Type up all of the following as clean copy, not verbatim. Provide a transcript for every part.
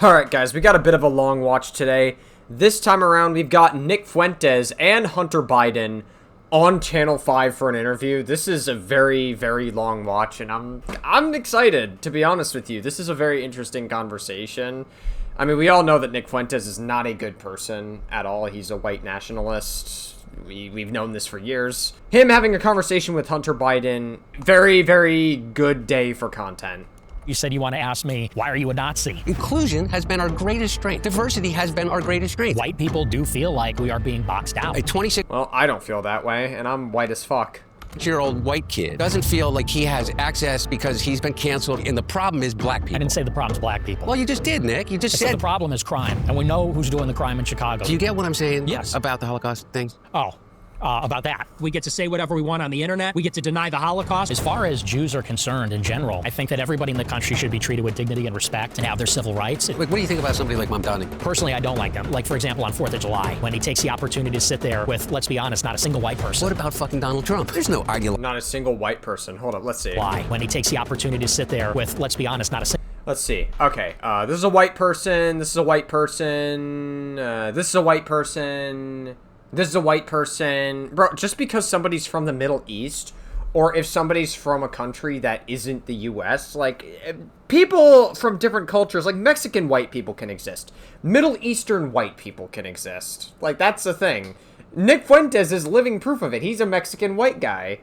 Alright guys, we got a bit of a long watch today. This time around, we've got Nick Fuentes and Hunter Biden on Channel 5 for an interview. This is a very, very long watch, and I'm excited, to be honest with you. This is a very interesting conversation. I mean, we all know that Nick Fuentes is not a good person at all. He's a white nationalist. We've known this for years. Him having a conversation with Hunter Biden, very, very good day for content. You said you want to ask me, why are you a Nazi? Inclusion has been our greatest strength. Diversity has been our greatest strength. White people do feel like we are being boxed out. A 26 Well, I don't feel that way, and I'm white as fuck. year old white kid doesn't feel like he has access because he's been canceled, and the problem is black people. I didn't say the problem's black people. Well, you just did, Nick. You just I said said the problem is crime, and we know who's doing the crime in Chicago. Do you get what I'm saying? Yes. About the Holocaust things? About that. We get to say whatever we want on the internet. We get to deny the Holocaust. As far as Jews are concerned in general, I think that everybody in the country should be treated with dignity and respect and have their civil rights. Like, what do you think about somebody like Mamdani? Personally, I don't like them. Like, for example, on 4th of July, when he takes the opportunity to sit there with, let's be honest, not a single white person. What about fucking Donald Trump? There's no argument. Not a single white person. Hold up, let's see. Why? When he takes the opportunity to sit there with, let's be honest, not a single... Let's see. Okay, this is a white person. This is a white person. This is a white person. This is a white person. Bro, just because somebody's from the Middle East, or if somebody's from a country that isn't the U.S., like, people from different cultures, like Mexican white people can exist. Middle Eastern white people can exist. Like, that's the thing. Nick Fuentes is living proof of it. He's a Mexican white guy.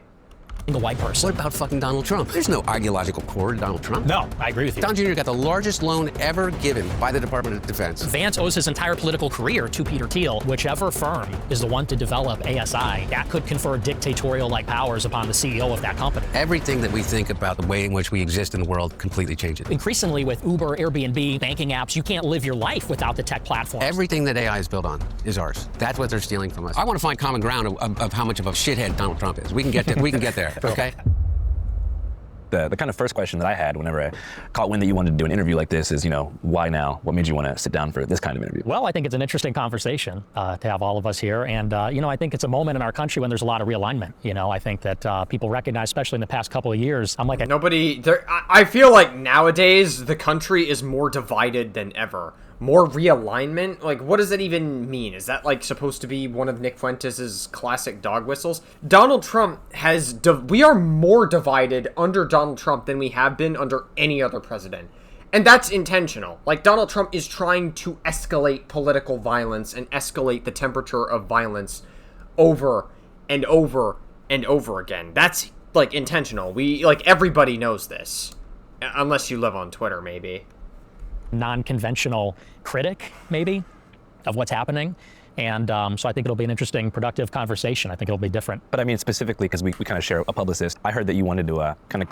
white person. What about fucking Donald Trump? There's no ideological core to Donald Trump. No, I agree with you. Don Jr. got the largest loan ever given by the Department of Defense. Vance owes his entire political career to Peter Thiel. Whichever firm is the one to develop ASI, that could confer dictatorial-like powers upon the CEO of that company. Everything that we think about the way in which we exist in the world completely changes. Increasingly with Uber, Airbnb, banking apps, you can't live your life without the tech platforms. Everything that AI is built on is ours. That's what they're stealing from us. I want to find common ground of how much of a shithead Donald Trump is. We can get there, okay? The kind of first question that I had whenever I caught wind that you wanted to do an interview like this is, why now? What made you want to sit down for this kind of interview? Well, I think it's an interesting conversation to have all of us here. And, I think it's a moment in our country when there's a lot of realignment. I think that people recognize, especially in the past couple of years, I feel like nowadays the country is more divided than ever. More realignment? Like, what does that even mean? Is that, like, supposed to be one of Nick Fuentes' classic dog whistles? Donald Trump we are more divided under Donald Trump than we have been under any other president. And that's intentional. Like, Donald Trump is trying to escalate political violence and escalate the temperature of violence over and over and over again. That's, like, intentional. Everybody knows this. Unless you live on Twitter, maybe. Non-conventional critic, maybe, of what's happening. And so I think it'll be an interesting, productive conversation. I think it'll be different. But I mean, specifically, because we kind of share a publicist, I heard that you wanted to kind of...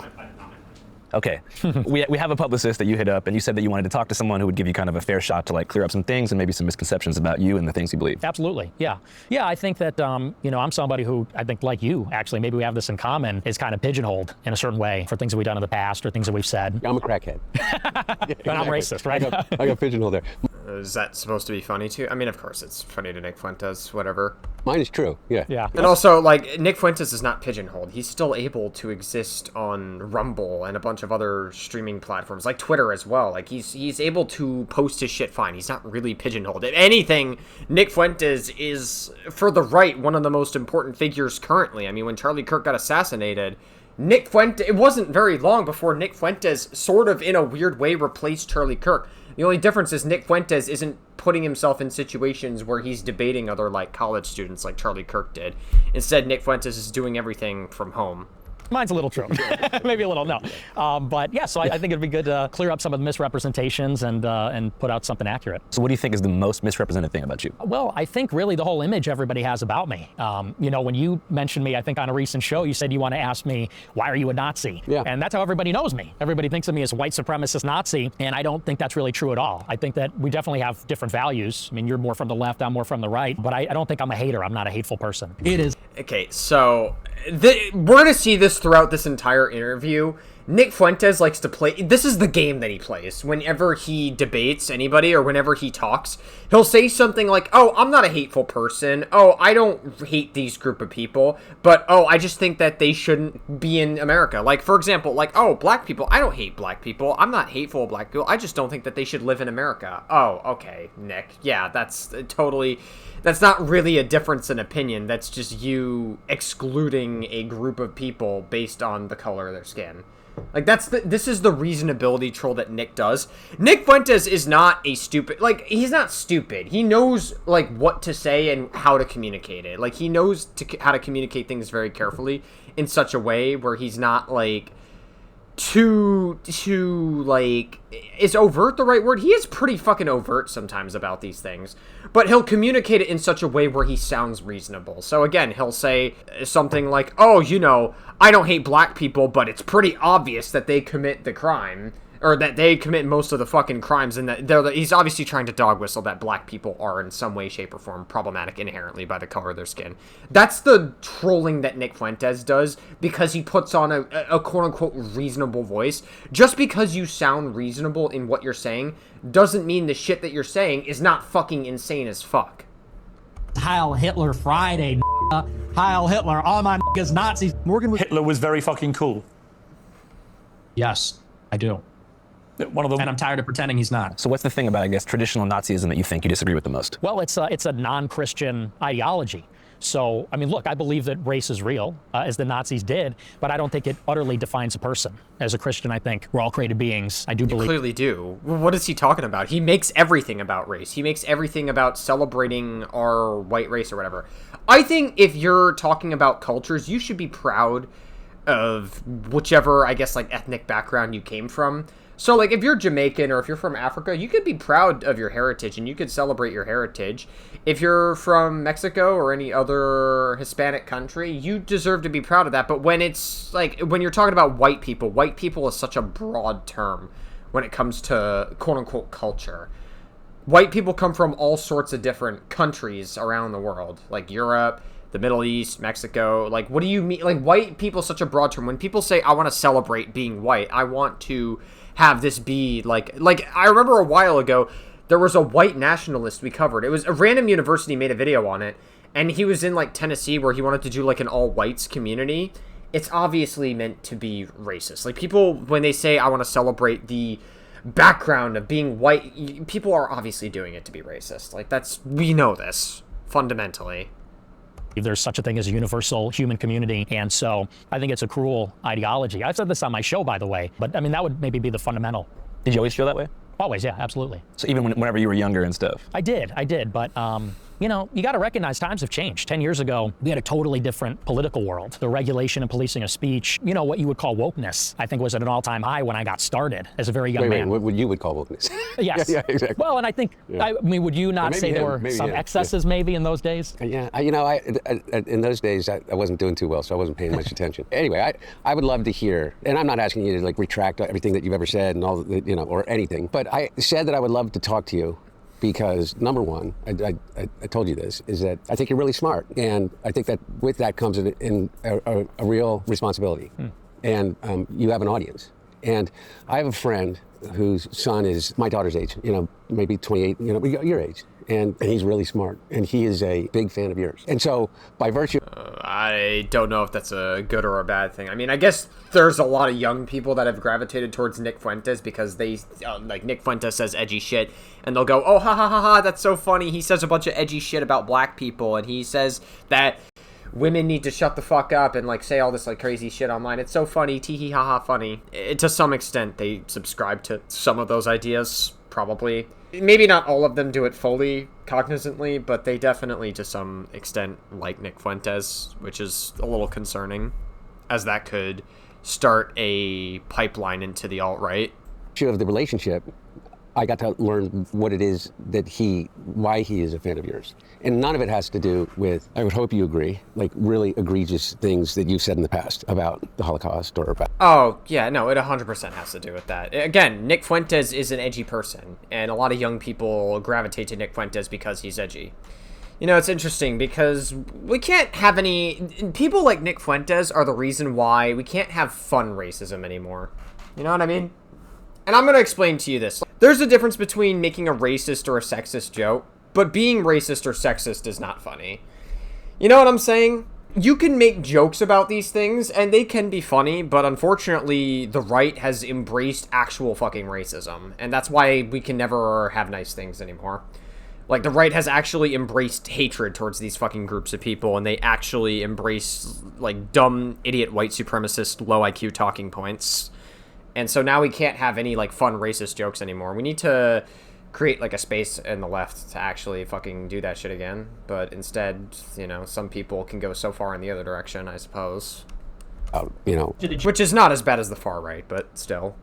Okay, we have a publicist that you hit up, and you said that you wanted to talk to someone who would give you kind of a fair shot to, like, clear up some things and maybe some misconceptions about you and the things you believe. Absolutely, yeah. Yeah, I think that, I'm somebody who, I think like you, actually, maybe we have this in common, is kind of pigeonholed in a certain way for things that we've done in the past or things that we've said. I'm a crackhead. But I'm racist, right? I got pigeonholed there. Is that supposed to be funny too? I mean, of course it's funny to Nick Fuentes, whatever. Mine is true, yeah. Yeah. And also, like, Nick Fuentes is not pigeonholed. He's still able to exist on Rumble and a bunch of other streaming platforms, like Twitter as well. Like, he's able to post his shit fine. He's not really pigeonholed. If anything, Nick Fuentes is, for the right, one of the most important figures currently. I mean, when Charlie Kirk got assassinated, Nick Fuentes, it wasn't very long before Nick Fuentes sort of, in a weird way, replaced Charlie Kirk. The only difference is Nick Fuentes isn't putting himself in situations where he's debating other, like, college students like Charlie Kirk did. Instead, Nick Fuentes is doing everything from home. Mine's a little true. Maybe a little, no. But yeah, so I think it'd be good to clear up some of the misrepresentations and put out something accurate. So what do you think is the most misrepresented thing about you? Well, I think really the whole image everybody has about me. When you mentioned me, I think on a recent show, you said you want to ask me, why are you a Nazi? Yeah. And that's how everybody knows me. Everybody thinks of me as white supremacist Nazi, and I don't think that's really true at all. I think that we definitely have different values. I mean, you're more from the left, I'm more from the right, but I don't think I'm a hater. I'm not a hateful person. It is. Okay, so we're going to see this throughout this entire interview. Nick Fuentes likes to play. This is the game that he plays. Whenever he debates anybody or whenever he talks, he'll say something like, oh, I'm not a hateful person. Oh, I don't hate these group of people. But, oh, I just think that they shouldn't be in America. Like, for example, like, oh, black people. I don't hate black people. I'm not hateful of black people. I just don't think that they should live in America. Oh, okay, Nick. Yeah, that's totally... That's not really a difference in opinion. That's just you excluding a group of people based on the color of their skin. Like, this is the reasonability troll that Nick does. Nick Fuentes is not a stupid, like, he's not stupid. He knows, like, what to say and how to communicate it. Like, he knows how to communicate things very carefully in such a way where he's not, like, too, like, is overt the right word? He is pretty fucking overt sometimes about these things, but he'll communicate it in such a way where he sounds reasonable. So again, he'll say something like, oh, you know, I don't hate black people, but it's pretty obvious that they commit the crime, or that they commit most of the fucking crimes, and that he's obviously trying to dog whistle that black people are in some way, shape, or form problematic inherently by the color of their skin. That's the trolling that Nick Fuentes does, because he puts on a quote-unquote reasonable voice. Just because you sound reasonable in what you're saying doesn't mean the shit that you're saying is not fucking insane as fuck. Heil Hitler Friday, Heil Hitler, all my niggas Nazis. Hitler was very fucking cool. Yes, I do. One of them. And I'm tired of pretending he's not. So what's the thing about, I guess, traditional Nazism that you think you disagree with the most? Well, it's a non-Christian ideology. So, I mean, look, I believe that race is real, as the Nazis did, but I don't think it utterly defines a person. As a Christian, I think we're all created beings. I do believe... You clearly do. What is he talking about? He makes everything about race. He makes everything about celebrating our white race or whatever. I think if you're talking about cultures, you should be proud of whichever, I guess, like, ethnic background you came from. So, like, if you're Jamaican or if you're from Africa, you could be proud of your heritage and you could celebrate your heritage. If you're from Mexico or any other Hispanic country, you deserve to be proud of that. But when it's, like, when you're talking about white people is such a broad term when it comes to quote-unquote culture. White people come from all sorts of different countries around the world, like Europe, the Middle East, Mexico. Like, what do you mean? Like, white people is such a broad term. When people say, I want to celebrate being white, I want to have this be like I remember a while ago there was a white nationalist we covered. It was a random university made a video on it, and he was in like Tennessee where he wanted to do like an all whites community. It's obviously meant to be racist. Like, people, when they say I want to celebrate the background of being white, people are obviously doing it to be racist. Like, we know this fundamentally. There's such a thing as a universal human community, and so I think it's a cruel ideology. I've said this on my show, by the way, but I mean, that would maybe be the fundamental. Did you always feel that way? Always, yeah, absolutely. So even whenever you were younger and stuff? I did, but you know, you got to recognize times have changed. 10 years ago, we had a totally different political world. The regulation and policing of speech, you know, what you would call wokeness, I think was at an all-time high when I got started as a very young man. What would you would call wokeness? Yes. Yeah, exactly. Well, and I think, I mean, would you not say there were some excesses maybe in those days? Yeah, in those days, I wasn't doing too well, so I wasn't paying much attention. Anyway, I would love to hear, and I'm not asking you to like retract everything that you've ever said and all, you know, or anything, but I said that I would love to talk to you because, number one, I told you this, is that I think you're really smart. And I think that with that comes in a real responsibility. And you have an audience. And I have a friend whose son is my daughter's age, you know, maybe 28, you know, your age. And he's really smart. And he is a big fan of yours. And so, by virtue... I don't know if that's a good or a bad thing. I mean, I guess there's a lot of young people that have gravitated towards Nick Fuentes because they, like, Nick Fuentes says edgy shit, and they'll go, oh, ha, ha, ha, ha, that's so funny. He says a bunch of edgy shit about black people, and he says that women need to shut the fuck up and, like, say all this, like, crazy shit online. It's so funny, tee-hee, ha-ha, funny. To some extent, they subscribe to some of those ideas, probably. Maybe not all of them do it fully, cognizantly, but they definitely, to some extent, like Nick Fuentes, which is a little concerning, as that could start a pipeline into the alt-right. Of the relationship, I got to learn what it is that why he is a fan of yours. And none of it has to do with, I would hope you agree, like really egregious things that you've said in the past about the Holocaust or about... Oh, yeah, no, it 100% has to do with that. Again, Nick Fuentes is an edgy person, and a lot of young people gravitate to Nick Fuentes because he's edgy. You know, it's interesting because we can't have any... People like Nick Fuentes are the reason why we can't have fun racism anymore. You know what I mean? And I'm going to explain to you this. There's a difference between making a racist or a sexist joke, but being racist or sexist is not funny. You know what I'm saying? You can make jokes about these things, and they can be funny, but unfortunately, the right has embraced actual fucking racism. And that's why we can never have nice things anymore. Like, the right has actually embraced hatred towards these fucking groups of people, and they actually embrace, like, dumb, idiot, white supremacist, low IQ talking points. And so now we can't have any, like, fun racist jokes anymore. We need to create, like, a space in the left to actually fucking do that shit again. But instead, you know, some people can go so far in the other direction, I suppose. You know. Which is not as bad as the far right, but still.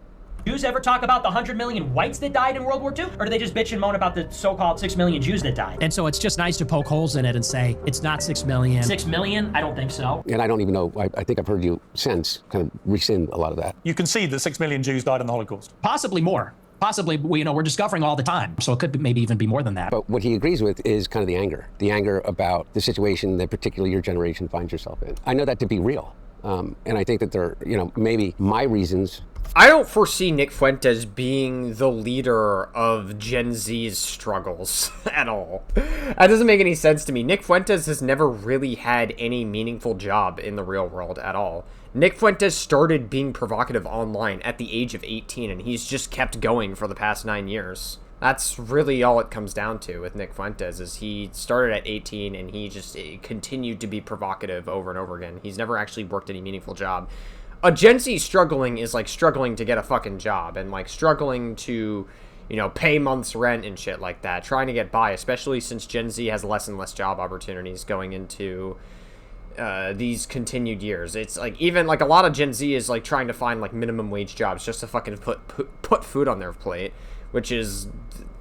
Jews ever talk about the 100 million whites that died in World War II? Or do they just bitch and moan about the so-called 6 million Jews that died? And so it's just nice to poke holes in it and say, it's not 6 million. 6 million? I don't think so. And I don't even know, I think I've heard you since kind of rescind a lot of that. You can see that 6 million Jews died in the Holocaust. Possibly more. Possibly, you know, we're discovering all the time. So it could be, maybe even be more than that. But what he agrees with is kind of the anger about the situation that particularly your generation finds yourself in. I know that to be real. And I think that there, you know, maybe my reasons. I don't foresee Nick Fuentes being the leader of Gen Z's struggles at all. That doesn't make any sense to me. Nick Fuentes has never really had any meaningful job in the real world at all. Nick Fuentes started being provocative online at the age of 18, and he's just kept going for the past 9 years. That's really all it comes down to with Nick Fuentes, is he started at 18 and he just continued to be provocative over and over again. He's never actually worked any meaningful job. A Gen Z struggling is like struggling to get a fucking job and like struggling to, you know, pay month's rent and shit like that, trying to get by, especially since Gen Z has less and less job opportunities going into these continued years. It's like even like a lot of Gen Z is like trying to find like minimum wage jobs just to fucking put food on their plate, which is,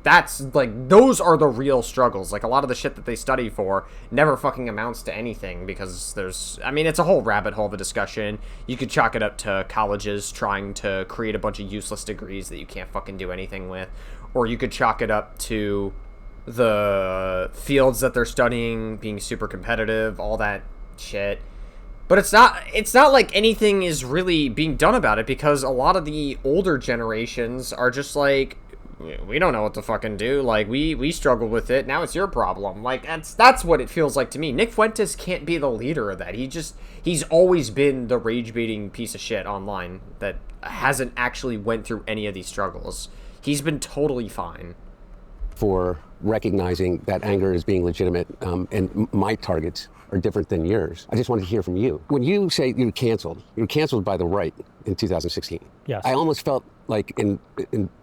that's like, those are the real struggles. Like a lot of the shit that they study for never fucking amounts to anything because there's, I mean, it's a whole rabbit hole of a discussion. You could chalk it up to colleges trying to create a bunch of useless degrees that you can't fucking do anything with, or you could chalk it up to the fields that they're studying being super competitive, all that shit. But it's not like anything is really being done about it, because a lot of the older generations are just like, we don't know what to fucking do. Like, we struggled with it. Now it's your problem. Like, that's what it feels like to me. Nick Fuentes can't be the leader of that. He's always been the rage-baiting piece of shit online that hasn't actually went through any of these struggles. He's been totally fine. For recognizing that anger is being legitimate, and my targets are different than yours. I just wanted to hear from you. When you say you were canceled by the right in 2016. Yes. I almost felt like in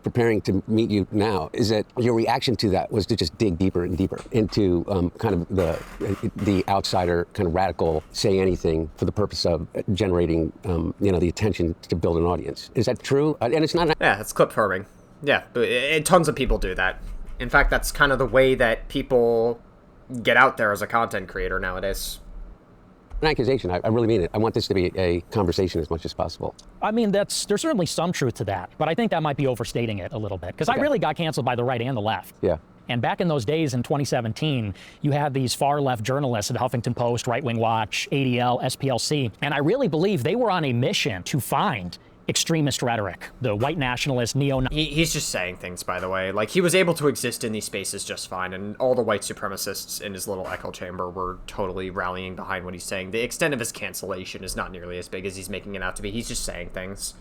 preparing to meet you now, is that your reaction to that was to just dig deeper and deeper into kind of the outsider, kind of radical, say anything for the purpose of generating, you know, the attention to build an audience. Is that true? And it's not. Yeah, it's clip farming. Yeah, but tons of people do that. In fact, that's kind of the way that people get out there as a content creator nowadays. An accusation. I really mean it. I want this to be a conversation as much as possible. I mean, there's certainly some truth to that, but I think that might be overstating it a little bit, because I really got canceled by the right and the left. Yeah. And back in those days in 2017, you had these far left journalists at Huffington Post, Right Wing Watch, ADL, SPLC, and I really believe they were on a mission to find extremist rhetoric, the white nationalist, He's just saying things, by the way. Like, he was able to exist in these spaces just fine, and all the white supremacists in his little echo chamber were totally rallying behind what he's saying. The extent of his cancellation is not nearly as big as he's making it out to be. He's just saying things.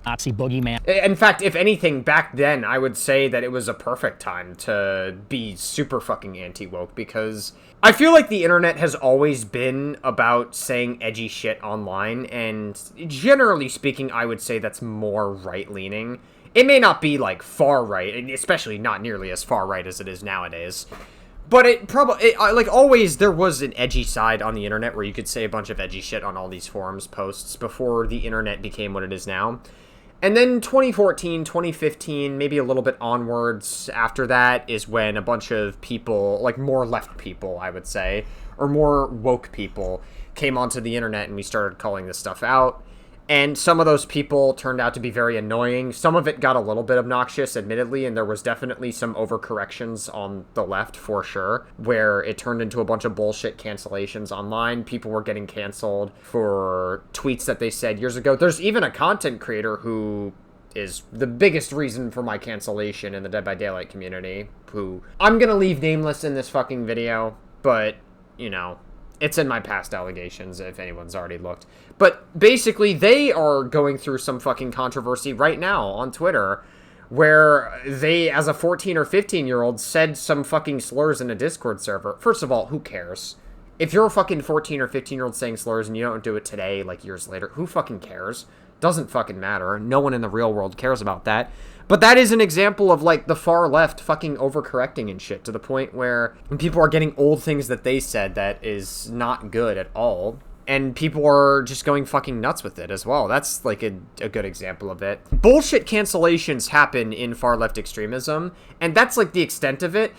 Nazi boogeyman. In fact, if anything, back then, I would say that it was a perfect time to be super fucking anti-woke, because I feel like the internet has always been about saying edgy shit online, and generally speaking, I would say that's more right-leaning. It may not be, like, far-right, and especially not nearly as far-right as it is nowadays. But it probably, like, always there was an edgy side on the internet where you could say a bunch of edgy shit on all these forums posts before the internet became what it is now. And then 2014, 2015, maybe a little bit onwards after that is when a bunch of people, like more left people, I would say, or more woke people came onto the internet and we started calling this stuff out. And some of those people turned out to be very annoying. Some of it got a little bit obnoxious, admittedly, and there was definitely some overcorrections on the left, for sure, where it turned into a bunch of bullshit cancellations online. People were getting canceled for tweets that they said years ago. There's even a content creator who is the biggest reason for my cancellation in the Dead by Daylight community, who I'm gonna leave nameless in this fucking video, but, you know, it's in my past allegations if anyone's already looked. But basically, they are going through some fucking controversy right now on Twitter where they, as a 14 or 15-year-old, said some fucking slurs in a Discord server. First of all, who cares? If you're a fucking 14 or 15-year-old saying slurs and you don't do it today, like years later, who fucking cares? Doesn't fucking matter. No one in the real world cares about that. But that is an example of, like, the far left fucking overcorrecting and shit to the point where people are getting old things that they said that is not good at all. And people are just going fucking nuts with it as well. That's, like, a good example of it. Bullshit cancellations happen in far left extremism, and that's, like, the extent of it.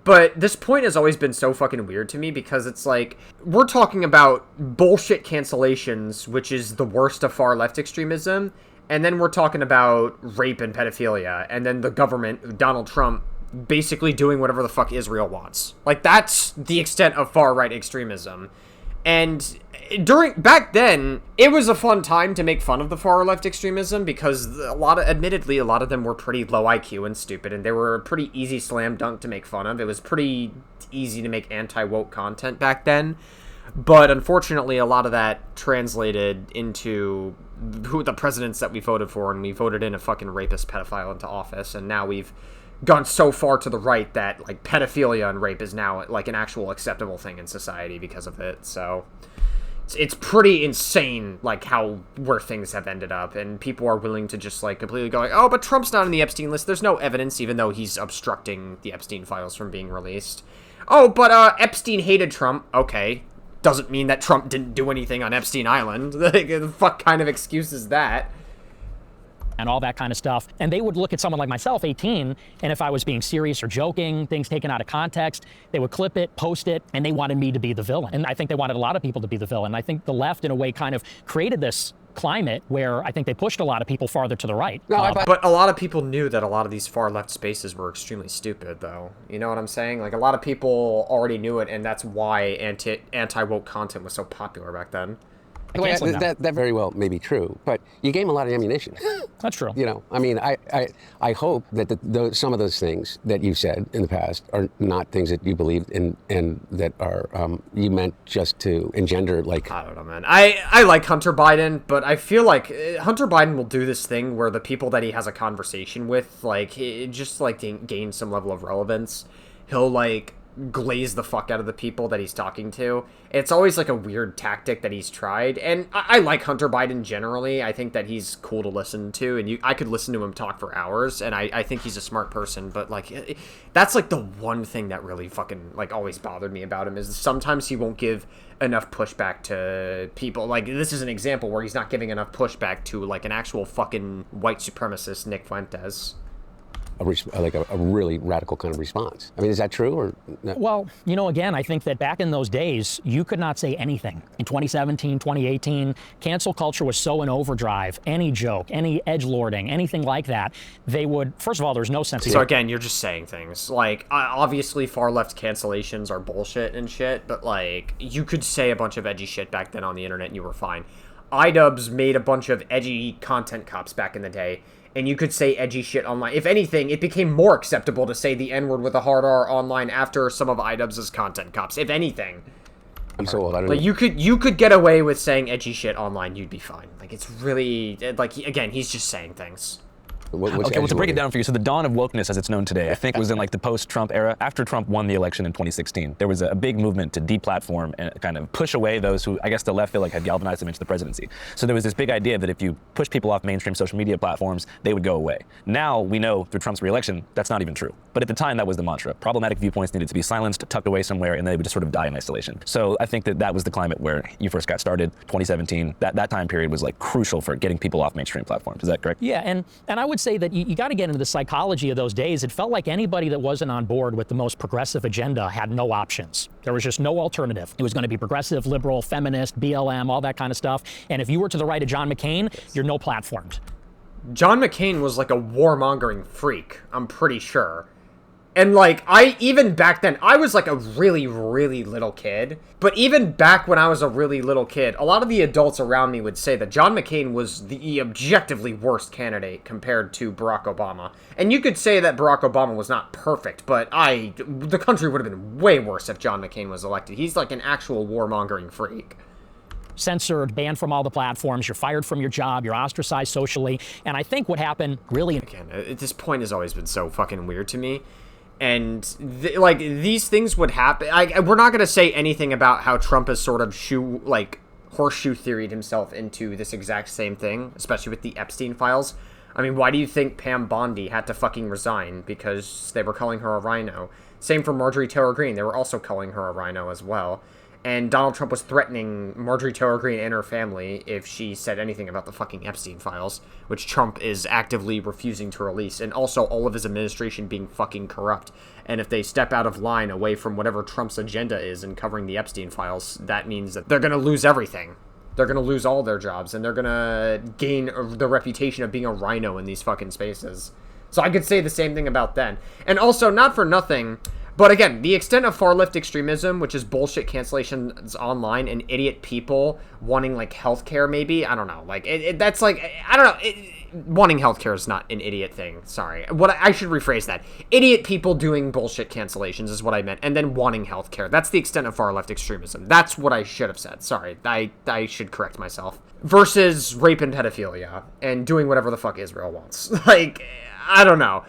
But this point has always been so fucking weird to me because it's like, we're talking about bullshit cancellations, which is the worst of far left extremism, and then we're talking about rape and pedophilia, and then the government, Donald Trump, basically doing whatever the fuck Israel wants. Like, that's the extent of far right extremism. And back then, it was a fun time to make fun of the far left extremism because admittedly, a lot of them were pretty low IQ and stupid, and they were a pretty easy slam dunk to make fun of. It was pretty easy to make anti-woke content back then. But unfortunately, a lot of that translated into who the presidents that we voted for, and we voted in a fucking rapist pedophile into office, and now we've gone so far to the right that, like, pedophilia and rape is now, like, an actual acceptable thing in society because of it. So it's pretty insane, like, where things have ended up, and people are willing to just, like, completely go, like, oh, but Trump's not on the Epstein list. There's no evidence, even though he's obstructing the Epstein files from being released. Oh, but Epstein hated Trump. Okay. Doesn't mean that Trump didn't do anything on Epstein Island. The fuck kind of excuse is that? And all that kind of stuff. And they would look at someone like myself, 18, and if I was being serious or joking, things taken out of context, they would clip it, post it, and they wanted me to be the villain. And I think they wanted a lot of people to be the villain. I think the left, in a way, kind of created this climate where I think they pushed a lot of people farther to the right. But a lot of people knew that a lot of these far left spaces were extremely stupid, though. You know what I'm saying? Like, a lot of people already knew it, and that's why anti-woke content was so popular back then. Well, that very well may be true, but you gave him a lot of ammunition. That's true. You know, I mean, I hope that some of those things that you said in the past are not things that you believed in and that are you meant just to engender, like... I don't know, man. I like Hunter Biden, but I feel like Hunter Biden will do this thing where the people that he has a conversation with, like, just, like, gain some level of relevance. He'll, like, glaze the fuck out of the people that he's talking to. It's always like a weird tactic that he's tried, and I like Hunter Biden generally. I think that he's cool to listen to, and I could listen to him talk for hours, and I think he's a smart person, but, like, that's, like, the one thing that really fucking, like, always bothered me about him is sometimes he won't give enough pushback to people. Like, this is an example where he's not giving enough pushback to, like, an actual fucking white supremacist Nick Fuentes. A really radical kind of response. I mean, is that true or no? Well, you know, again, I think that back in those days, you could not say anything. In 2017, 2018, cancel culture was so in overdrive. Any joke, any edgelording, anything like that, they would, first of all, there's no sense. So again, you're just saying things. Like, obviously far left cancellations are bullshit and shit, but, like, you could say a bunch of edgy shit back then on the internet and you were fine. iDubbbz made a bunch of edgy content cops back in the day, and you could say edgy shit online. If anything, it became more acceptable to say the N-word with a hard R online after some of iDubbbz's content cops. If anything. I'm so old, I don't know. You could get away with saying edgy shit online, you'd be fine. Like, it's really, like, again, he's just saying things. Okay, well, to break it down for you, so the dawn of wokeness as it's known today, I think was in, like, the post-Trump era. After Trump won the election in 2016, there was a big movement to deplatform and kind of push away those who, I guess, the left feel like had galvanized them into the presidency. So there was this big idea that if you push people off mainstream social media platforms, they would go away. Now we know through Trump's re-election, that's not even true. But at the time, that was the mantra. Problematic viewpoints needed to be silenced, tucked away somewhere, and they would just sort of die in isolation. So I think that was the climate where you first got started, 2017. That time period was, like, crucial for getting people off mainstream platforms. Is that correct? Yeah, and I would say that you got to get into the psychology of those days. It felt like anybody that wasn't on board with the most progressive agenda had no options. There was just no alternative. It was going to be progressive, liberal, feminist, BLM, all that kind of stuff. And if you were to the right of John McCain, you're no platformed. John McCain was like a warmongering freak, I'm pretty sure. And like, even back then, I was like a really, really little kid. But even back when I was a really little kid, a lot of the adults around me would say that John McCain was the objectively worst candidate compared to Barack Obama. And you could say that Barack Obama was not perfect, but the country would have been way worse if John McCain was elected. He's like an actual warmongering freak. Censored, banned from all the platforms, you're fired from your job, you're ostracized socially. And I think what happened really... Again, this point has always been so fucking weird to me. And, like, these things would happen. We're not going to say anything about how Trump has sort of horseshoe theoried himself into this exact same thing, especially with the Epstein files. I mean, why do you think Pam Bondi had to fucking resign? Because they were calling her a rhino. Same for Marjorie Taylor Greene. They were also calling her a rhino as well. And Donald Trump was threatening Marjorie Taylor Greene and her family if she said anything about the fucking Epstein files, which Trump is actively refusing to release, and also all of his administration being fucking corrupt. And if they step out of line away from whatever Trump's agenda is in covering the Epstein files, that means that they're going to lose everything. They're going to lose all their jobs, and they're going to gain the reputation of being a rhino in these fucking spaces. So I could say the same thing about then. And also, not for nothing... But again, the extent of far-left extremism, which is bullshit cancellations online and idiot people wanting, like, healthcare, maybe? I don't know. Like, that's, like, I don't know. Wanting healthcare is not an idiot thing. Sorry. I should rephrase that. Idiot people doing bullshit cancellations is what I meant. And then wanting healthcare. That's the extent of far-left extremism. That's what I should have said. Sorry. I should correct myself. Versus rape and pedophilia. And doing whatever the fuck Israel wants. Like, I don't know.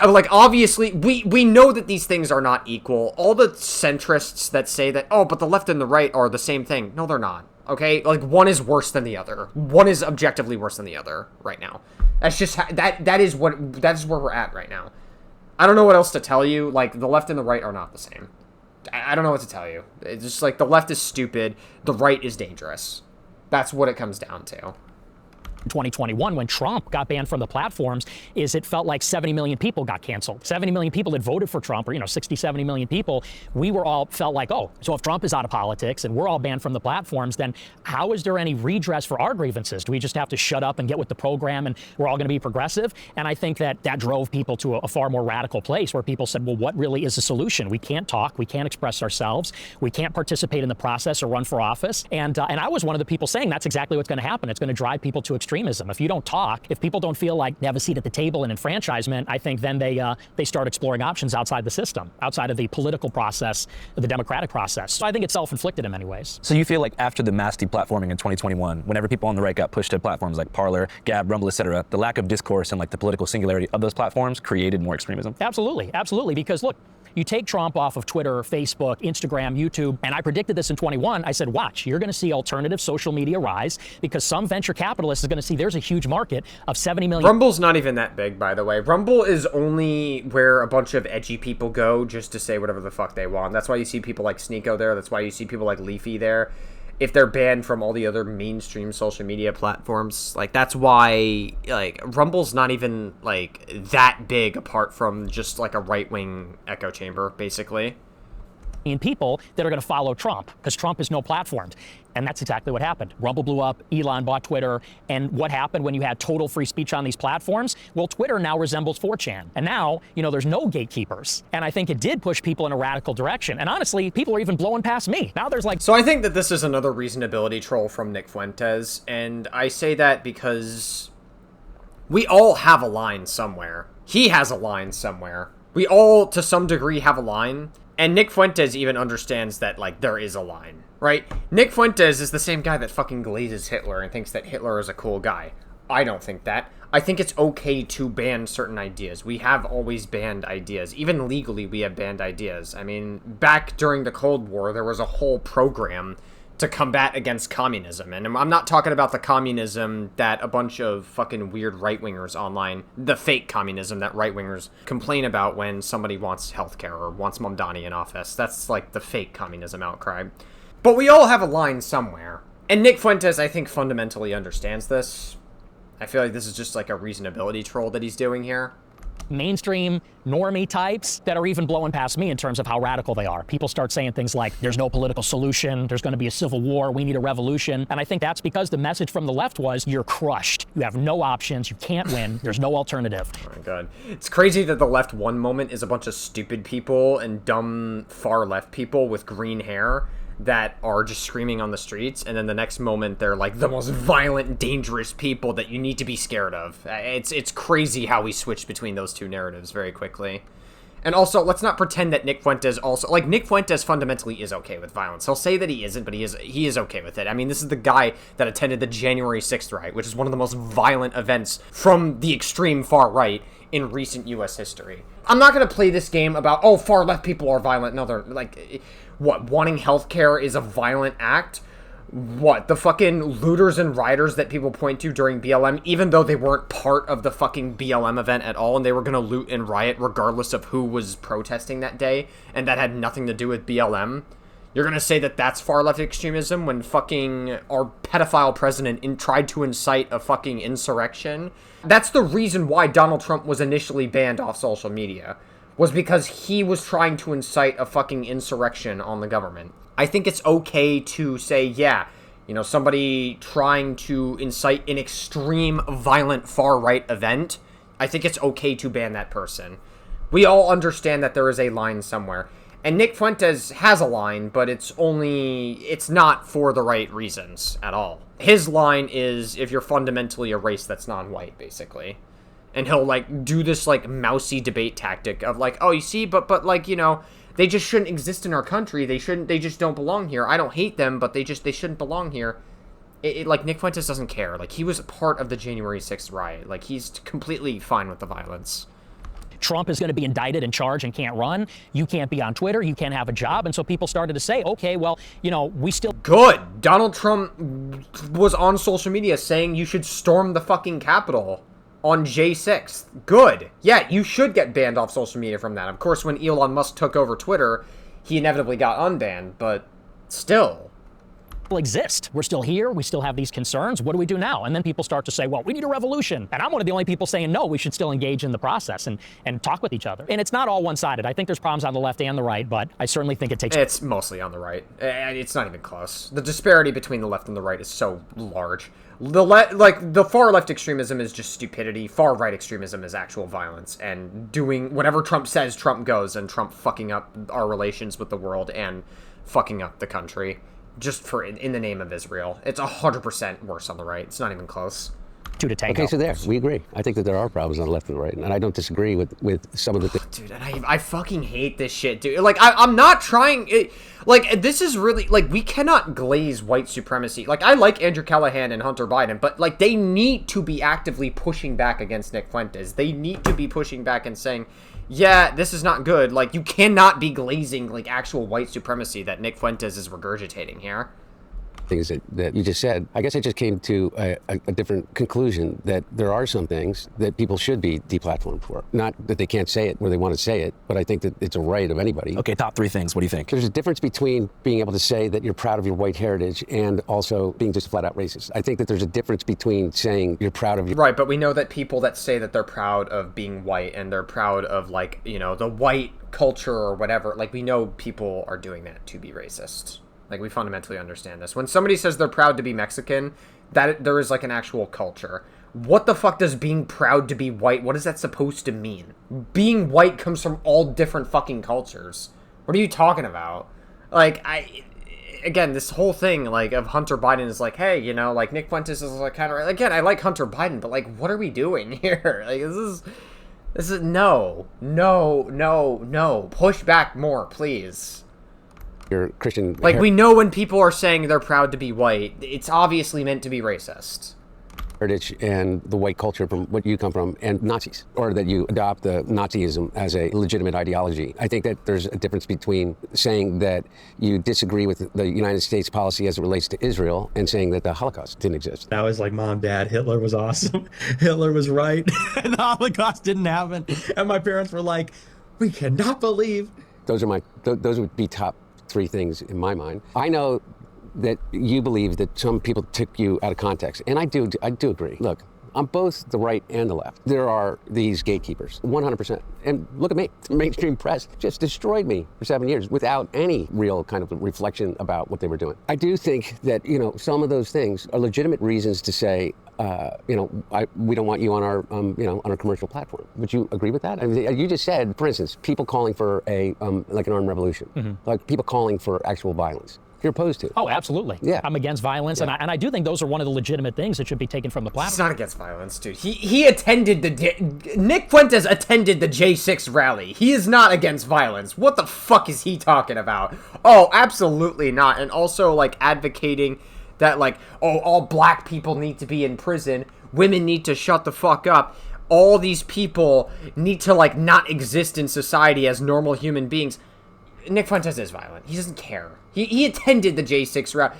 Like, obviously, we know that these things are not equal. All the centrists that say that, oh, but the left and the right are the same thing. No, they're not. Okay? Like, one is worse than the other. One is objectively worse than the other right now. That's just, that is where we're at right now. I don't know what else to tell you. Like, the left and the right are not the same. I don't know what to tell you. It's just like, the left is stupid. The right is dangerous. That's what it comes down to. 2021 when Trump got banned from the platforms is it felt like 70 million people got canceled. 70 million people that voted for Trump, or 60, 70 million people, we were all felt like, oh, so if Trump is out of politics and we're all banned from the platforms, then how is there any redress for our grievances? Do we just have to shut up and get with the program and we're all going to be progressive? And I think that drove people to a far more radical place where people said, well, what really is the solution? We can't talk, we can't express ourselves, we can't participate in the process or run for office. And I was one of the people saying that's exactly what's going to happen. It's going to drive people to extremism. If you don't talk, if people don't feel like they have a seat at the table in enfranchisement, I think then they start exploring options outside the system, outside of the political process, the democratic process. So I think it's self-inflicted in many ways. So you feel like after the mass deplatforming in 2021, whenever people on the right got pushed to platforms like Parler, Gab, Rumble, etc., the lack of discourse and like the political singularity of those platforms created more extremism? Absolutely, absolutely. Because look, you take Trump off of Twitter, Facebook, Instagram, YouTube, and I predicted this in 21. I said, watch, you're going to see alternative social media rise because some venture capitalist is going to see there's a huge market of 70 million. Rumble's not even that big, by the way. Rumble is only where a bunch of edgy people go just to say whatever the fuck they want. That's why you see people like Sneeko there. That's why you see people like Leafy there. If they're banned from all the other mainstream social media platforms, like, that's why, like, Rumble's not even, like, that big apart from just, like, a right-wing echo chamber, basically. People that are going to follow Trump because Trump is no platformed. And that's exactly what happened. Rumble blew up, Elon bought Twitter, and what happened when you had total free speech on these platforms? Well, Twitter now resembles 4chan. And now, there's no gatekeepers. And I think it did push people in a radical direction. And honestly, people are even blowing past me. Now there's like... So I think that this is another reasonability troll from Nick Fuentes, and I say that because we all have a line somewhere. He has a line somewhere. We all, to some degree, have a line. And Nick Fuentes even understands that, like, there is a line, right? Nick Fuentes is the same guy that fucking glazes Hitler and thinks that Hitler is a cool guy. I don't think that. I think it's okay to ban certain ideas. We have always banned ideas. Even legally, we have banned ideas. I mean, back during the Cold War, there was a whole program to combat against communism. And I'm not talking about the communism that a bunch of fucking weird right-wingers online, the fake communism that right-wingers complain about when somebody wants healthcare or wants Mamdani in office. That's like the fake communism outcry. But we all have a line somewhere. And Nick Fuentes, I think, fundamentally understands this. I feel like this is just like a reasonability troll that he's doing here. Mainstream normie types that are even blowing past me in terms of how radical they are. People start saying things like, there's no political solution, there's going to be a civil war, we need a revolution. And I think that's because the message from the left was, you're crushed. You have no options, you can't win, there's no alternative. Oh my god. It's crazy that the left one moment is a bunch of stupid people and dumb far left people with green hair that are just screaming on the streets, and then the next moment they're like the most violent, dangerous people that you need to be scared of. It's crazy how we switch between those two narratives very quickly. And also, let's not pretend that Nick Fuentes also... Like, Nick Fuentes fundamentally is okay with violence. He'll say that he isn't, but he is okay with it. I mean, this is the guy that attended the January 6th riot, which is one of the most violent events from the extreme far right in recent U.S. history. I'm not going to play this game about, oh, far left people are violent. No, they're, like... What, wanting healthcare is a violent act? What, the fucking looters and rioters that people point to during BLM, even though they weren't part of the fucking BLM event at all, and they were gonna loot and riot regardless of who was protesting that day, and that had nothing to do with BLM? You're gonna say that that's far-left extremism when fucking our pedophile president tried to incite a fucking insurrection? That's the reason why Donald Trump was initially banned off social media. Was because he was trying to incite a fucking insurrection on the government. I think it's okay to say, yeah, you know, somebody trying to incite an extreme, violent, far-right event, I think it's okay to ban that person. We all understand that there is a line somewhere. And Nick Fuentes has a line, but it's not for the right reasons at all. His line is if you're fundamentally a race that's non-white, basically. And he'll, like, do this, like, mousy debate tactic of, like, oh, you see, but like, you know, they just shouldn't exist in our country. They just don't belong here. I don't hate them, but they shouldn't belong here. Like, Nick Fuentes doesn't care. Like, he was part of the January 6th riot. Like, he's completely fine with the violence. Trump is going to be indicted and charged and can't run. You can't be on Twitter. You can't have a job. And so people started to say, okay, well, you know, we still... Good. Donald Trump was on social media saying you should storm the fucking Capitol on J6. Good. Yeah, you should get banned off social media from that. Of course, when Elon Musk took over Twitter, he inevitably got unbanned, but still. Exist. We're still here. We still have these concerns. What do we do now? And then people start to say, well, we need a revolution. And I'm one of the only people saying, no, we should still engage in the process and talk with each other. And it's not all one-sided. I think there's problems on the left and the right, but I certainly think it takes... It's mostly on the right. And it's not even close. The disparity between the left and the right is so large. The far left extremism is just stupidity. Far right extremism is actual violence and doing whatever Trump says, Trump goes, and Trump fucking up our relations with the world and fucking up the country. Just for in the name of Israel. It's 100% worse on the right. It's not even close. To tango. Okay, so there, we agree. I think that there are problems on the left and the right, and I don't disagree with some of the things. Dude, and I fucking hate this shit, dude. Like, I'm not trying... like, this is really... Like, we cannot glaze white supremacy. Like, I like Andrew Callaghan and Hunter Biden, but, like, they need to be actively pushing back against Nick Fuentes. They need to be pushing back and saying... Yeah, this is not good. Like, you cannot be glazing, like, actual white supremacy that Nick Fuentes is regurgitating here. Things that you just said, I guess I just came to a different conclusion that there are some things that people should be deplatformed for. Not that they can't say it where they want to say it, but I think that it's a right of anybody. Okay, top 3 things. What do you think? There's a difference between being able to say that you're proud of your white heritage and also being just flat out racist. I think that there's a difference between saying you're proud of your... Right, but we know that people that say that they're proud of being white and they're proud of, like, you know, the white culture or whatever, like, we know people are doing that to be racist. Like, we fundamentally understand this. When somebody says they're proud to be Mexican, that there is, like, an actual culture. What the fuck does being proud to be white, what is that supposed to mean? Being white comes from all different fucking cultures. What are you talking about? Like, again, this whole thing, like, of Hunter Biden is like, hey, you know, like, Nick Fuentes is, like, kind of... Again, I like Hunter Biden, but, like, what are we doing here? Like, this is... No. Push back more, please. Your Christian... Like, we know when people are saying they're proud to be white, it's obviously meant to be racist. Heritage and the white culture from what you come from, and Nazis, or that you adopt the Nazism as a legitimate ideology. I think that there's a difference between saying that you disagree with the United States policy as it relates to Israel and saying that the Holocaust didn't exist. I was like, Mom, Dad, Hitler was awesome. Hitler was right. And the Holocaust didn't happen. And my parents were like, we cannot believe. Those would be top 3 things in my mind. I know that you believe that some people took you out of context, and I do agree. Look, on both the right and the left, there are these gatekeepers, 100%. And look at me, the mainstream press just destroyed me for 7 years without any real kind of reflection about what they were doing. I do think that, some of those things are legitimate reasons to say, we don't want you on our, on our commercial platform. Would you agree with that? I mean, you just said, for instance, people calling for like an armed revolution, like people calling for actual violence. You're opposed to. Oh, absolutely. Yeah. I'm against violence, and I do think those are one of the legitimate things that should be taken from the platform. He's not against violence, dude. He attended Nick Fuentes attended the J6 rally. He is not against violence. What the fuck is he talking about? Oh, absolutely not. And also, like, advocating that, like, all black people need to be in prison. Women need to shut the fuck up. All these people need to, like, not exist in society as normal human beings. Nick Fuentes is violent. He doesn't care. He attended the J6 route.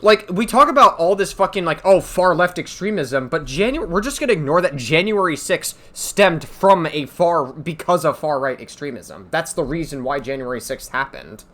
Like, we talk about all this fucking, like, far left extremism, but we're just gonna ignore that January 6th stemmed from because of far right extremism. That's the reason why January 6th happened.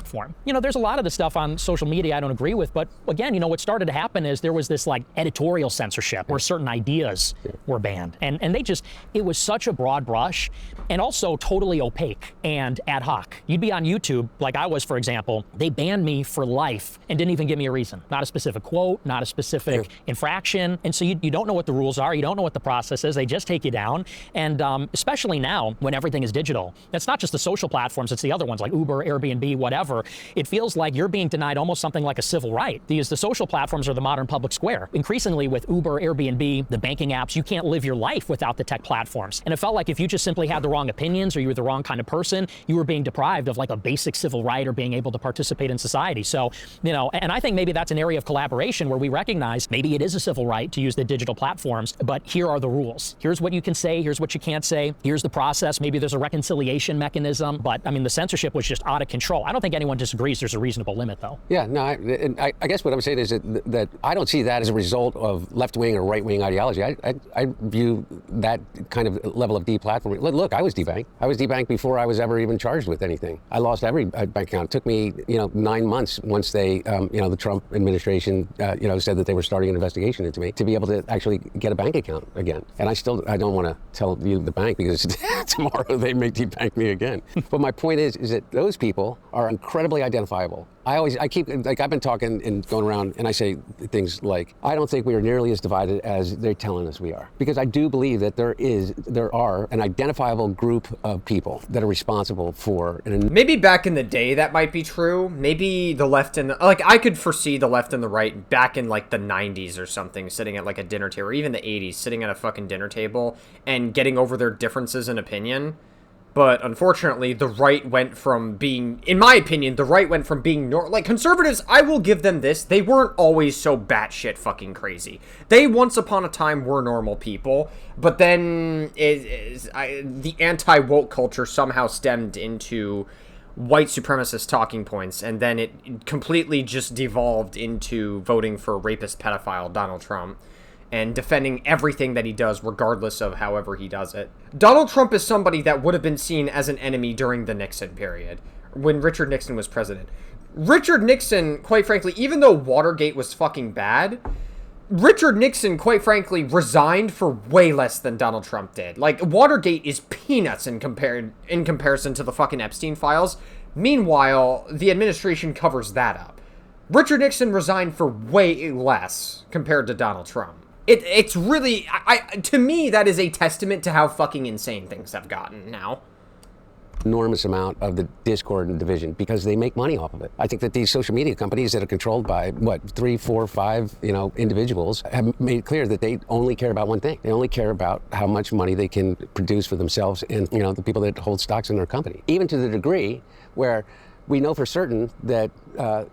Form. There's a lot of the stuff on social media I don't agree with, but again, what started to happen is there was this like editorial censorship where certain ideas were banned. And it was such a broad brush and also totally opaque and ad hoc. You'd be on YouTube, like I was, for example, they banned me for life and didn't even give me a reason. Not a specific quote, not a specific infraction. And so you don't know what the rules are, you don't know what the process is, they just take you down. And especially now when everything is digital, it's not just the social platforms, it's the other ones like Uber, Airbnb, whatever. It feels like you're being denied almost something like a civil right. The social platforms are the modern public square. Increasingly with Uber, Airbnb, the banking apps, you can't live your life without the tech platforms. And it felt like if you just simply had the wrong opinions or you were the wrong kind of person, you were being deprived of like a basic civil right or being able to participate in society. So, and I think maybe that's an area of collaboration where we recognize maybe it is a civil right to use the digital platforms, but here are the rules. Here's what you can say, here's what you can't say, here's the process. Maybe there's a reconciliation mechanism, but I mean, the censorship was just out of control. I don't think anyone disagrees there's a reasonable limit, though. Yeah, no, I guess what I'm saying is that I don't see that as a result of left-wing or right-wing ideology. I view that kind of level of deplatforming. Look, I was debanked. I was debanked before I was ever even charged with anything. I lost every bank account. It took me, 9 months once they, the Trump administration, said that they were starting an investigation into me to be able to actually get a bank account again. And I don't want to tell you the bank because tomorrow they may debank me again. But my point is that those people are incredibly identifiable. I've been talking and going around and I say things like, I don't think we are nearly as divided as they're telling us we are. Because I do believe that there are an identifiable group of people that are responsible for. Maybe back in the day that might be true. Maybe the left and I could foresee the left and the right back in like the 90s or something, sitting at like a dinner table, or even the 80s, sitting at a fucking dinner table and getting over their differences in opinion. But unfortunately, the right went from being, in my opinion, like conservatives, I will give them this, they weren't always so batshit fucking crazy. They once upon a time were normal people, but then the anti-woke culture somehow stemmed into white supremacist talking points, and then it completely just devolved into voting for rapist pedophile Donald Trump. And defending everything that he does, regardless of however he does it. Donald Trump is somebody that would have been seen as an enemy during the Nixon period, when Richard Nixon was president. Richard Nixon, quite frankly, even though Watergate was fucking bad, Richard Nixon, quite frankly, resigned for way less than Donald Trump did. Like, Watergate is peanuts in comparison to the fucking Epstein files. Meanwhile, the administration covers that up. Richard Nixon resigned for way less compared to Donald Trump. It's really, to me, that is a testament to how fucking insane things have gotten now. Enormous amount of the discord and division because they make money off of it. I think that these social media companies that are controlled by 3, 4, 5, individuals have made it clear that they only care about one thing. They only care about how much money they can produce for themselves and, the people that hold stocks in their company. Even to the degree where we know for certain that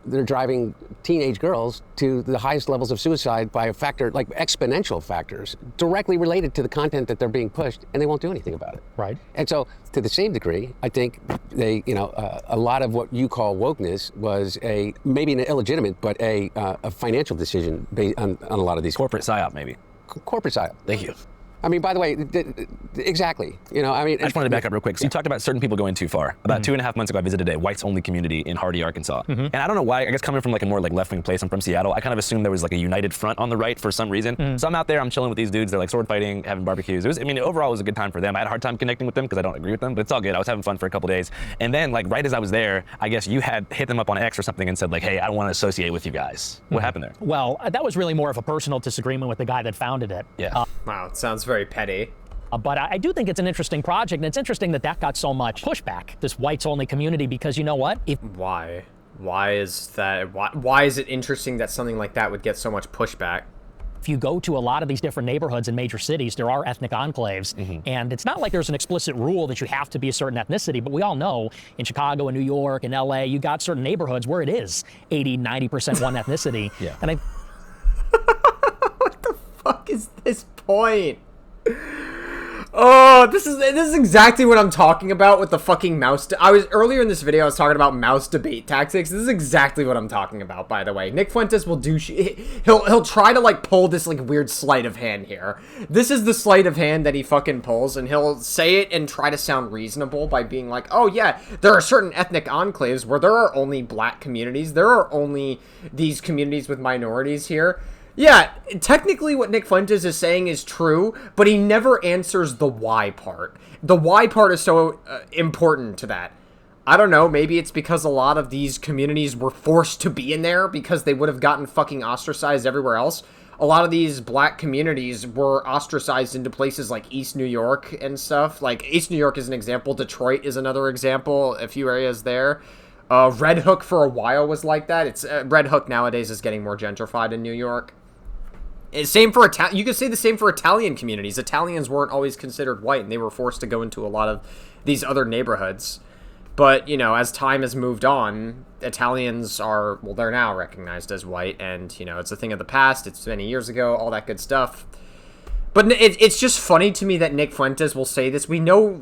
they're driving teenage girls to the highest levels of suicide by a factor, like exponential factors, directly related to the content that they're being pushed, and they won't do anything about it. Right. And so, to the same degree, I think they, a lot of what you call wokeness was maybe an illegitimate, but a financial decision based on a lot of these. Corporate psyop, maybe. Corporate psyop. Thank you. I mean, by the way, exactly. You know, I mean, I just wanted to back up real quick. So you talked about certain people going too far. About 2.5 months ago, I visited a whites-only community in Hardy, Arkansas. And I don't know why. I guess coming from like a more like left-wing place, I'm from Seattle. I kind of assumed there was like a united front on the right for some reason. So I'm out there, I'm chilling with these dudes. They're like sword fighting, having barbecues. I mean, overall, it was a good time for them. I had a hard time connecting with them because I don't agree with them, but it's all good. I was having fun for a couple days. And then, like, right as I was there, I guess you had hit them up on X or something and said like, hey, I don't want to associate with you guys. What happened there? Well, that was really more of a personal disagreement with the guy that founded it. Yeah. Wow, it sounds very petty. But I do think it's an interesting project, and it's interesting that that got so much pushback, this whites-only community, because you know what? Why? Why is that? Why is it interesting that something like that would get so much pushback? If you go to a lot of these different neighborhoods in major cities, there are ethnic enclaves, and it's not like there's an explicit rule that you have to be a certain ethnicity, but we all know in Chicago and New York and LA, you got certain neighborhoods where it is 80, 90% one ethnicity. Yeah. And What the fuck is this point? Oh, this is exactly what I'm talking about with the fucking mouse. I was earlier in this video. I was talking about mouse debate tactics. This is exactly what I'm talking about. By the way, Nick Fuentes will do. He'll try to like pull this like weird sleight of hand here. This is the sleight of hand that he fucking pulls, and he'll say it and try to sound reasonable by being like, "Oh yeah, there are certain ethnic enclaves where there are only black communities. There are only these communities with minorities here." Yeah, technically what Nick Fuentes is saying is true, but he never answers the why part. The why part is so important to that. I don't know, maybe it's because a lot of these communities were forced to be in there because they would have gotten fucking ostracized everywhere else. A lot of these black communities were ostracized into places like East New York and stuff. Like, East New York is an example. Detroit is another example. A few areas there. Red Hook for a while was like that. It's Red Hook nowadays is getting more gentrified in New York. Same for you could say the same for Italian communities. Italians weren't always considered white, and they were forced to go into a lot of these other neighborhoods. But, you know, as time has moved on, Italians are, well, they're now recognized as white, and, you know, it's a thing of the past. It's many years ago, all that good stuff. But it's just funny to me that Nick Fuentes will say this. We know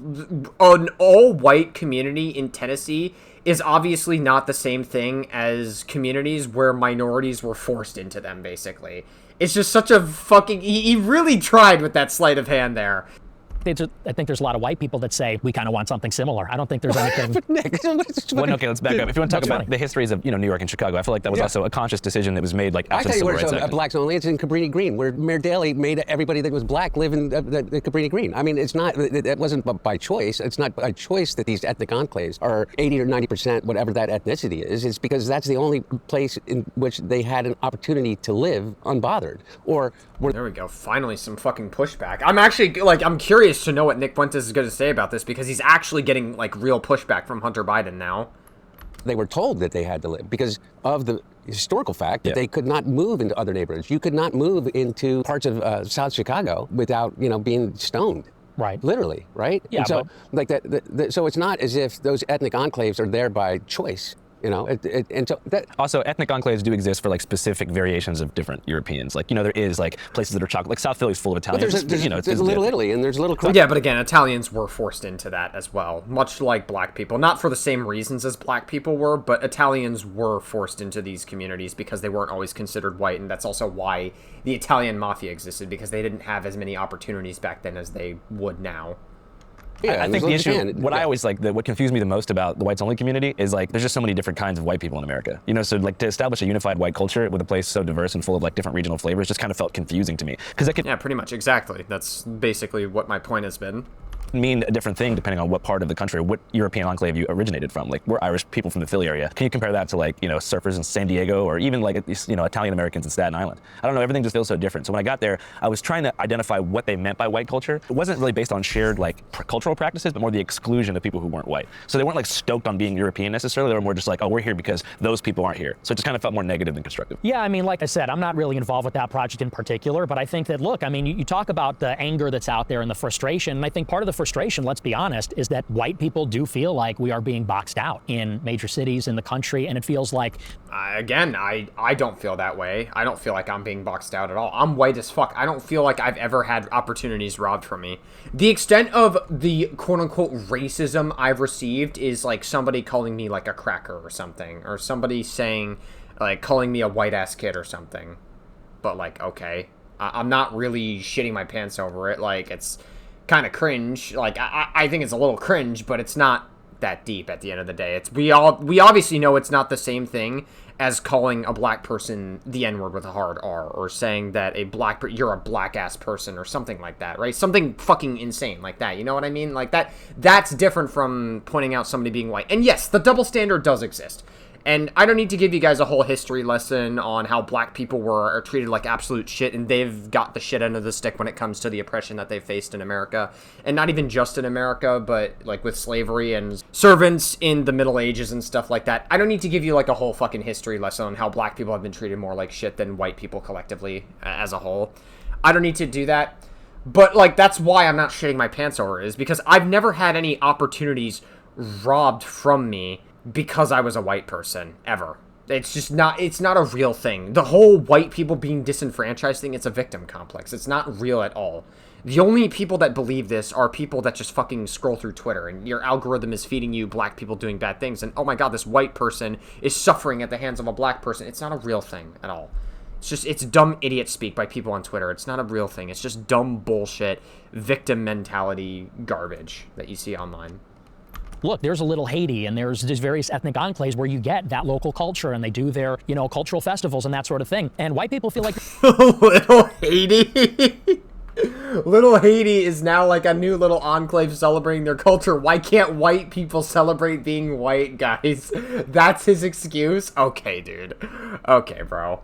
an all-white community in Tennessee is obviously not the same thing as communities where minorities were forced into them, basically. It's just such a fucking... He really tried with that sleight of hand there. I think there's a lot of white people that say we kind of want something similar. I don't think there's anything. Well, okay, let's back up. If you want to talk about the histories of, you know, New York and Chicago, I feel like that was also a conscious decision that was made like after the Civil Rights Act. Blacks only. It's in Cabrini Green, where Mayor Daley made everybody that was black live in the Cabrini Green. I mean, it's not. It wasn't by choice. It's not by choice that these ethnic enclaves are 80 or 90%, whatever that ethnicity is. It's because that's the only place in which they had an opportunity to live unbothered. Or there we go. Finally, some fucking pushback. I'm actually like, I'm curious to know what Nick Fuentes is going to say about this, because he's actually getting like real pushback from Hunter Biden now. They were told that they had to live because of the historical fact that they could not move into other neighborhoods. You could not move into parts of South Chicago without, you know, being stoned. Right. Literally, right? Yeah. And so, like that. So it's not as if those ethnic enclaves are there by choice. You know, and so that also ethnic enclaves do exist for like specific variations of different Europeans. Like, you know, there is like places that are chocolate, like South Philly's full of Italians. But there's, you know, there's Little Italy and there's Little. Yeah, but again, Italians were forced into that as well, much like black people. Not for the same reasons as black people were, but Italians were forced into these communities because they weren't always considered white, and that's also why the Italian mafia existed, because they didn't have as many opportunities back then as they would now. Yeah, I think the issue, I always like, what confused me the most about the whites only community is like, there's just so many different kinds of white people in America. You know, so like to establish a unified white culture with a place so diverse and full of like different regional flavors just kind of felt confusing to me. Because Yeah, pretty much, exactly. That's basically what my point has been. Mean a different thing depending on what part of the country, what European enclave you originated from. Like, we're Irish people from the Philly area. Can you compare that to like, you know, surfers in San Diego, or even like, you know, Italian Americans in Staten Island? I don't know, everything just feels so different. So when I got there, I was trying to identify what they meant by white culture. It wasn't really based on shared like cultural practices, but more the exclusion of people who weren't white. So they weren't like stoked on being European necessarily. They were more just like, oh, we're here because those people aren't here. So it just kind of felt more negative than constructive. Yeah, I mean, like I said, I'm not really involved with that project in particular, but I think that, look, I mean, you talk about the anger that's out there and the frustration, and I think part of the frustration, let's be honest, is that white people do feel like we are being boxed out in major cities in the country, and it feels like... Again, I don't feel that way. I don't feel like I'm being boxed out at all. I'm white as fuck. I don't feel like I've ever had opportunities robbed from me. The extent of the quote-unquote racism I've received is like somebody calling me like a cracker or something, or somebody saying, like, calling me a white-ass kid or something. But like, okay. I'm not really shitting my pants over it. Like, it's kind of cringe. Like, I think it's a little cringe, but it's not that deep at the end of the day. We obviously know it's not the same thing as calling a black person the N-word with a hard R, or saying that you're a black-ass person, or something like that, right? Something fucking insane like that, you know what I mean? Like, that's different from pointing out somebody being white. And yes, the double standard does exist. And I don't need to give you guys a whole history lesson on how black people are treated like absolute shit, and they've got the shit end of the stick when it comes to the oppression that they faced in America. And not even just in America, but like with slavery and servants in the Middle Ages and stuff like that. I don't need to give you like a whole fucking history lesson on how black people have been treated more like shit than white people collectively as a whole. I don't need to do that. But like, that's why I'm not shitting my pants over it, is because I've never had any opportunities robbed from me because I was a white person, ever. It's not a real thing. The whole white people being disenfranchised thing, it's a victim complex. It's not real at all. The only people that believe this are people that just fucking scroll through Twitter, and your algorithm is feeding you black people doing bad things, and oh my god, this white person is suffering at the hands of a black person. It's not a real thing at all. It's dumb idiot speak by people on Twitter. It's not a real thing. It's just dumb bullshit, victim mentality garbage that you see online. Look, there's a little Haiti, and there's various ethnic enclaves where you get that local culture, and they do their, cultural festivals and that sort of thing. And white people feel like Little Haiti. Little Haiti is now like a new little enclave celebrating their culture. Why can't white people celebrate being white, guys? That's his excuse? Okay, dude. Okay, bro.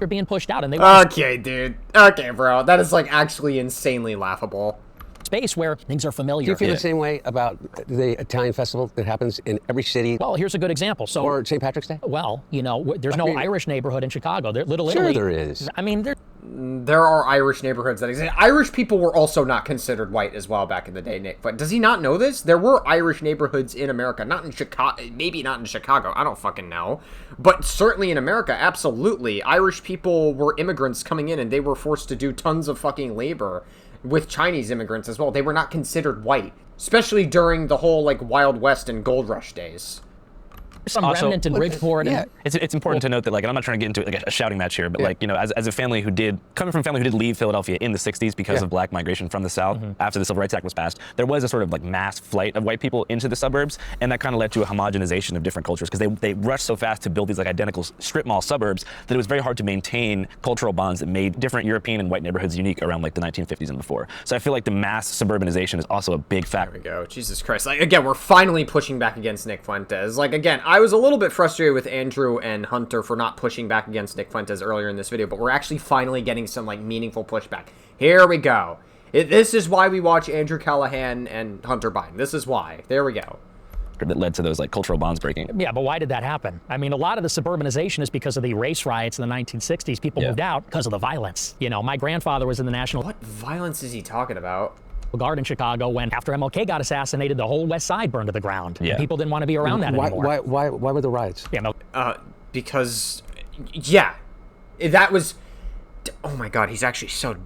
they're being pushed out, and they Okay, dude. Okay, bro. That is like actually insanely laughable. Space where things are familiar. Do you feel the same way about the Italian festival that happens in every city? Well, here's a good example. So, or St. Patrick's Day? Well, there's no Irish neighborhood in Chicago. Little Sure Italy. there is. I mean, there are Irish neighborhoods that exist. Irish people were also not considered white as well back in the day, Nick. But does he not know this? There were Irish neighborhoods in America. Not in Chicago. Maybe not in Chicago. I don't fucking know. But certainly in America, absolutely. Irish people were immigrants coming in, and they were forced to do tons of fucking labor with Chinese immigrants as well. They were not considered white, especially during the whole like Wild West and Gold Rush days. Some remnant in Bridgeport. Yeah. It's important to note that, like, and I'm not trying to get into like a shouting match here, but like, as a family coming from a family who did leave Philadelphia in the 60s because of black migration from the South after the Civil Rights Act was passed, there was a sort of like mass flight of white people into the suburbs, and that kind of led to a homogenization of different cultures because they rushed so fast to build these like identical strip mall suburbs that it was very hard to maintain cultural bonds that made different European and white neighborhoods unique around like the 1950s and before. So I feel like the mass suburbanization is also a big factor. There we go. Jesus Christ. Like, again, we're finally pushing back against Nick Fuentes. Like, again, I was a little bit frustrated with Andrew and Hunter for not pushing back against Nick Fuentes earlier in this video, but we're actually finally getting some, like, meaningful pushback. Here we go. This is why we watch Andrew Callaghan and Hunter Biden. This is why. There we go. That led to those like cultural bonds breaking. Yeah, but why did that happen? I mean, a lot of the suburbanization is because of the race riots in the 1960s. People moved out because of the violence. My grandfather was in the National What violence is he talking about? Guard in Chicago when, after MLK got assassinated, the whole West Side burned to the ground. Yeah. People didn't want to be around that anymore. Why were the riots? Yeah, Because, yeah, that was. Oh my God, he's actually so.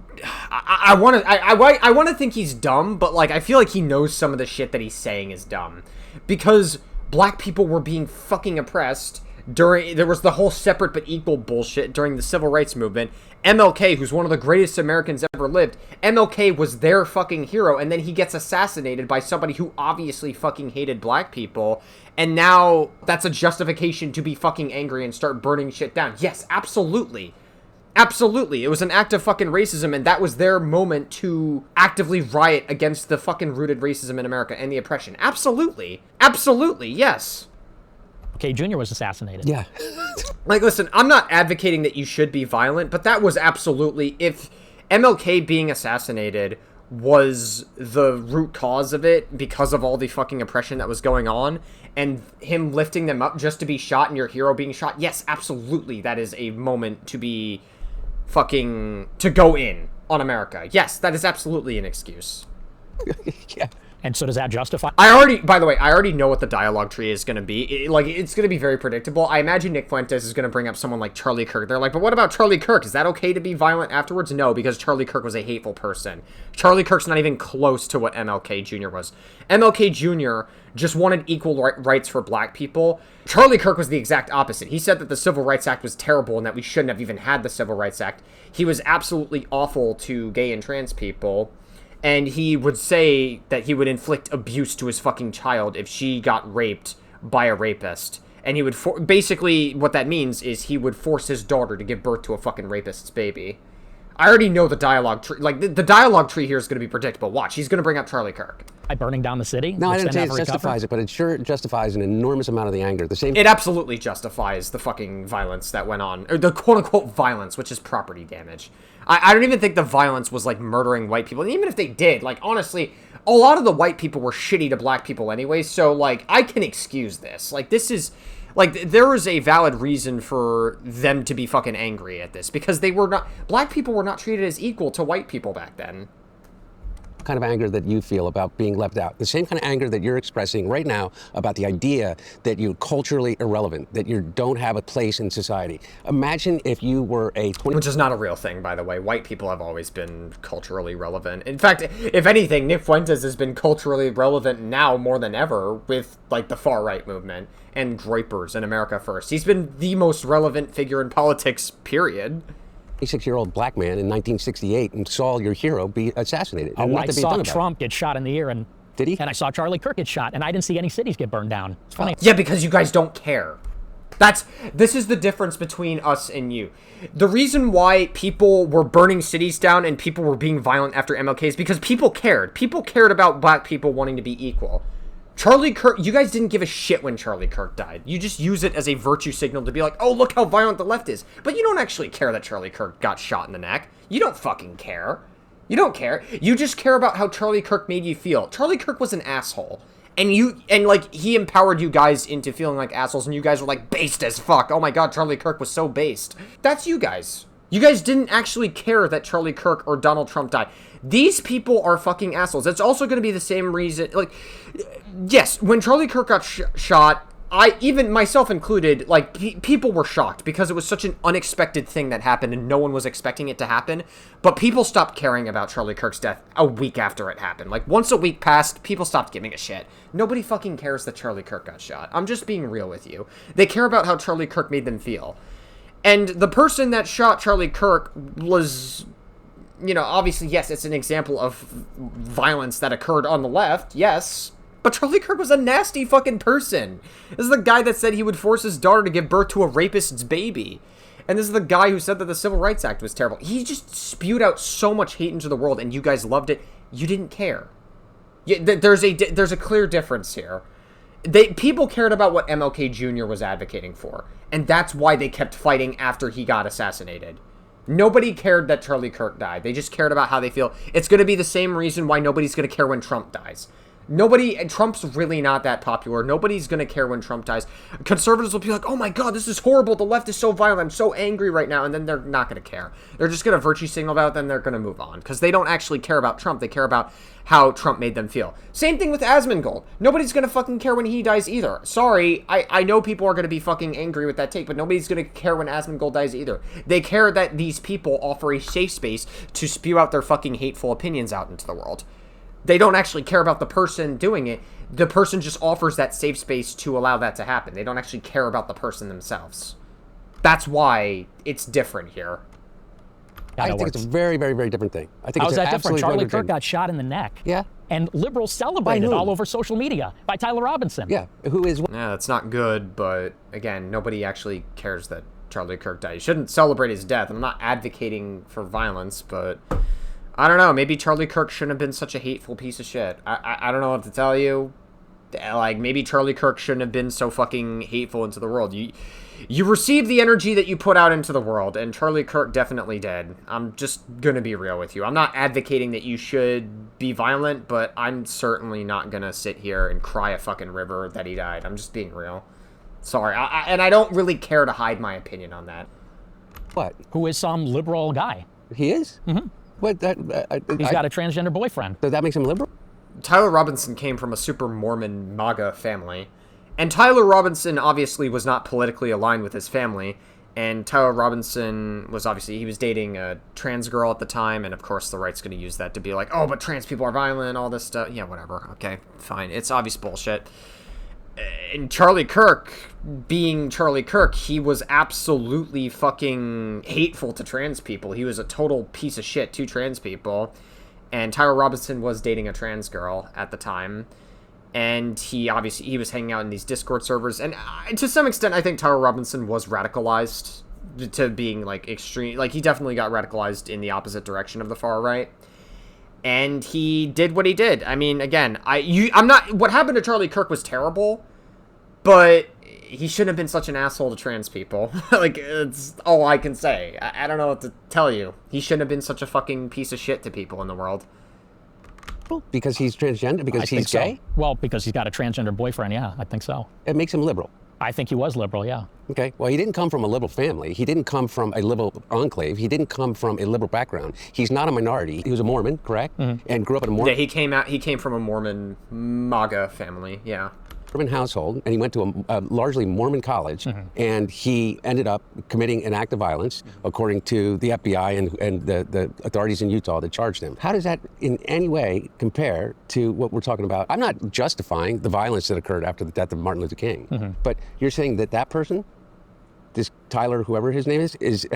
I want to think he's dumb, but like I feel like he knows some of the shit that he's saying is dumb, because black people were being fucking oppressed there was the whole separate but equal bullshit during the civil rights movement. MLK, who's one of the greatest Americans ever lived, MLK was their fucking hero, and then he gets assassinated by somebody who obviously fucking hated black people, and now that's a justification to be fucking angry and start burning shit down. Yes, absolutely. Absolutely. It was an act of fucking racism, and that was their moment to actively riot against the fucking rooted racism in America and the oppression. Absolutely. Absolutely, yes. MLK Jr. was assassinated. Yeah. Like, listen, I'm not advocating that you should be violent, but that was absolutely, if MLK being assassinated was the root cause of it because of all the fucking oppression that was going on, and him lifting them up just to be shot and your hero being shot, yes, absolutely, that is a moment to be to go in on America. Yes, that is absolutely an excuse. Yeah. And so does that justify? By the way, I already know what the dialogue tree is going to be. It's going to be very predictable. I imagine Nick Fuentes is going to bring up someone like Charlie Kirk. They're like, but what about Charlie Kirk? Is that okay to be violent afterwards? No, because Charlie Kirk was a hateful person. Charlie Kirk's not even close to what MLK Jr. was. MLK Jr. just wanted equal rights for black people. Charlie Kirk was the exact opposite. He said that the Civil Rights Act was terrible and that we shouldn't have even had the Civil Rights Act. He was absolutely awful to gay and trans people. And he would say that he would inflict abuse to his fucking child if she got raped by a rapist. And he would, basically, what that means is he would force his daughter to give birth to a fucking rapist's baby. I already know the dialogue tree. Like, the dialogue tree here is going to be predictable. Watch, he's going to bring up Charlie Kirk. By burning down the city? No, I didn't say it justifies it, but it sure justifies an enormous amount of the anger. It absolutely justifies the fucking violence that went on. Or the quote-unquote violence, which is property damage. I don't even think the violence was, like, murdering white people. And even if they did, like, honestly, a lot of the white people were shitty to black people anyway. So, like, I can excuse this. Like, this is... Like, there is a valid reason for them to be fucking angry at this. Because they were not... Black people were not treated as equal to white people back then. Kind of anger that you feel about being left out. The same kind of anger that you're expressing right now about the idea that you're culturally irrelevant, that you don't have a place in society. Imagine if you were a... Which is not a real thing, by the way. White people have always been culturally relevant. In fact, if anything, Nick Fuentes has been culturally relevant now more than ever with, like, the far-right movement and Draper's and America First. He's been the most relevant figure in politics, period. 26-year-old black man in 1968 and saw your hero be assassinated. I saw Trump get shot in the ear, and did he? And I saw Charlie Kirk get shot, and I didn't see any cities get burned down. It's funny. Yeah, because you guys don't care. This is the difference between us and you. The reason why people were burning cities down and people were being violent after MLK is because people cared. People cared about black people wanting to be equal. Charlie Kirk, you guys didn't give a shit when Charlie Kirk died. You just use it as a virtue signal to be like, oh, look how violent the left is. But you don't actually care that Charlie Kirk got shot in the neck. You don't fucking care. You don't care. You just care about how Charlie Kirk made you feel. Charlie Kirk was an asshole. And he empowered you guys into feeling like assholes, and you guys were like, based as fuck. Oh my god, Charlie Kirk was so based. That's you guys. You guys didn't actually care that Charlie Kirk or Donald Trump died. These people are fucking assholes. It's also going to be the same reason, like, yes, when Charlie Kirk got shot, even myself included, like, people were shocked because it was such an unexpected thing that happened and no one was expecting it to happen. But people stopped caring about Charlie Kirk's death a week after it happened. Like, once a week passed, people stopped giving a shit. Nobody fucking cares that Charlie Kirk got shot. I'm just being real with you. They care about how Charlie Kirk made them feel. And the person that shot Charlie Kirk was, you know, obviously, yes, it's an example of violence that occurred on the left, yes. But Charlie Kirk was a nasty fucking person. This is the guy that said he would force his daughter to give birth to a rapist's baby. And this is the guy who said that the Civil Rights Act was terrible. He just spewed out so much hate into the world, and you guys loved it. You didn't care. There's a clear difference here. People cared about what MLK Jr. was advocating for, and that's why they kept fighting after he got assassinated. Nobody cared that Charlie Kirk died. They just cared about how they feel. It's going to be the same reason why nobody's going to care when Trump dies. Trump's really not that popular. Nobody's going to care when Trump dies. Conservatives will be like, oh my god, this is horrible. The left is so violent. I'm so angry right now. And then they're not going to care. They're just going to virtue signal about it, then they're going to move on. Because they don't actually care about Trump. They care about how Trump made them feel. Same thing with Asmongold. Nobody's going to fucking care when he dies either. Sorry, I know people are going to be fucking angry with that take, but nobody's going to care when Asmongold dies either. They care that these people offer a safe space to spew out their fucking hateful opinions out into the world. They don't actually care about the person doing it. The person just offers that safe space to allow that to happen. They don't actually care about the person themselves. That's why it's different here. I think it's a very, very, very different thing. I think How is it's that different? Charlie Kirk Kirk got shot in the neck. Yeah. And liberals celebrated all over social media by Tyler Robinson. Yeah, who is... Yeah, that's not good, but again, nobody actually cares that Charlie Kirk died. You shouldn't celebrate his death. I'm not advocating for violence, but... I don't know, maybe Charlie Kirk shouldn't have been such a hateful piece of shit. I don't know what to tell you. Like, maybe Charlie Kirk shouldn't have been so fucking hateful into the world. You receive the energy that you put out into the world, and Charlie Kirk definitely did. I'm just gonna be real with you. I'm not advocating that you should be violent, but I'm certainly not gonna sit here and cry a fucking river that he died. I'm just being real. Sorry, and I don't really care to hide my opinion on that. What? Who is some liberal guy. He is? Mm-hmm. What? He's got a transgender boyfriend. Does that make him liberal? Tyler Robinson came from a super Mormon MAGA family. And Tyler Robinson obviously was not politically aligned with his family. And Tyler Robinson was obviously, he was dating a trans girl at the time, and of course the right's going to use that to be like, oh, but trans people are violent, all this stuff. Yeah, whatever. Okay, fine. It's obvious bullshit. And Charlie Kirk, being Charlie Kirk, he was absolutely fucking hateful to trans people. He was a total piece of shit to trans people. And Tyler Robinson was dating a trans girl at the time. And he was hanging out in these Discord servers. And to some extent, I think Tyler Robinson was radicalized to being, like, extreme. Like, he definitely got radicalized in the opposite direction of the far right. And he did what he did. I mean, again, what happened to Charlie Kirk was terrible, but he shouldn't have been such an asshole to trans people. Like, it's all I can say. I don't know what to tell you. He shouldn't have been such a fucking piece of shit to people in the world. Because he's transgender? Because he's gay? So. Well, because he's got a transgender boyfriend, yeah, I think so. It makes him liberal. I think he was liberal, yeah. Okay, well, he didn't come from a liberal family. He didn't come from a liberal enclave. He didn't come from a liberal background. He's not a minority. He was a Mormon, correct? Mm-hmm. And grew up in a Mormon... Yeah, he came from a Mormon MAGA family, yeah. Mormon household, and he went to a largely Mormon college, and he ended up committing an act of violence, according to the FBI and the authorities in Utah that charged him. How does that in any way compare to what we're talking about? I'm not justifying the violence that occurred after the death of Martin Luther King, but you're saying that person, this Tyler, whoever his name is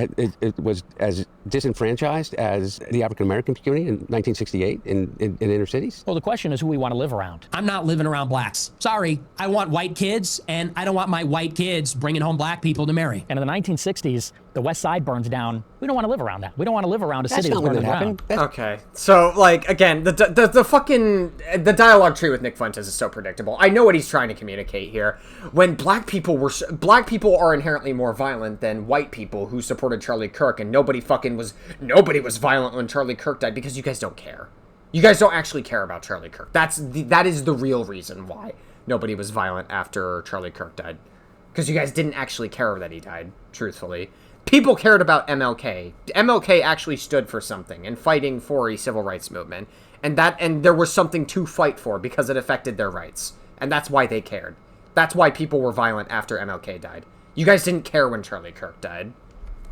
was as disenfranchised as the African American community in 1968 in inner cities? Well, the question is who we want to live around. I'm not living around blacks. Sorry, I want white kids, and I don't want my white kids bringing home black people to marry. And in the 1960s, the West Side burns down. We don't want to live around that. We don't want to live around a city that's burning down. Okay, so, like, again, the fucking the dialogue tree with Nick Fuentes is so predictable. I know what he's trying to communicate here. When black people are inherently more violent than white people who supported Charlie Kirk, and nobody was violent when Charlie Kirk died because you guys don't care. You guys don't actually care about Charlie Kirk. That is the real reason why nobody was violent after Charlie Kirk died. Because you guys didn't actually care that he died, truthfully. People cared about MLK. MLK actually stood for something and fighting for a civil rights movement. And there was something to fight for because it affected their rights. And that's why they cared. That's why people were violent after MLK died. You guys didn't care when Charlie Kirk died.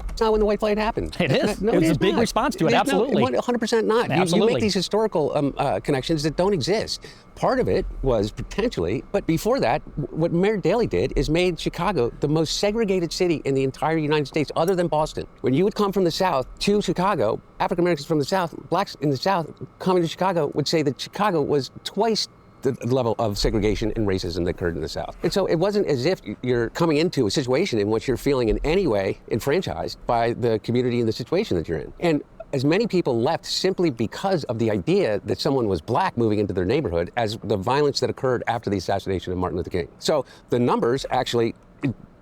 It's not when the white flight happened. It is. No, it was a big response to it, absolutely. 100% not. Absolutely. You make these historical connections that don't exist. Part of it was potentially, but before that, what Mayor Daley did is made Chicago the most segregated city in the entire United States, other than Boston. When you would come from the South to Chicago, African Americans from the South, blacks in the South coming to Chicago would say that Chicago was twice the level of segregation and racism that occurred in the South. And so it wasn't as if you're coming into a situation in which you're feeling in any way enfranchised by the community and the situation that you're in. And as many people left simply because of the idea that someone was black moving into their neighborhood as the violence that occurred after the assassination of Martin Luther King. So the numbers actually,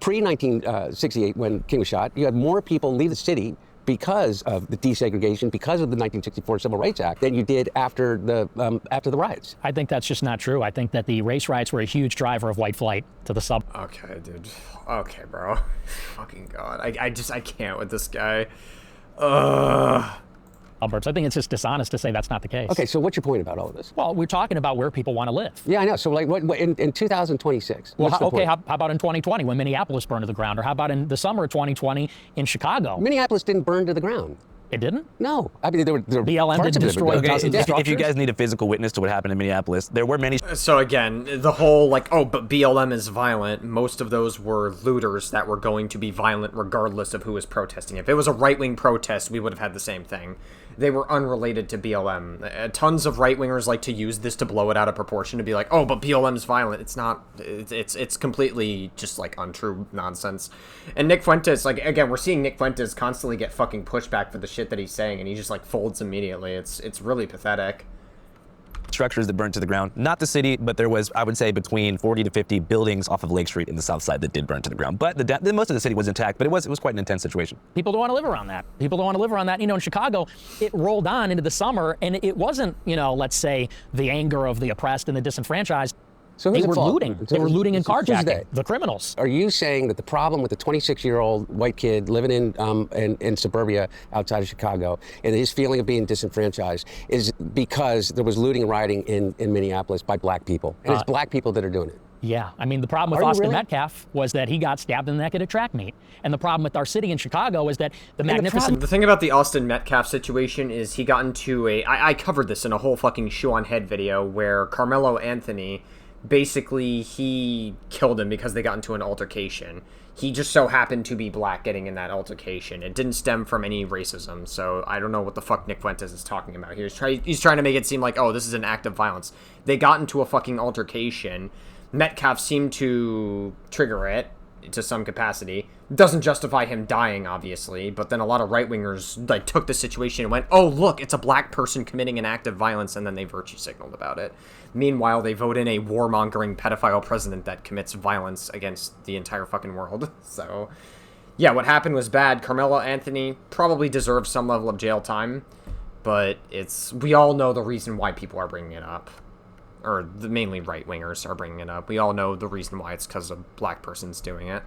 pre-1968 when King was shot, you had more people leave the city because of the desegregation, because of the 1964 Civil Rights Act, than you did after the riots. I think that's just not true. I think that the race riots were a huge driver of white flight to the sub. Okay, dude. Okay, bro. Fucking God. I can't with this guy. Alberts. I think it's just dishonest to say that's not the case. Okay, so what's your point about all of this? Well, we're talking about where people want to live. Yeah, I know. So, like, what in 2026? Well, how about in 2020 when Minneapolis burned to the ground, or how about in the summer of 2020 in Chicago? Minneapolis didn't burn to the ground. It didn't? No. I mean, there were BLM didn't destroy dozens of structures? If you guys need a physical witness to what happened in Minneapolis, there were many... So again, the whole, like, oh, but BLM is violent, most of those were looters that were going to be violent regardless of who was protesting. If it was a right-wing protest, we would have had the same thing. They were unrelated to BLM. Tons of right-wingers like to use this to blow it out of proportion, to be like, oh, but BLM's violent. It's not. It's completely just, like, untrue nonsense. And Nick Fuentes, like, again, we're seeing Nick Fuentes constantly get fucking pushback for the shit that he's saying, and he just, like, folds immediately. It's really pathetic. Structures that burned to the ground. Not the city, but there was, I would say, between 40 to 50 buildings off of Lake Street in the south side that did burn to the ground. But most of the city was intact, but it was quite an intense situation. People don't want to live around that. People don't want to live around that. You know, in Chicago, it rolled on into the summer, and it wasn't, you know, let's say, the anger of the oppressed and the disenfranchised. So They who's at were fault? looting. So They were looting and who's they? carjacking. The criminals. Are you saying that the problem with the 26-year-old white kid living in suburbia outside of Chicago and his feeling of being disenfranchised is because there was looting and rioting in Minneapolis by black people? And it's black people that are doing it. Yeah, I mean, the problem with Are you Austin really? Metcalf was that he got stabbed in the neck at a track meet. And the problem with our city in Chicago is that the magnificent... The thing about the Austin Metcalf situation is he got into I covered this in a whole fucking shoe on head video where Carmelo Anthony, basically he killed him because they got into an altercation. He just so happened to be black getting in that altercation. It didn't stem from any racism, so I don't know what the fuck Nick Fuentes is talking about here. He's trying to make it seem like, oh, this is an act of violence. They got into a fucking altercation. Metcalf seemed to trigger it to some capacity. Doesn't justify him dying, obviously, but then a lot of right-wingers like took the situation and went, oh, look, it's a black person committing an act of violence, and then they virtue signaled about it. Meanwhile, they vote in a warmongering pedophile president that commits violence against the entire fucking world. So, yeah, what happened was bad. Carmelo Anthony probably deserves some level of jail time, but we all know the reason why people are bringing it up. Or mainly right-wingers are bringing it up. We all know the reason why. It's because a black person's doing it.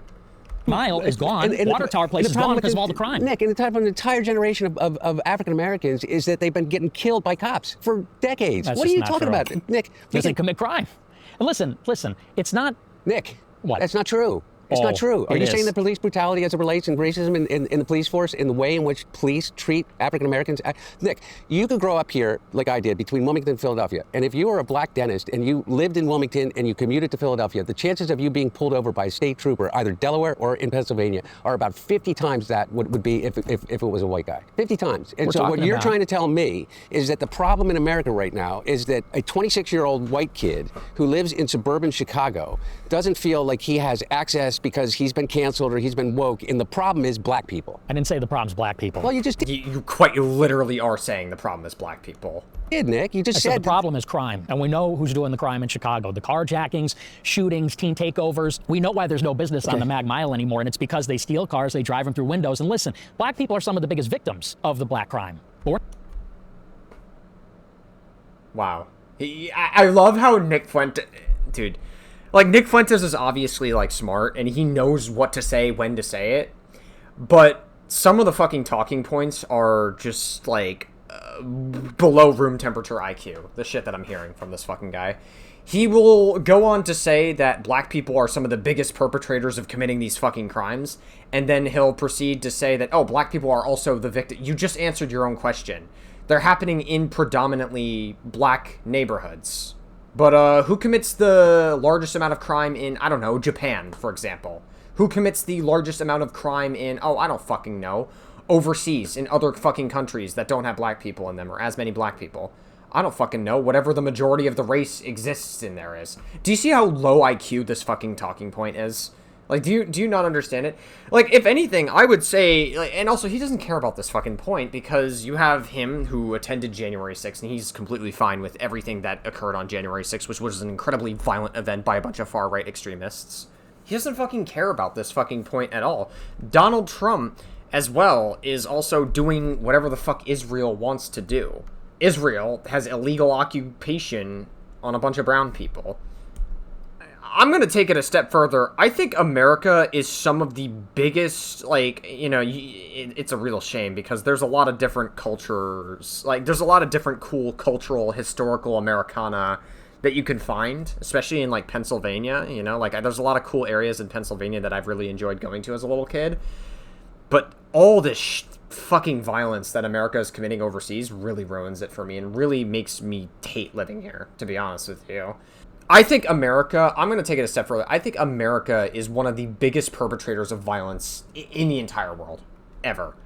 Mile is gone. Water tower place is gone because of all the crime. Nick, and the time of an entire generation of African Americans is that they've been getting killed by cops for decades. That's What are just you not talking true. about, Nick? Because they commit crime. And listen, it's not... Nick, What? That's not true. It's Oh, not true. Are it you is. saying that police brutality as it relates and racism in the police force, in the way in which police treat African Americans? Nick, you could grow up here like I did between Wilmington and Philadelphia. And if you were a black dentist and you lived in Wilmington and you commuted to Philadelphia, the chances of you being pulled over by a state trooper, either Delaware or in Pennsylvania, are about 50 times that would be if it was a white guy. 50 times. And We're so what talking you're about- trying to tell me is that the problem in America right now is that a 26-year-old white kid who lives in suburban Chicago doesn't feel like he has access because he's been canceled or he's been woke, and the problem is black people. I didn't say the problem's black people. Well, you just did, You quite literally are saying the problem is black people. Nick. You just I said said the problem is crime, and we know who's doing the crime in Chicago. The carjackings, shootings, teen takeovers. We know why there's no business on the Mag Mile anymore, and it's because they steal cars, they drive them through windows. And listen, black people are some of the biggest victims of the black crime. Wow. I love how Nick Fuentes... Dude. Like, Nick Fuentes is obviously, like, smart, and he knows what to say, when to say it. But some of the fucking talking points are just, like, below room temperature IQ. The shit that I'm hearing from this fucking guy. He will go on to say that black people are some of the biggest perpetrators of committing these fucking crimes, and then he'll proceed to say that, oh, black people are also the victim. You just answered your own question. They're happening in predominantly black neighborhoods. But who commits the largest amount of crime in, I don't know, Japan, for example? Who commits the largest amount of crime in, oh, I don't fucking know, overseas, in other fucking countries that don't have black people in them, or as many black people? I don't fucking know, whatever the majority of the race exists in there is. Do you see how low IQ this fucking talking point is? Like, do you not understand it? Like, if anything, I would say, like, and also, he doesn't care about this fucking point, because you have him who attended January 6th, and he's completely fine with everything that occurred on January 6th, which was an incredibly violent event by a bunch of far-right extremists. He doesn't fucking care about this fucking point at all. Donald Trump, as well, is also doing whatever the fuck Israel wants to do. Israel has illegal occupation on a bunch of brown people. I'm going to take it a step further. I think America is some of the biggest, like, you know, it's a real shame because there's a lot of different cultures, like, there's a lot of different cool cultural, historical Americana that you can find, especially in, like, Pennsylvania, you know, like, there's a lot of cool areas in Pennsylvania that I've really enjoyed going to as a little kid, but all this fucking violence that America is committing overseas really ruins it for me and really makes me hate living here, to be honest with you. I think America, I'm going to take it a step further. I think America is one of the biggest perpetrators of violence in the entire world, ever.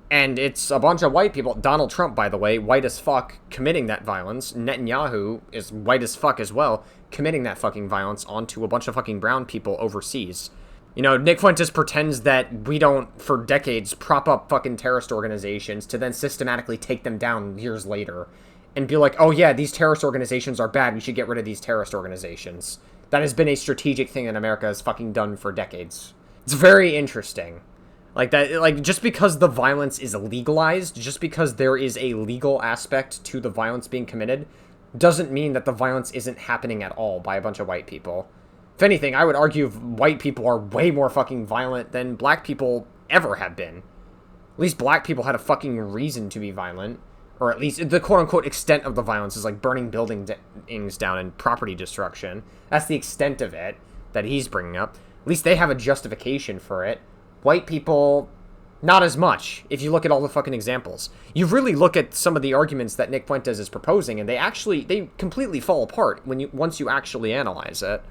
And it's a bunch of white people. Donald Trump, by the way, white as fuck, committing that violence. Netanyahu is white as fuck as well, committing that fucking violence onto a bunch of fucking brown people overseas. You know, Nick Fuentes pretends that we don't, for decades, prop up fucking terrorist organizations to then systematically take them down years later. And be like, oh yeah, these terrorist organizations are bad, we should get rid of these terrorist organizations. That has been a strategic thing that America has fucking done for decades. It's very interesting. Like that, like, just because the violence is legalized, just because there is a legal aspect to the violence being committed, doesn't mean that the violence isn't happening at all by a bunch of white people. If anything, I would argue white people are way more fucking violent than black people ever have been. At least black people had a fucking reason to be violent. Or at least the quote-unquote extent of the violence is like burning buildings down and property destruction. That's the extent of it that he's bringing up. At least they have a justification for it. White people, not as much, if you look at all the fucking examples. You really look at some of the arguments that Nick Fuentes is proposing, and they completely fall apart once you actually analyze it.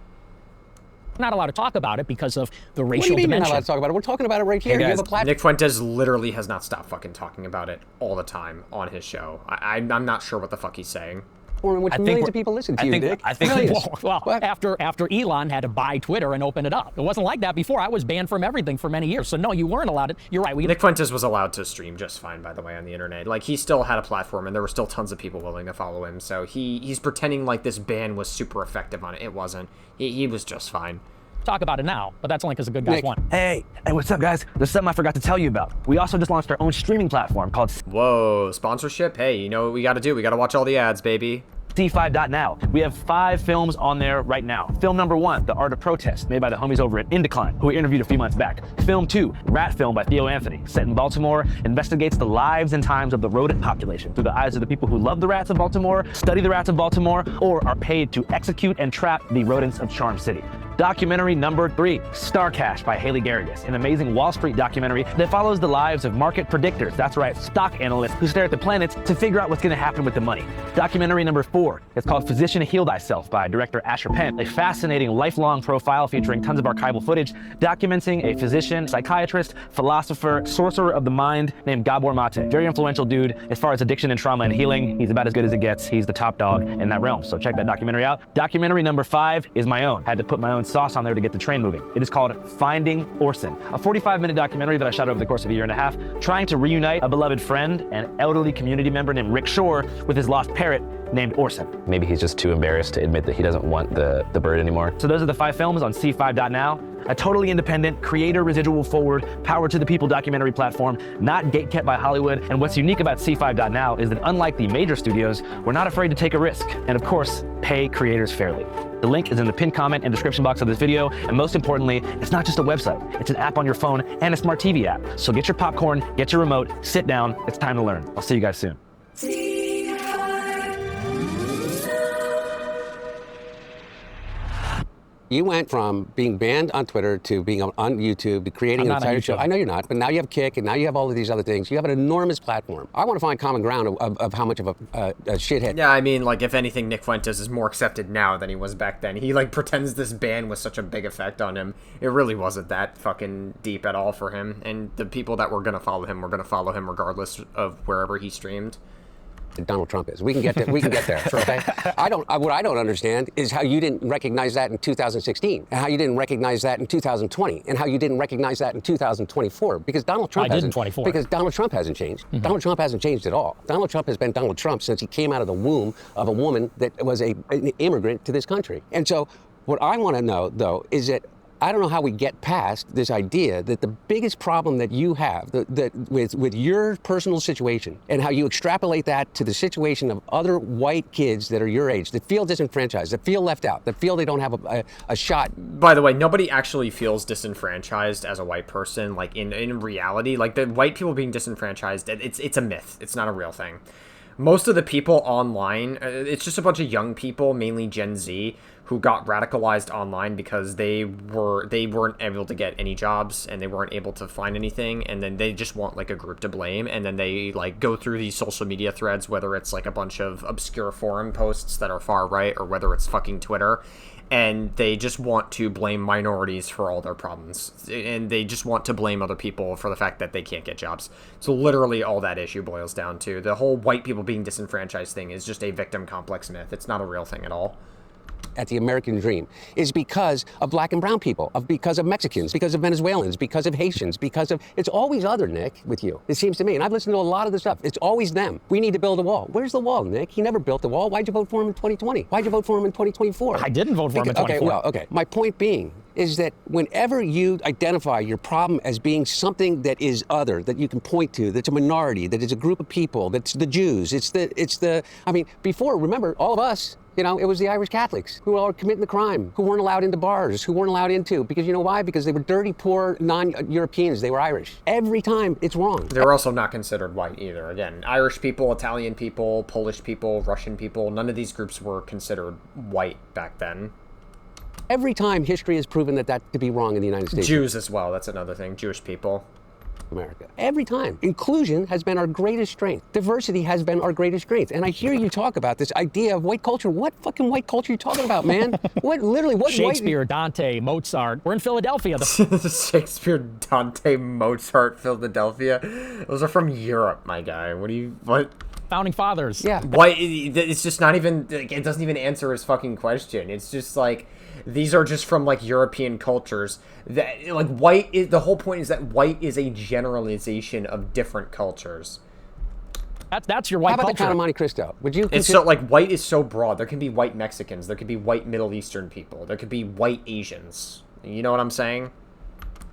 Not allowed to talk about it because of the racial What do you mean you're dimension. not allowed to talk about it? We're talking about it right here. Hey, You have guys, a platform. Nick Fuentes literally has not stopped fucking talking about it all the time on his show. I'm not sure what the fuck he's saying. In which I think millions we're- of people listen to I you, think- Nick. I think- Millions. Well, What? after Elon had to buy Twitter and open it up. It wasn't like that before. I was banned from everything for many years. So no, you weren't allowed to. You're right. Nick Fuentes was allowed to stream just fine, by the way, on the internet. Like, he still had a platform, and there were still tons of people willing to follow him. So he's pretending like this ban was super effective on it. It wasn't. He was just fine. talk about it now, but that's only because the good guys Nick. won. Hey, what's up, guys? There's something I forgot to tell you about. We also just launched our own streaming platform called Whoa, sponsorship? Hey, you know what we gotta do? We gotta watch all the ads, baby. C5.now. We have 5 films on there right now. Film number 1, The Art of Protest, made by the homies over at Indecline, who we interviewed a few months back. Film 2, Rat Film by Theo Anthony, set in Baltimore, investigates the lives and times of the rodent population through the eyes of the people who love the rats of Baltimore, study the rats of Baltimore, or are paid to execute and trap the rodents of Charm City. Documentary number 3, Star Cash by Haley Garrigus, an amazing Wall Street documentary that follows the lives of market predictors, that's right, stock analysts who stare at the planets to figure out what's gonna happen with the money. Documentary number 4, it's called Physician Heal Thyself by director Asher Penn, a fascinating lifelong profile featuring tons of archival footage documenting a physician, psychiatrist, philosopher, sorcerer of the mind named Gabor Mate. Very influential dude as far as addiction and trauma and healing. He's about as good as it gets. He's the top dog in that realm, so check that documentary out. Documentary number 5 is my own. Had to put my own sauce on there to get the train moving. It is called Finding Orson, a 45-minute documentary that I shot over the course of a year and a half, trying to reunite a beloved friend and elderly community member named Rick Shore with his lost parrot named Orson. Maybe he's just too embarrassed to admit that he doesn't want the bird anymore. So those are the 5 films on C5.now. A totally independent, creator residual forward, power to the people documentary platform, not gatekept by Hollywood. And what's unique about C5.now is that unlike the major studios, we're not afraid to take a risk. And of course, pay creators fairly. The link is in the pinned comment and description box of this video. And most importantly, it's not just a website. It's an app on your phone and a smart TV app. So get your popcorn, get your remote, sit down. It's time to learn. I'll see you guys soon. You went from being banned on Twitter to being on YouTube to creating I'm an not on entire show. YouTube. I know you're not, but now you have Kick and now you have all of these other things. You have an enormous platform. I want to find common ground of how much of a shithead. Yeah, I mean, like, if anything, Nick Fuentes is more accepted now than he was back then. He, like, pretends this ban was such a big effect on him. It really wasn't that fucking deep at all for him. And the people that were gonna follow him were gonna follow him regardless of wherever he streamed. Donald Trump is. We can get there. Okay? What I don't understand is how you didn't recognize that in 2016, and how you didn't recognize that in 2020, and how you didn't recognize that in 2024. Because Donald Trump I did in 24. Because Donald Trump hasn't changed. Donald Trump hasn't changed at all. Donald Trump has been Donald Trump since he came out of the womb of a woman that was an immigrant to this country. And so, what I want to know, though, is that I don't know how we get past this idea that the biggest problem that you have with your personal situation and how you extrapolate that to the situation of other white kids that are your age, that feel disenfranchised, that feel left out, that feel they don't have a shot. By the way, nobody actually feels disenfranchised as a white person, like, in reality. Like, the white people being disenfranchised, it's a myth. It's not a real thing. Most of the people online, it's just a bunch of young people, mainly Gen Z, who got radicalized online because they weren't able to get any jobs and they weren't able to find anything, and then they just want, like, a group to blame, and then they, like, go through these social media threads, whether it's, like, a bunch of obscure forum posts that are far right or whether it's fucking Twitter, and they just want to blame minorities for all their problems, and they just want to blame other people for the fact that they can't get jobs. So literally all that issue boils down to the whole white people being disenfranchised thing is just a victim complex myth. It's not a real thing at all. At the American dream is because of black and brown people, because of Mexicans, because of Venezuelans, because of Haitians, it's always other, Nick, with you. It seems to me, and I've listened to a lot of the stuff. It's always them. We need to build a wall. Where's the wall, Nick? He never built the wall. Why'd you vote for him in 2020? Why'd you vote for him in 2024? I didn't vote for him in 24. Okay. My point being is that whenever you identify your problem as being something that is other, that you can point to, that's a minority, that is a group of people, that's the Jews, I mean, before, remember, all of us, it was the Irish Catholics who were committing the crime, who weren't allowed into bars, who weren't allowed into, because you know why? Because they were dirty, poor, non-Europeans. They were Irish. Every time, it's wrong. They were also not considered white either. Again, Irish people, Italian people, Polish people, Russian people, none of these groups were considered white back then. Every time history has proven that to be wrong in the United States. Jews as well, that's another thing. Jewish people. America. Every time. Inclusion has been our greatest strength. Diversity has been our greatest strength. And I hear you talk about this idea of white culture. What fucking white culture are you talking about, man? What Shakespeare, Dante, Mozart. We're in Philadelphia. Shakespeare, Dante, Mozart, Philadelphia. Those are from Europe, my guy. What? Founding fathers. Yeah. White, it's just not even, it doesn't even answer his fucking question. It's just like, these are just from like European cultures. That like the whole point is that white is a generalization of different cultures. That's your white culture. How about culture. the Count of Monte Cristo? Would you? It's so like white is so broad. There can be white Mexicans. There could be white Middle Eastern people. There could be white Asians. You know what I'm saying?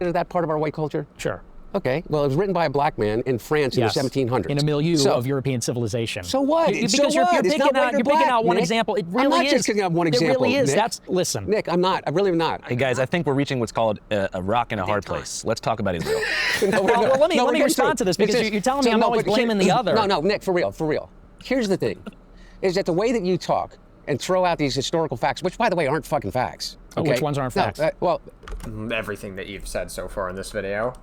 Is that part of our white culture? Sure. Okay, well, it was written by a black man in France in the 1700s. In a milieu of European civilization. So what? Because so you're picking out one Nick. example. It really I'm not is. just picking out one example, It really is. Nick. Listen. Nick, I'm not. I really am not. Hey guys, I think we're reaching what's called a rock in a hard place. Let's talk about Israel. Well, let me respond to this because you're telling me I'm always blaming the other. No, Nick, for real. Here's the thing, is that the way that you talk and throw out these historical facts, which, by the way, aren't fucking facts. Okay? Which ones aren't facts? Well, everything that you've said so far in this video.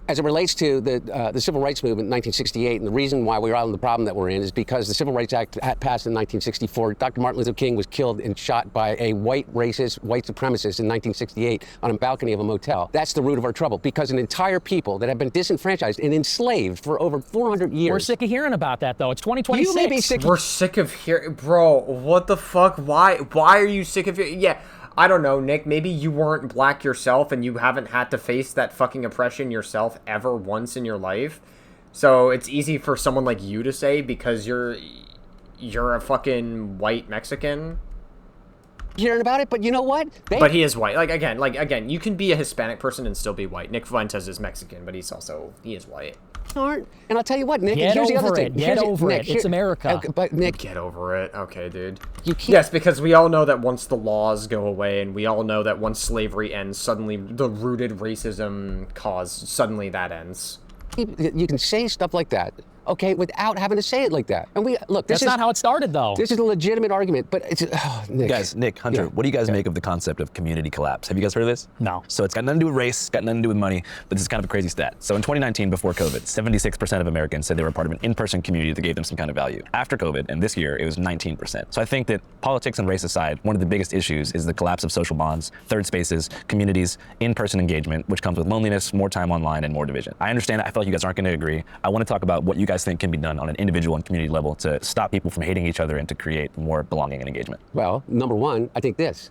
As it relates to the Civil Rights Movement in 1968, and the reason why we're out in the problem that we're in is because the Civil Rights Act passed in 1964. Dr. Martin Luther King was killed and shot by a white racist, white supremacist in 1968 on a balcony of a motel. That's the root of our trouble, because an entire people that have been disenfranchised and enslaved for over 400 years. We're sick of hearing about that, though. It's 2026. You may be sick. We're sick of hearing, bro. What the fuck? Why are you sick of hearing? Yeah. I don't know, Nick, maybe you weren't black yourself and you haven't had to face that fucking oppression yourself ever once in your life. So it's easy for someone like you to say because you're a fucking white Mexican. Hearing about it, but you know what? But he is white. Like again, you can be a Hispanic person and still be white. Nick Fuentes is Mexican, but he is white. And I'll tell you what, Nick, here's the other thing. Get over it. It's America. Okay, but Nick, get over it. Okay, dude. Yes, because we all know that once the laws go away, and we all know that once slavery ends, suddenly the rooted racism suddenly that ends. You can say stuff like that, okay, without having to say it like that. And that's not how it started, though. This is a legitimate argument, but it's Nick. Nick, Hunter, what do you guys make of the concept of community collapse? Have you guys heard of this? No. So it's got nothing to do with race, got nothing to do with money, but this is kind of a crazy stat. So in 2019, before COVID, 76% of Americans said they were part of an in-person community that gave them some kind of value. After COVID, and this year, it was 19%. So I think that politics and race aside, one of the biggest issues is the collapse of social bonds, third spaces, communities, in-person engagement, which comes with loneliness, more time online, and more division. I understand that. I feel like you guys aren't going to agree. I want to talk about what you guys think can be done on an individual and community level to stop people from hating each other and to create more belonging and engagement. Well, number one, I think this.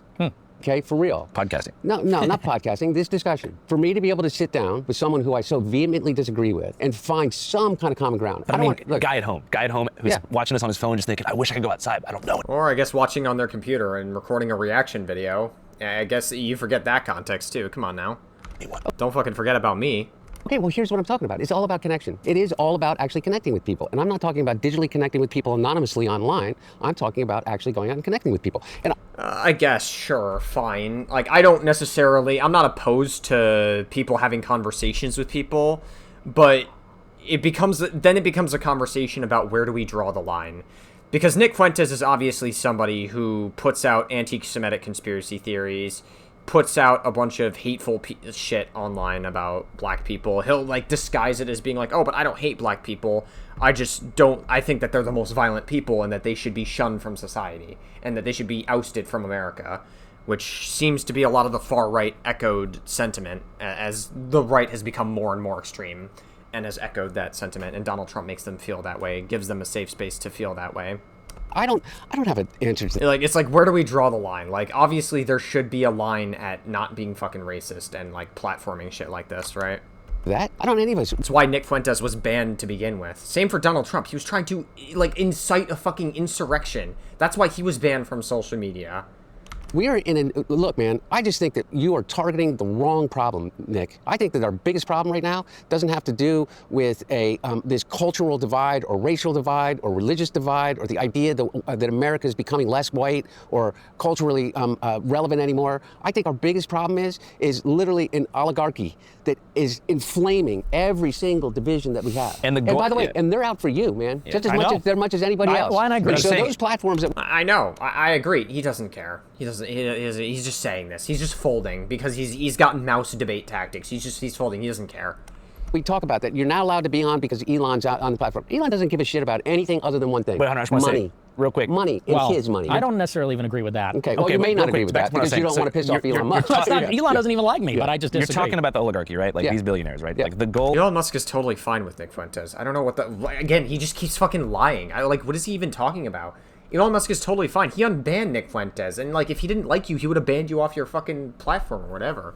Okay, for real. Podcasting. No, not podcasting, this discussion. For me to be able to sit down with someone who I so vehemently disagree with and find some kind of common ground. But I mean, guy at home who's watching this on his phone just thinking, I wish I could go outside, I don't know. Or I guess watching on their computer and recording a reaction video. I guess you forget that context too. Come on now. Don't fucking forget about me. Okay, well, here's what I'm talking about. It's all about connection. It is all about actually connecting with people. And I'm not talking about digitally connecting with people anonymously online. I'm talking about actually going out and connecting with people. And I guess, sure, fine. Like, I'm not opposed to people having conversations with people, but it becomes a conversation about where do we draw the line. Because Nick Fuentes is obviously somebody who puts out anti-Semitic conspiracy theories, puts out a bunch of hateful shit online about black people. He'll like disguise it as being like, oh, but I don't hate black people. I think that they're the most violent people and that they should be shunned from society and that they should be ousted from America, which seems to be a lot of the far right echoed sentiment as the right has become more and more extreme and has echoed that sentiment. And Donald Trump makes them feel that way, gives them a safe space to feel that way. I don't have an answer to that. Like, it's like, where do we draw the line? Like, obviously there should be a line at not being fucking racist and like platforming shit like this, right? That? I don't know any of us. That's why Nick Fuentes was banned to begin with. Same for Donald Trump. He was trying to like incite a fucking insurrection. That's why he was banned from social media. We are in a, look, man, I just think that you are targeting the wrong problem, Nick. I think that our biggest problem right now doesn't have to do with this cultural divide or racial divide or religious divide or the idea that America is becoming less white or culturally relevant anymore. I think our biggest problem is literally an oligarchy that is inflaming every single division that we have. And by the way, and they're out for you, man, just as much as anybody else. Well, and I agree. So those platforms that I know. I agree. He doesn't care. He doesn't. He's just saying this. He's just folding because he's gotten mouse debate tactics. He's folding. He doesn't care. we talk about that, you're not allowed to be on because Elon's out on the platform. Elon doesn't give a shit about anything other than one thing. Wait, Hunter, I just want to money. say real quick. Money. It's his money. I don't necessarily even agree with that. Okay, well, you may not agree with that because you don't want to piss off Elon Musk. Elon doesn't even like me, but I just disagree. You're talking about the oligarchy, right? Like these billionaires, right? Like the goal. Elon Musk is totally fine with Nick Fuentes. I don't know what the... Again, he just keeps fucking lying. What is he even talking about? Elon Musk is totally fine. He unbanned Nick Fuentes, and if he didn't like you, he would have banned you off your fucking platform or whatever.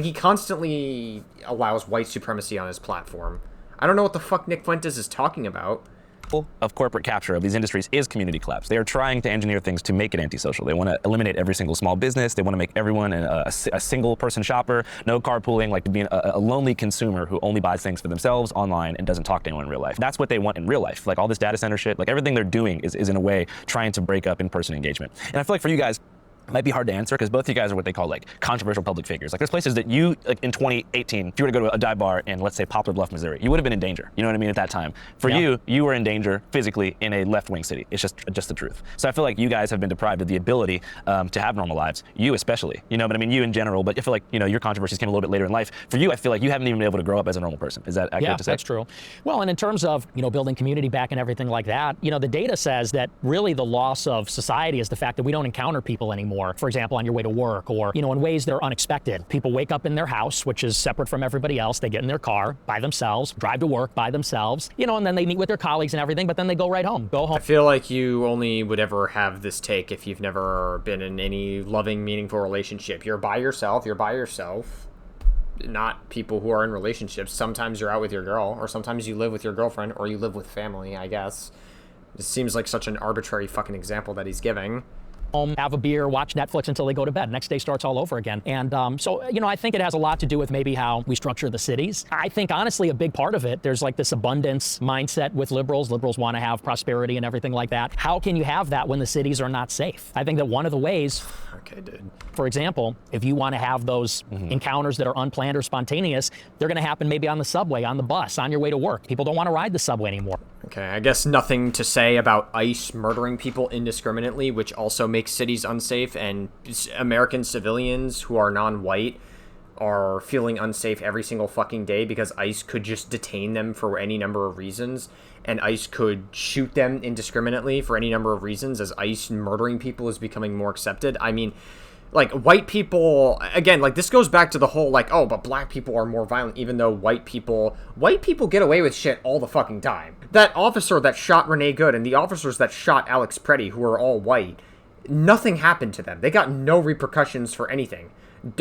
He constantly allows white supremacy on his platform. I don't know what the fuck Nick Fuentes is talking about. Of corporate capture of these industries is community collapse. They are trying to engineer things to make it antisocial. They want to eliminate every single small business. They want to make everyone a single person shopper, no carpooling, to be a lonely consumer who only buys things for themselves online and doesn't talk to anyone in real life. That's what they want in real life. All this data center shit, everything they're doing is in a way trying to break up in-person engagement. And I feel like for you guys, it might be hard to answer because both of you guys are what they call controversial public figures. There's places that you, in 2018, if you were to go to a dive bar in, let's say, Poplar Bluff, Missouri, you would have been in danger. You know what I mean? At that time. For you were in danger physically in a left-wing city. It's just the truth. So I feel like you guys have been deprived of the ability to have normal lives. You especially, but I mean you in general. But I feel like your controversies came a little bit later in life. For you, I feel like you haven't even been able to grow up as a normal person. Is that accurate to say? Yeah, that's true. Well, and in terms of building community back and everything like that, the data says that really the loss of society is the fact that we don't encounter people anymore. For example, on your way to work or, in ways that are unexpected. People wake up in their house, which is separate from everybody else. They get in their car by themselves, drive to work by themselves, and then they meet with their colleagues and everything, but then they go right home, go home. I feel like you only would ever have this take if you've never been in any loving, meaningful relationship. You're by yourself. Not people who are in relationships. Sometimes you're out with your girl, or sometimes you live with your girlfriend, or you live with family, I guess. It seems like such an arbitrary fucking example that he's giving. Home, have a beer, watch Netflix until they go to bed. Next day starts all over again. And so, I think it has a lot to do with maybe how we structure the cities. I think, honestly, a big part of it, there's this abundance mindset with liberals. Liberals want to have prosperity and everything like that. How can you have that when the cities are not safe? I think that one of the ways, okay, dude. For example, if you want to have those encounters that are unplanned or spontaneous, they're going to happen maybe on the subway, on the bus, on your way to work. People don't want to ride the subway anymore. Okay, I guess nothing to say about ICE murdering people indiscriminately, which also makes cities unsafe, and American civilians who are non-white are feeling unsafe every single fucking day because ICE could just detain them for any number of reasons, and ICE could shoot them indiscriminately for any number of reasons as ICE murdering people is becoming more accepted. I mean, white people, again, this goes back to the whole, but black people are more violent, even though white people get away with shit all the fucking time. That officer that shot Renee Good and the officers that shot Alex Preddy, who are all white, nothing happened to them. They got no repercussions for anything.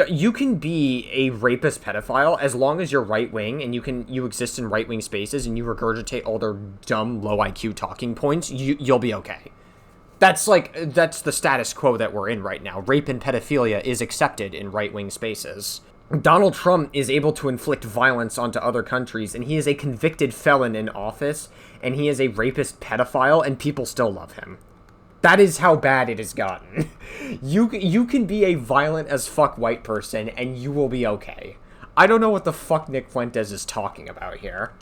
You can be a rapist pedophile as long as you're right-wing and you exist in right-wing spaces and you regurgitate all their dumb, low IQ talking points, you'll be okay. That's the status quo that we're in right now. Rape and pedophilia is accepted in right-wing spaces. Donald Trump is able to inflict violence onto other countries, and he is a convicted felon in office, and he is a rapist pedophile, and people still love him. That is how bad it has gotten. You can be a violent as fuck white person, and you will be okay. I don't know what the fuck Nick Fuentes is talking about here.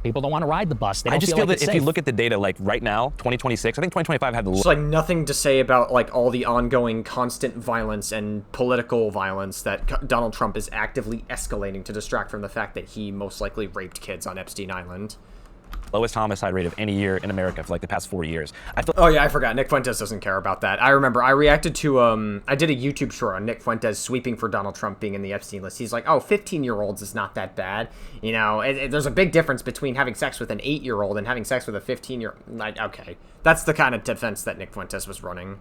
People don't want to ride the bus. I just feel that if you look at the data, right now, 2026, I think 2025 had the... Just nothing to say about all the ongoing constant violence and political violence that Donald Trump is actively escalating to distract from the fact that he most likely raped kids on Epstein Island. Lowest homicide rate of any year in America for the past 4 years. Oh yeah, I forgot. Nick Fuentes doesn't care about that. I remember I reacted to I did a YouTube short on Nick Fuentes sweeping for Donald Trump being in the Epstein list. He's like, oh, 15-year-olds is not that bad. There's a big difference between having sex with an 8-year-old and having sex with a 15-year-old. Okay, that's the kind of defense that Nick Fuentes was running.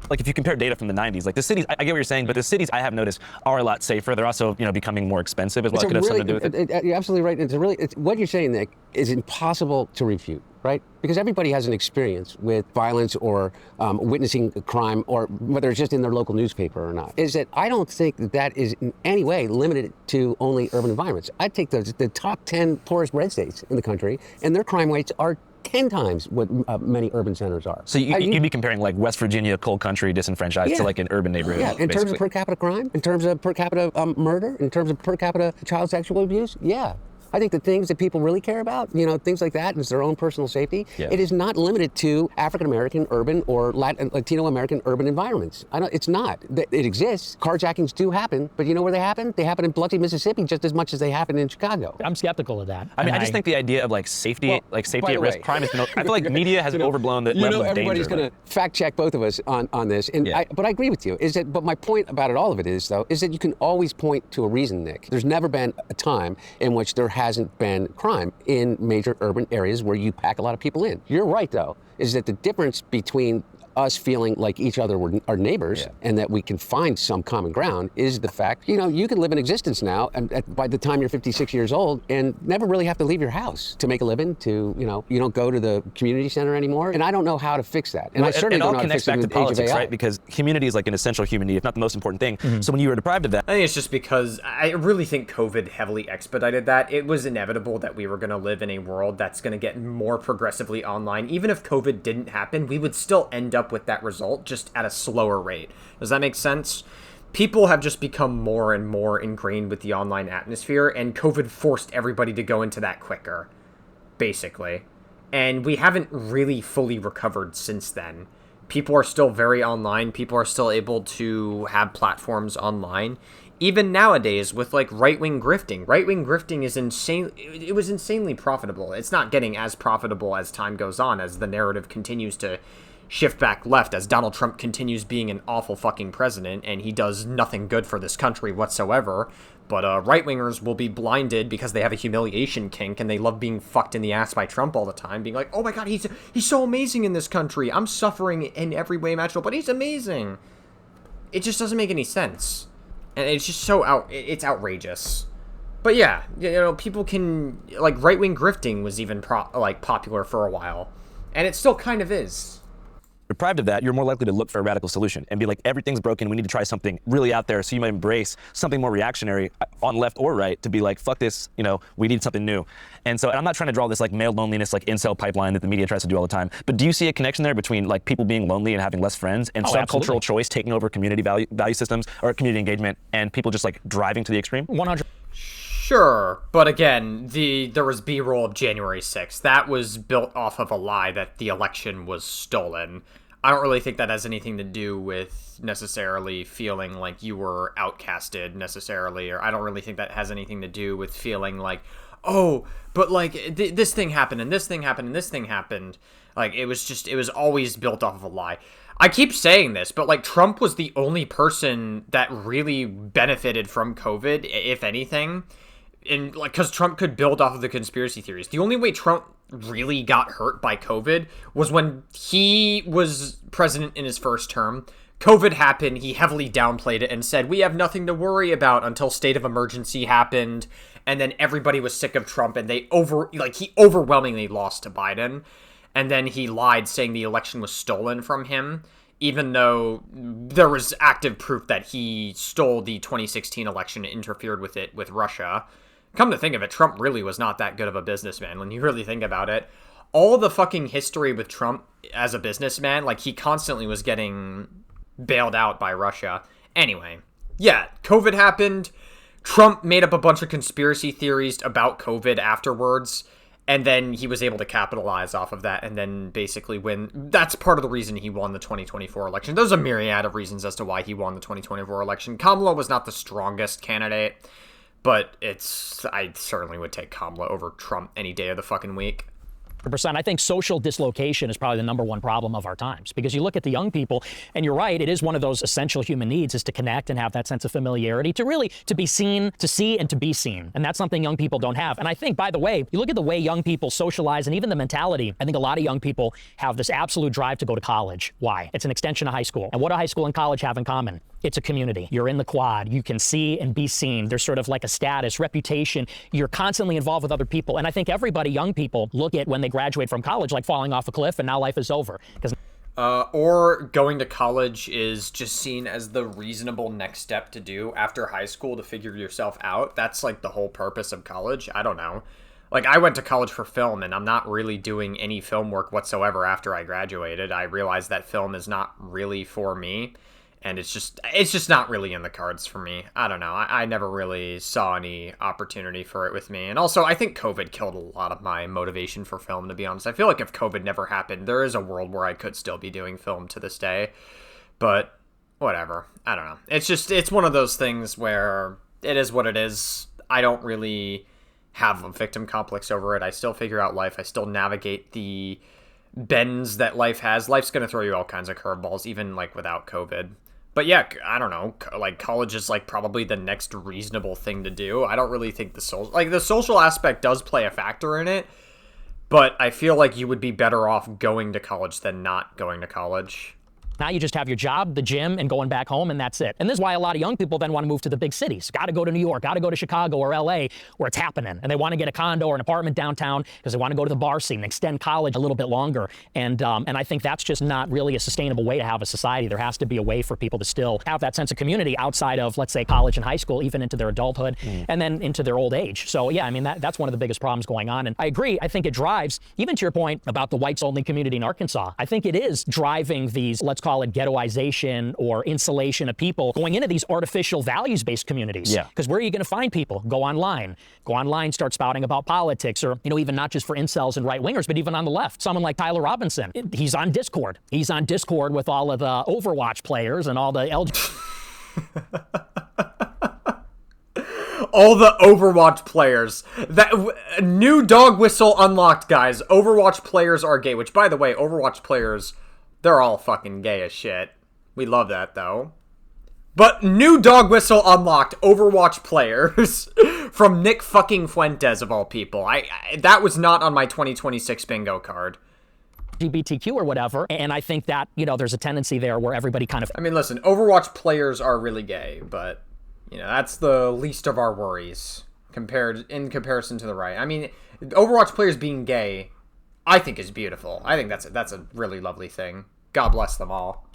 like if you compare data from the 90s, like the cities, I get what you're saying, but the cities I have noticed are a lot safer. They're also, becoming more expensive as well. It could have something to do with it. You're absolutely right. What you're saying, Nick, is impossible to refute, right? Because everybody has an experience with violence or witnessing a crime, or whether it's just in their local newspaper or not. Is that I don't think that is in any way limited to only urban environments. I take the top 10 poorest red states in the country, and their crime rates are 10 times what many urban centers are. So you'd be comparing like West Virginia, coal country, disenfranchised to like an urban neighborhood. Yeah, in terms of per capita crime, in terms of per capita murder, in terms of per capita child sexual abuse, yeah. I think the things that people really care about, things like that, is their own personal safety. Yeah. It is not limited to African-American urban or Latino-American urban environments. It's not. It exists. Carjackings do happen, but you know where they happen? They happen in Biloxi, Mississippi, just as much as they happen in Chicago. I'm skeptical of that. I mean, I just think the idea of like safety at risk crime has been, I feel like media has overblown the level of danger. Everybody's going to fact check both of us on this, and but I agree with you. But my point about all of it is that you can always point to a reason, Nick. There's never been a time in which there hasn't been crime in major urban areas where you pack a lot of people in. You're right, though, is that the difference between us feeling like each other were our neighbors and that we can find some common ground is the fact, you can live in existence now and by the time you're 56 years old and never really have to leave your house to make a living, you don't go to the community center anymore. And I don't know how to fix that. And I certainly don't know how to fix it in the age of AI. Right? Because community is like an essential human need, if not the most important thing. Mm-hmm. So when you were deprived of that. I think it's just because I really think COVID heavily expedited that. It was inevitable that we were going to live in a world that's going to get more progressively online. Even if COVID didn't happen, we would still end up with that result, just at a slower rate. Does that make sense? People have just become more and more ingrained with the online atmosphere, and COVID forced everybody to go into that quicker, basically. And we haven't really fully recovered since then. People are still very online. People are still able to have platforms online. Even nowadays with like right-wing grifting. Right-wing grifting is insane. It was insanely profitable. It's not getting as profitable as time goes on, as the narrative continues to shift back left, as Donald Trump continues being an awful fucking president and he does nothing good for this country whatsoever. But right-wingers will be blinded because they have a humiliation kink and they love being fucked in the ass by Trump all the time, being like, oh my god, he's so amazing in this country. I'm suffering in every way imaginable, but he's amazing. It just doesn't make any sense. And it's just it's outrageous. But yeah, people can, like, right-wing grifting was even popular for a while. And it still kind of is. Deprived of that, you're more likely to look for a radical solution and be like, everything's broken, we need to try something really out there. So you might embrace something more reactionary on left or right to be like, fuck this, we need something new. And so I'm not trying to draw this like male loneliness, like incel pipeline that the media tries to do all the time. But do you see a connection there between like people being lonely and having less friends and some cultural choice taking over community value systems or community engagement and people just like driving to the extreme? 100. Sure, but again, there was B-roll of January 6th. That was built off of a lie that the election was stolen. I don't really think that has anything to do with necessarily feeling like you were outcasted necessarily, or I don't really think that has anything to do with feeling like, oh, but like this thing happened and this thing happened and this thing happened. Like it was always built off of a lie. I keep saying this, but like Trump was the only person that really benefited from COVID, if anything. And like, because Trump could build off of the conspiracy theories. The only way Trump really got hurt by COVID was when he was president in his first term. COVID happened, he heavily downplayed it and said, we have nothing to worry about, until state of emergency happened. And then everybody was sick of Trump and he overwhelmingly lost to Biden. And then he lied, saying the election was stolen from him, even though there was active proof that he stole the 2016 election and interfered with it with Russia. Come to think of it, Trump really was not that good of a businessman when you really think about it. All the fucking history with Trump as a businessman, like he constantly was getting bailed out by Russia. Anyway, yeah, COVID happened. Trump made up a bunch of conspiracy theories about COVID afterwards, and then he was able to capitalize off of that and then basically win. That's part of the reason he won the 2024 election. There's a myriad of reasons as to why he won the 2024 election. Kamala was not the strongest candidate, but I certainly would take Kamala over Trump any day of the fucking week. 100%. I think social dislocation is probably the number one problem of our times, because you look at the young people, and you're right, it is one of those essential human needs, is to connect and have that sense of familiarity, to be seen, to see and to be seen. And that's something young people don't have. And I think, by the way, you look at the way young people socialize and even the mentality, I think a lot of young people have this absolute drive to go to college. Why? It's an extension of high school. And what do high school and college have in common? It's a community. You're in the quad. You can see and be seen. There's sort of like a status, reputation. You're constantly involved with other people. And I think everybody, young people, look at when they graduate from college like falling off a cliff and now life is over. Or going to college is just seen as the reasonable next step to do after high school to figure yourself out. That's like the whole purpose of college. I don't know. Like, I went to college for film, and I'm not really doing any film work whatsoever after I graduated. I realized that film is not really for me, and it's just not really in the cards for me. I don't know. I never really saw any opportunity for it with me. And also, I think COVID killed a lot of my motivation for film, to be honest. I feel like if COVID never happened, there is a world where I could still be doing film to this day. But whatever. I don't know. It's one of those things where it is what it is. I don't really have a victim complex over it. I still figure out life. I still navigate the bends that life has. Life's going to throw you all kinds of curveballs, even like without COVID. But yeah, I don't know. Like, college is like probably the next reasonable thing to do. I don't really think the social aspect does play a factor in it, but I feel like you would be better off going to college than not going to college. Now you just have your job, the gym, and going back home, and that's it. And this is why a lot of young people then want to move to the big cities. Got to go to New York, got to go to Chicago or LA, where it's happening. And they want to get a condo or an apartment downtown because they want to go to the bar scene and extend college a little bit longer. And I think that's just not really a sustainable way to have a society. There has to be a way for people to still have that sense of community outside of, let's say, college and high school, even into their adulthood, and then into their old age. So yeah, I mean, that's one of the biggest problems going on. And I agree. I think it drives, even to your point about the whites-only community in Arkansas, I think it is driving these, let's call it ghettoization or insulation of people going into these artificial values-based communities. Yeah. Because where are you going to find people? Go online, start spouting about politics, or, even not just for incels and right-wingers, but even on the left. Someone like Tyler Robinson, he's on Discord. He's on Discord with all of the Overwatch players and all the all the Overwatch players. That new dog whistle unlocked, guys. Overwatch players are gay, which, by the way, Overwatch players, they're all fucking gay as shit. We love that, though. But new dog whistle unlocked, Overwatch players from Nick fucking Fuentes, of all people. That was not on my 2026 bingo card. LGBTQ or whatever, and I think that, there's a tendency there where everybody kind of... I mean, listen, Overwatch players are really gay, but, that's the least of our worries in comparison to the right. I mean, Overwatch players being gay, I think is beautiful. I think that's a really lovely thing. God bless them all.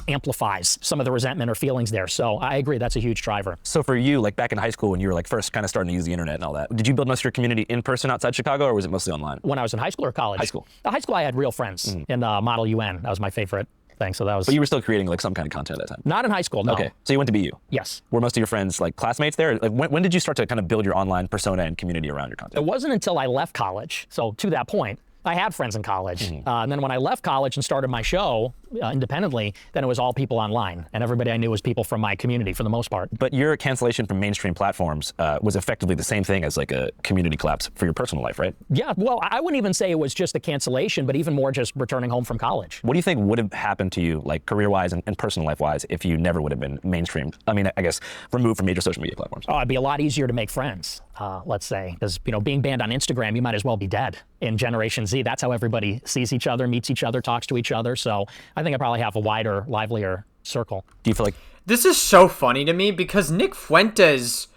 Amplifies some of the resentment or feelings there. So I agree, that's a huge driver. So for you, like back in high school when you were like first kind of starting to use the internet and all that, did you build most of your community in person outside Chicago, or was it mostly online? When I was in high school or college? High school. High school, I had real friends in Model UN. That was my favorite thing. So that was. But you were still creating like some kind of content at that time? Not in high school, no. Okay, so you went to BU? Yes. Were most of your friends like classmates there? Like when did you start to kind of build your online persona and community around your content? It wasn't until I left college. So to that point, I had friends in college. And then when I left college and started my show independently, then it was all people online. And everybody I knew was people from my community for the most part. But your cancellation from mainstream platforms was effectively the same thing as like a community collapse for your personal life, right? Yeah, well, I wouldn't even say it was just a cancellation, but even more just returning home from college. What do you think would have happened to you, like career-wise and personal life-wise, if you never would have been mainstream? I mean, I guess removed from major social media platforms. Oh, it'd be a lot easier to make friends, let's say. Because, being banned on Instagram, you might as well be dead. In Generation Z, that's how everybody sees each other, meets each other, talks to each other. So I think I probably have a wider, livelier circle. Do you feel like... This is so funny to me because Nick Fuentes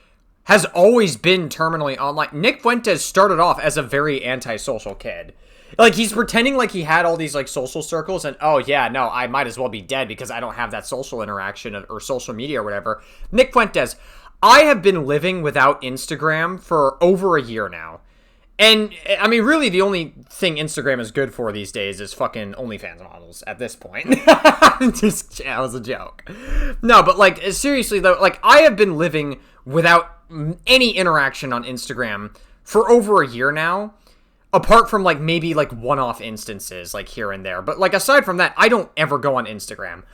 has always been terminally online. Nick Fuentes started off as a very antisocial kid. Like, he's pretending like he had all these, like, social circles and, oh, yeah, no, I might as well be dead because I don't have that social interaction or social media or whatever. Nick Fuentes, I have been living without Instagram for over a year now. And, I mean, really, the only thing Instagram is good for these days is fucking OnlyFans models at this point. That was a joke. No, but, like, seriously, though, like, I have been living without any interaction on Instagram for over a year now, apart from, like, maybe, like, one-off instances, like, here and there. But, like, aside from that, I don't ever go on Instagram.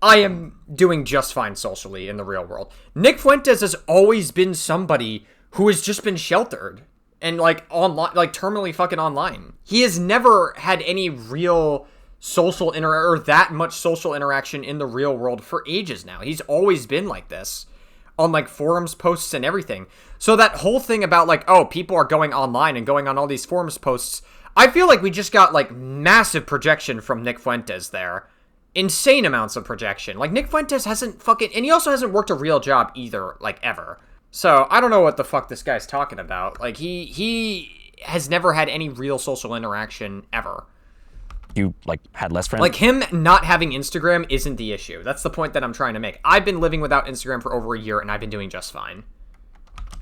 I am doing just fine socially in the real world. Nick Fuentes has always been somebody who has just been sheltered. and like online, like terminally fucking online. He has never had any real social or that much social interaction in the real world for ages now. He's always been like this on like forums posts and everything. So that whole thing about like, oh, people are going online and going on all these forums posts, I feel like we just got like massive projection from Nick Fuentes there. Insane amounts of projection. Like Nick Fuentes hasn't fucking, and he also hasn't worked a real job either, like ever. So I don't know what the fuck this guy's talking about. Like he has never had any real social interaction ever. You like had less friends? Like him not having Instagram isn't the issue. That's the point that I'm trying to make. I've been living without Instagram for over a year and I've been doing just fine.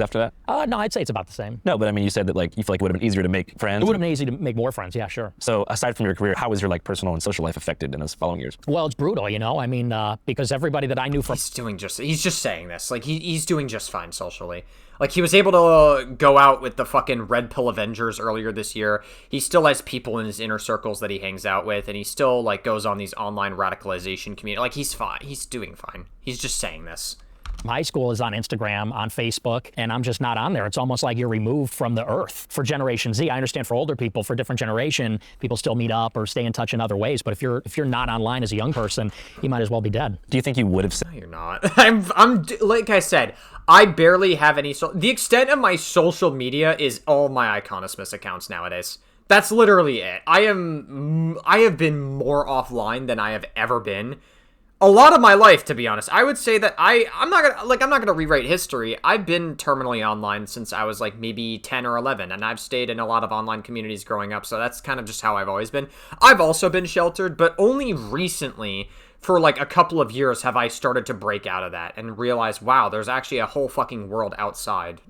After that? No, I'd say it's about the same. No, but I mean, you said that like you feel like it would have been easier to make friends. It would have been easy to make more friends, yeah, sure. So aside from your career, how was your like personal and social life affected in those following years? Well, it's brutal, you know? I mean, because everybody that I knew from... He's just saying this. Like, he's doing just fine socially. Like, he was able to go out with the fucking Red Pill Avengers earlier this year. He still has people in his inner circles that he hangs out with, and he still, like, goes on these online radicalization community. Like, he's fine. He's doing fine. He's just saying this. High school is on Instagram, on Facebook, and I'm just not on there. It's almost like you're removed from the earth. For Generation Z, I understand for older people, for different generation, people still meet up or stay in touch in other ways. But if you're not online as a young person, you might as well be dead. Do you think you would have said? No, you're not. I'm like I said, I barely have any. The extent of my social media is all my Iconismus accounts nowadays. That's literally it. I have been more offline than I have ever been. A lot of my life, to be honest. I would say that I'm not gonna rewrite history. I've been terminally online since I was like maybe 10 or 11, and I've stayed in a lot of online communities growing up, so that's kind of just how I've always been. I've also been sheltered, but only recently, for like a couple of years, have I started to break out of that and realize, wow, there's actually a whole fucking world outside.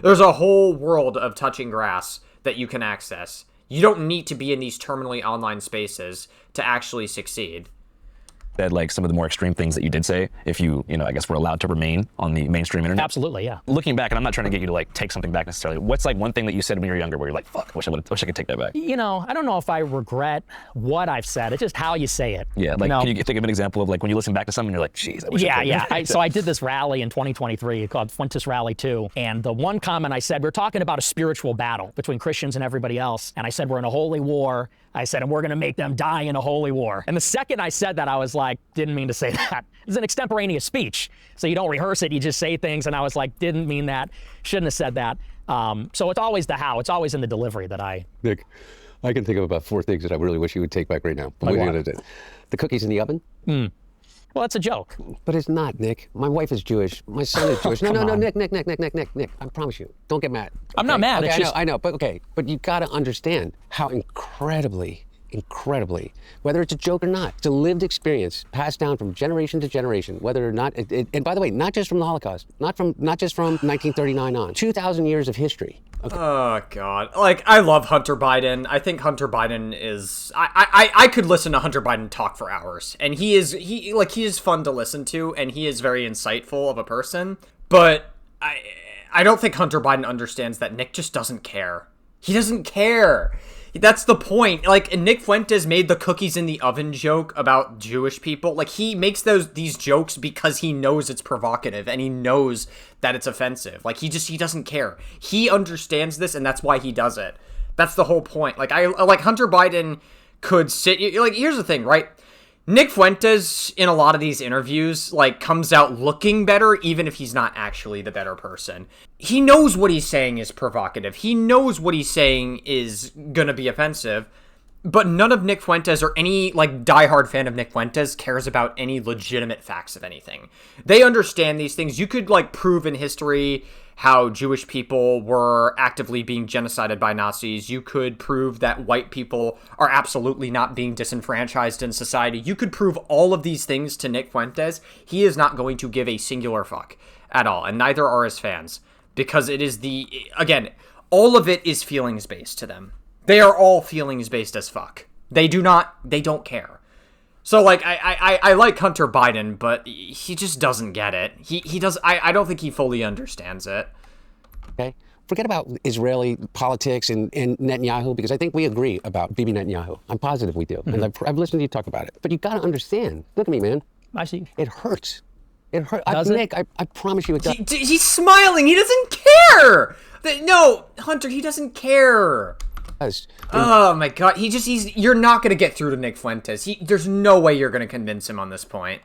There's a whole world of touching grass that you can access. You don't need to be in these terminally online spaces to actually succeed. Said like some of the more extreme things that you did say, if you I guess were allowed to remain on the mainstream internet? Absolutely, yeah. Looking back, and I'm not trying to get you to like take something back necessarily, what's like one thing that you said when you were younger where you're like, fuck, wish I could take that back? You know, I don't know if I regret what I've said. It's just how you say it. Yeah, like can you think of an example of like when you listen back to something and you're like, geez, I wish I could. Yeah. So I did this rally in 2023 called Fuentes Rally 2, and the one comment I said, we're talking about a spiritual battle between Christians and everybody else, and I said we're in a holy war. I said, and we're going to make them die in a holy war. And the second I said that, I was like, didn't mean to say that. It's an extemporaneous speech. So you don't rehearse it, you just say things. And I was like, didn't mean that, shouldn't have said that. So it's always the how, it's always in the delivery that I... Nick, I can think of about 4 things that I really wish you would take back right now. Like what? The cookies in the oven? Well, it's a joke. But it's not, Nick. My wife is Jewish. My son is Jewish. No, Nick. I promise you. Don't get mad. I'm not mad. Okay, It's just... I know. But you got to understand how incredibly, whether it's a joke or not, it's a lived experience passed down from generation to generation, whether or not, and by the way, not just from the Holocaust, not just from 1939 on, 2,000 years of history. Okay. Oh, God. Like, I love Hunter Biden. I think Hunter Biden is... I could listen to Hunter Biden talk for hours. And he is fun to listen to, and he is very insightful of a person. But I don't think Hunter Biden understands that Nick just doesn't care. He doesn't care. That's the point. Like, Nick Fuentes made the cookies in the oven joke about Jewish people. Like, he makes these jokes because he knows it's provocative and he knows that it's offensive. Like, he doesn't care. He understands this, and that's why he does it. That's the whole point. Like, Hunter Biden could sit... Like, here's the thing, right? Nick Fuentes, in a lot of these interviews, like, comes out looking better, even if he's not actually the better person. He knows what he's saying is provocative. He knows what he's saying is gonna be offensive. But none of Nick Fuentes or any, like, diehard fan of Nick Fuentes cares about any legitimate facts of anything. They understand these things. You could, like, prove in history how Jewish people were actively being genocided by Nazis. You could prove that white people are absolutely not being disenfranchised in society. You could prove all of these things to Nick Fuentes. He is not going to give a singular fuck at all, and neither are his fans. Because it is again, all of it is feelings-based to them. They are all feelings-based as fuck. They don't care. So, like, I like Hunter Biden, but he just doesn't get it. I don't think he fully understands it. Okay? Forget about Israeli politics and Netanyahu, because I think we agree about Bibi Netanyahu. I'm positive we do. Mm-hmm. And I've listened to you talk about it. But you got to understand. Look at me, man. I see. It hurts. It hurts. Does Nick, I promise you it does. He's smiling. He doesn't care. No, Hunter, he doesn't care. Oh my god, you're not gonna get through to Nick Fuentes. There's no way you're gonna convince him on this point.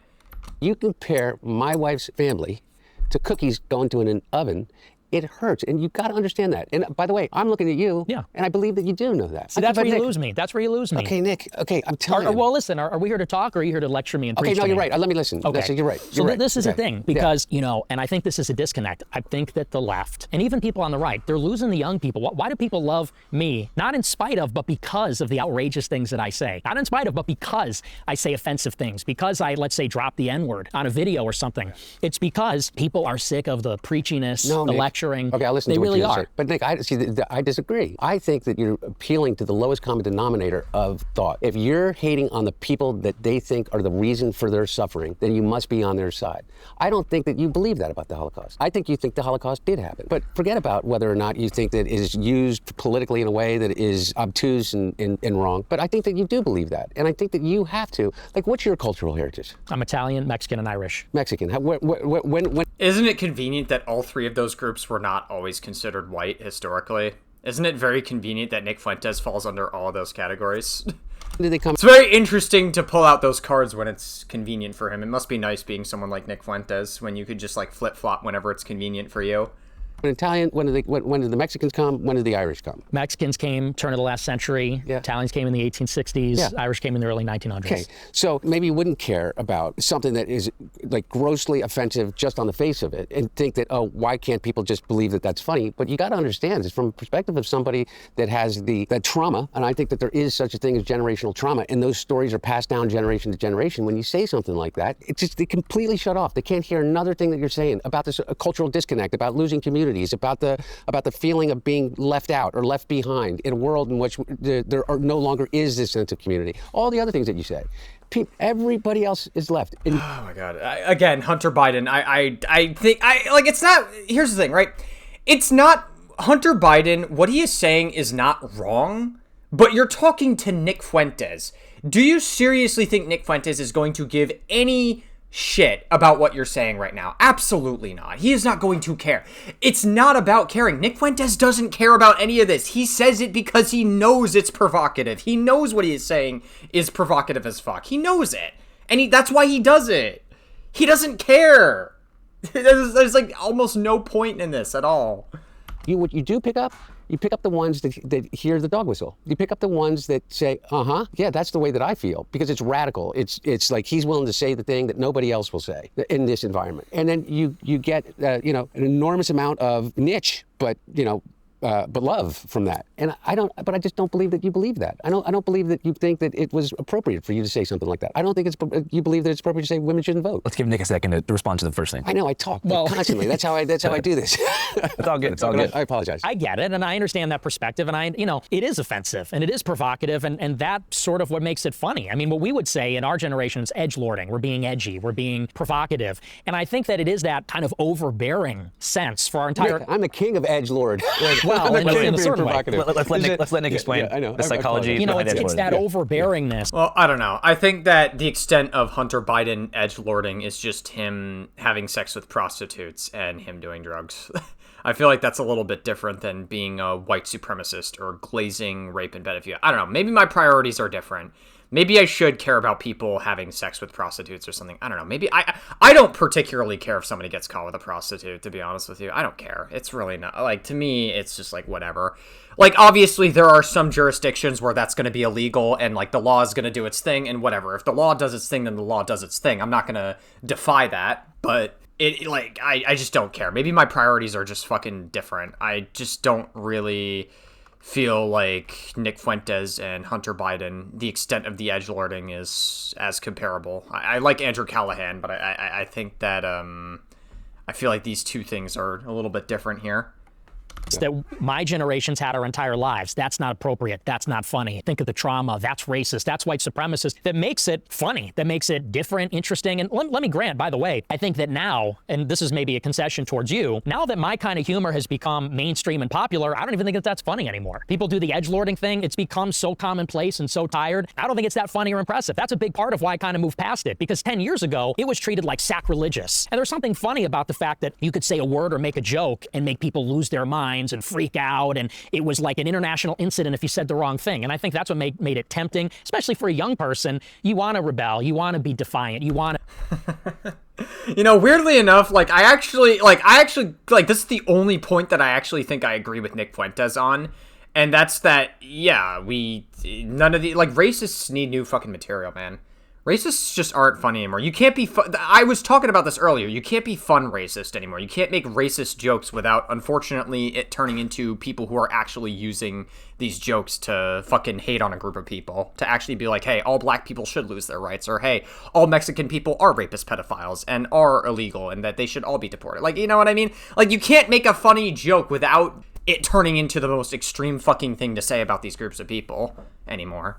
You compare my wife's family to cookies going to an oven. It hurts, and you've got to understand that. And by the way, I'm looking at you, and I believe that you do know that. See, that's where you lose me. That's where you lose me. Okay, Nick. Okay, I'm telling you. Well, listen, are we here to talk, or are you here to lecture me and preach Okay, no, to you're me? right. Let me listen. Okay, You're right. So this is the thing, because, you know, and I think this is a disconnect. I think that the left, and even people on the right, they're losing the young people. Why do people love me? Not in spite of, but because of the outrageous things that I say. Not in spite of, but because I say offensive things. Because I, let's say, drop the N-word on a video or something. It's because people are sick of the preachiness, the Nick. lecturing. Okay, I'll listen to really are. But Nick, I disagree. I think that you're appealing to the lowest common denominator of thought. If you're hating on the people that they think are the reason for their suffering, then you must be on their side. I don't think that you believe that about the Holocaust. I think you think the Holocaust did happen. But forget about whether or not you think that it is used politically in a way that is obtuse and wrong. But I think that you do believe that. And I think that you have to. Like, what's your cultural heritage? I'm Italian, Mexican, and Irish. Mexican. When Isn't it convenient that all three of those groups were not always considered white historically? Isn't it very convenient that Nick Fuentes falls under all of those categories? did they come? It's very interesting to pull out those cards when it's convenient for him. It must be nice being someone like Nick Fuentes when you could just like flip-flop whenever it's convenient for you. When Italian, when did the Mexicans come? When did the Irish come? Mexicans came turn of the last century. Yeah. Italians came in the 1860s. Yeah. Irish came in the early 1900s. Okay, so maybe you wouldn't care about something that is like grossly offensive just on the face of it and think that, oh, why can't people just believe that that's funny? But you got to understand, it's from the perspective of somebody that has that trauma, and I think that there is such a thing as generational trauma, and those stories are passed down generation to generation. When you say something like that, they completely shut off. They can't hear another thing that you're saying about this cultural disconnect, about losing communities, about the feeling of being left out or left behind in a world in which there no longer is this sense of community. All the other things that you said. Everybody else is left. Oh my God. Again, Hunter Biden, I think, it's not, here's the thing, right? It's not, Hunter Biden, what he is saying is not wrong, but you're talking to Nick Fuentes. Do you seriously think Nick Fuentes is going to give any shit about what you're saying right now? Absolutely not. He is not going to care. It's not about caring. Nick Fuentes doesn't care about any of this. He says it because he knows it's provocative. He knows what he is saying is provocative as fuck. He knows it. And that's why he does it. He doesn't care. There's like almost no point in this at all. What you do pick up? You pick up the ones that hear the dog whistle. You pick up the ones that say, yeah, that's the way that I feel, because it's radical. It's like he's willing to say the thing that nobody else will say in this environment. And then you get, an enormous amount of niche, but love from that. And I just don't believe that you believe that. I don't believe that you think that it was appropriate for you to say something like that. I don't think you believe that it's appropriate to say women shouldn't vote. Let's give Nick a second to respond to the first thing. I know, I talk constantly. That's how I do this. It's all good. It's all good. I apologize. I get it, and I understand that perspective, and it is offensive, and it is provocative, and that's sort of what makes it funny. I mean, what we would say in our generation is edgelording. We're being edgy. We're being provocative. And I think that it is that kind of overbearing sense for our entire... Nick, I'm the king of edgelord. Well, in a certain way. Let's let Nick explain the psychology. It's that overbearingness. Well, I don't know. I think that the extent of Hunter Biden edgelording is just him having sex with prostitutes and him doing drugs. I feel like that's a little bit different than being a white supremacist or glazing rape and pedophilia. I don't know. Maybe my priorities are different. Maybe I should care about people having sex with prostitutes or something. I don't know. Maybe I don't particularly care if somebody gets caught with a prostitute, to be honest with you. I don't care. It's really not, like, to me, it's just like whatever. Like, obviously there are some jurisdictions where that's going to be illegal and like the law is going to do its thing and whatever. If the law does its thing, then the law does its thing. I'm not going to defy that, but I just don't care. Maybe my priorities are just fucking different. I just don't really feel like Nick Fuentes and Hunter Biden, the extent of the edgelording is as comparable. I like Andrew Callaghan, but I think that I feel like these two things are a little bit different here. That my generation's had our entire lives. That's not appropriate. That's not funny. Think of the trauma. That's racist. That's white supremacist. That makes it funny. That makes it different, interesting. And let me grant, by the way, I think that now, and this is maybe a concession towards you, now that my kind of humor has become mainstream and popular, I don't even think that that's funny anymore. People do the edgelording thing. It's become so commonplace and so tired. I don't think it's that funny or impressive. That's a big part of why I kind of moved past it, because 10 years ago, it was treated like sacrilegious. And there's something funny about the fact that you could say a word or make a joke and make people lose their mind. headlines and freak out, and it was like an international incident if you said the wrong thing. And I think that's what made it tempting, especially for a young person. You want to rebel, you want to be defiant, you want to... You know, weirdly enough, I actually, this is the only point that I actually think I agree with Nick Fuentes on. And that's that, yeah, none of the, racists need new fucking material, man. Racists just aren't funny anymore. You can't be I was talking about this earlier. You can't be fun racist anymore. You can't make racist jokes without, unfortunately, it turning into people who are actually using these jokes to fucking hate on a group of people. To actually be like, hey, all black people should lose their rights. Or, hey, all Mexican people are rapist pedophiles and are illegal and that they should all be deported. You know what I mean? You can't make a funny joke without it turning into the most extreme fucking thing to say about these groups of people anymore.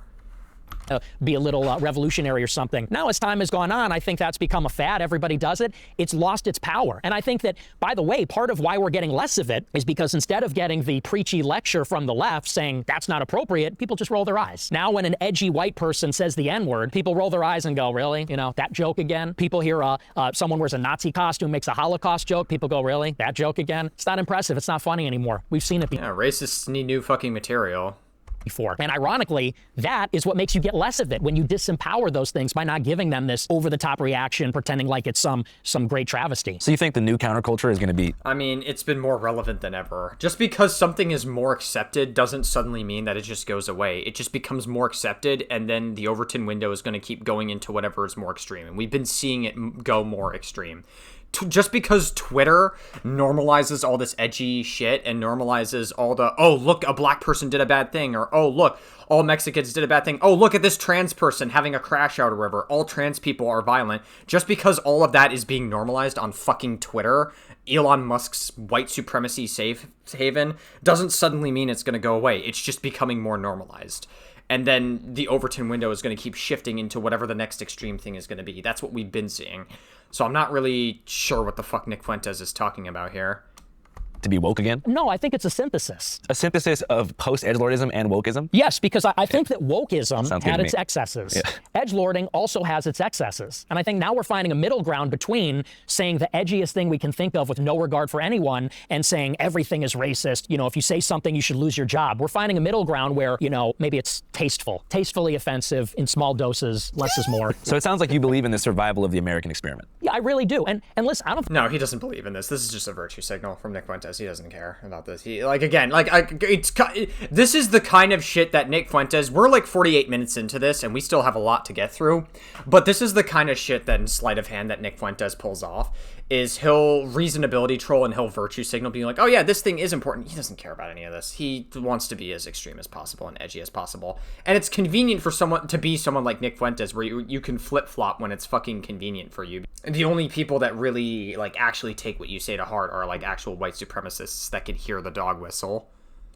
Be a little revolutionary or something. Now, as time has gone on, I think that's become a fad. Everybody does it. It's lost its power. And I think that, by the way, part of why we're getting less of it is because instead of getting the preachy lecture from the left saying that's not appropriate, people just roll their eyes. Now, when an edgy white person says the N-word, people roll their eyes and go, really? You know, that joke again? People hear someone wears a Nazi costume, makes a Holocaust joke. People go, really? That joke again? It's not impressive. It's not funny anymore. We've seen it before. Yeah, racists need new fucking material. And ironically, that is what makes you get less of it when you disempower those things by not giving them this over-the-top reaction, pretending like it's some great travesty. So you think the new counterculture is going to be... I mean, it's been more relevant than ever. Just because something is more accepted doesn't suddenly mean that it just goes away. It just becomes more accepted, and then the Overton window is going to keep going into whatever is more extreme. And we've been seeing it go more extreme. Just because Twitter normalizes all this edgy shit and normalizes all the, oh, look, a black person did a bad thing, or, oh, look, all Mexicans did a bad thing, oh, look at this trans person having a crash out or whatever, all trans people are violent, just because all of that is being normalized on fucking Twitter, Elon Musk's white supremacy safe haven, doesn't suddenly mean it's going to go away. It's just becoming more normalized. And then the Overton window is going to keep shifting into whatever the next extreme thing is going to be. That's what we've been seeing. So I'm not really sure what the fuck Nick Fuentes is talking about here. To be woke again? No, I think it's a synthesis. A synthesis of post-edgelordism and wokeism? Yes, because I think that wokeism had its excesses. Yeah. Edgelording also has its excesses. And I think now we're finding a middle ground between saying the edgiest thing we can think of with no regard for anyone and saying everything is racist. You know, if you say something, you should lose your job. We're finding a middle ground where, you know, maybe it's tastefully offensive in small doses, less is more. So it sounds like you believe in the survival of the American experiment. Yeah, I really do. And listen, I don't... No, he doesn't believe in this. This is just a virtue signal from Nick Fuentes. He doesn't care about this. This is the kind of shit that Nick Fuentes, we're like 48 minutes into this and we still have a lot to get through, but this is the kind of shit that in sleight of hand that Nick Fuentes pulls off, is he'll reasonability troll and he'll virtue signal being like, oh yeah, this thing is important. He doesn't care about any of this. He wants to be as extreme as possible and edgy as possible. And it's convenient for someone to be someone like Nick Fuentes where you can flip-flop when it's fucking convenient for you. And the only people that really actually take what you say to heart are actual white supremacists that can hear the dog whistle.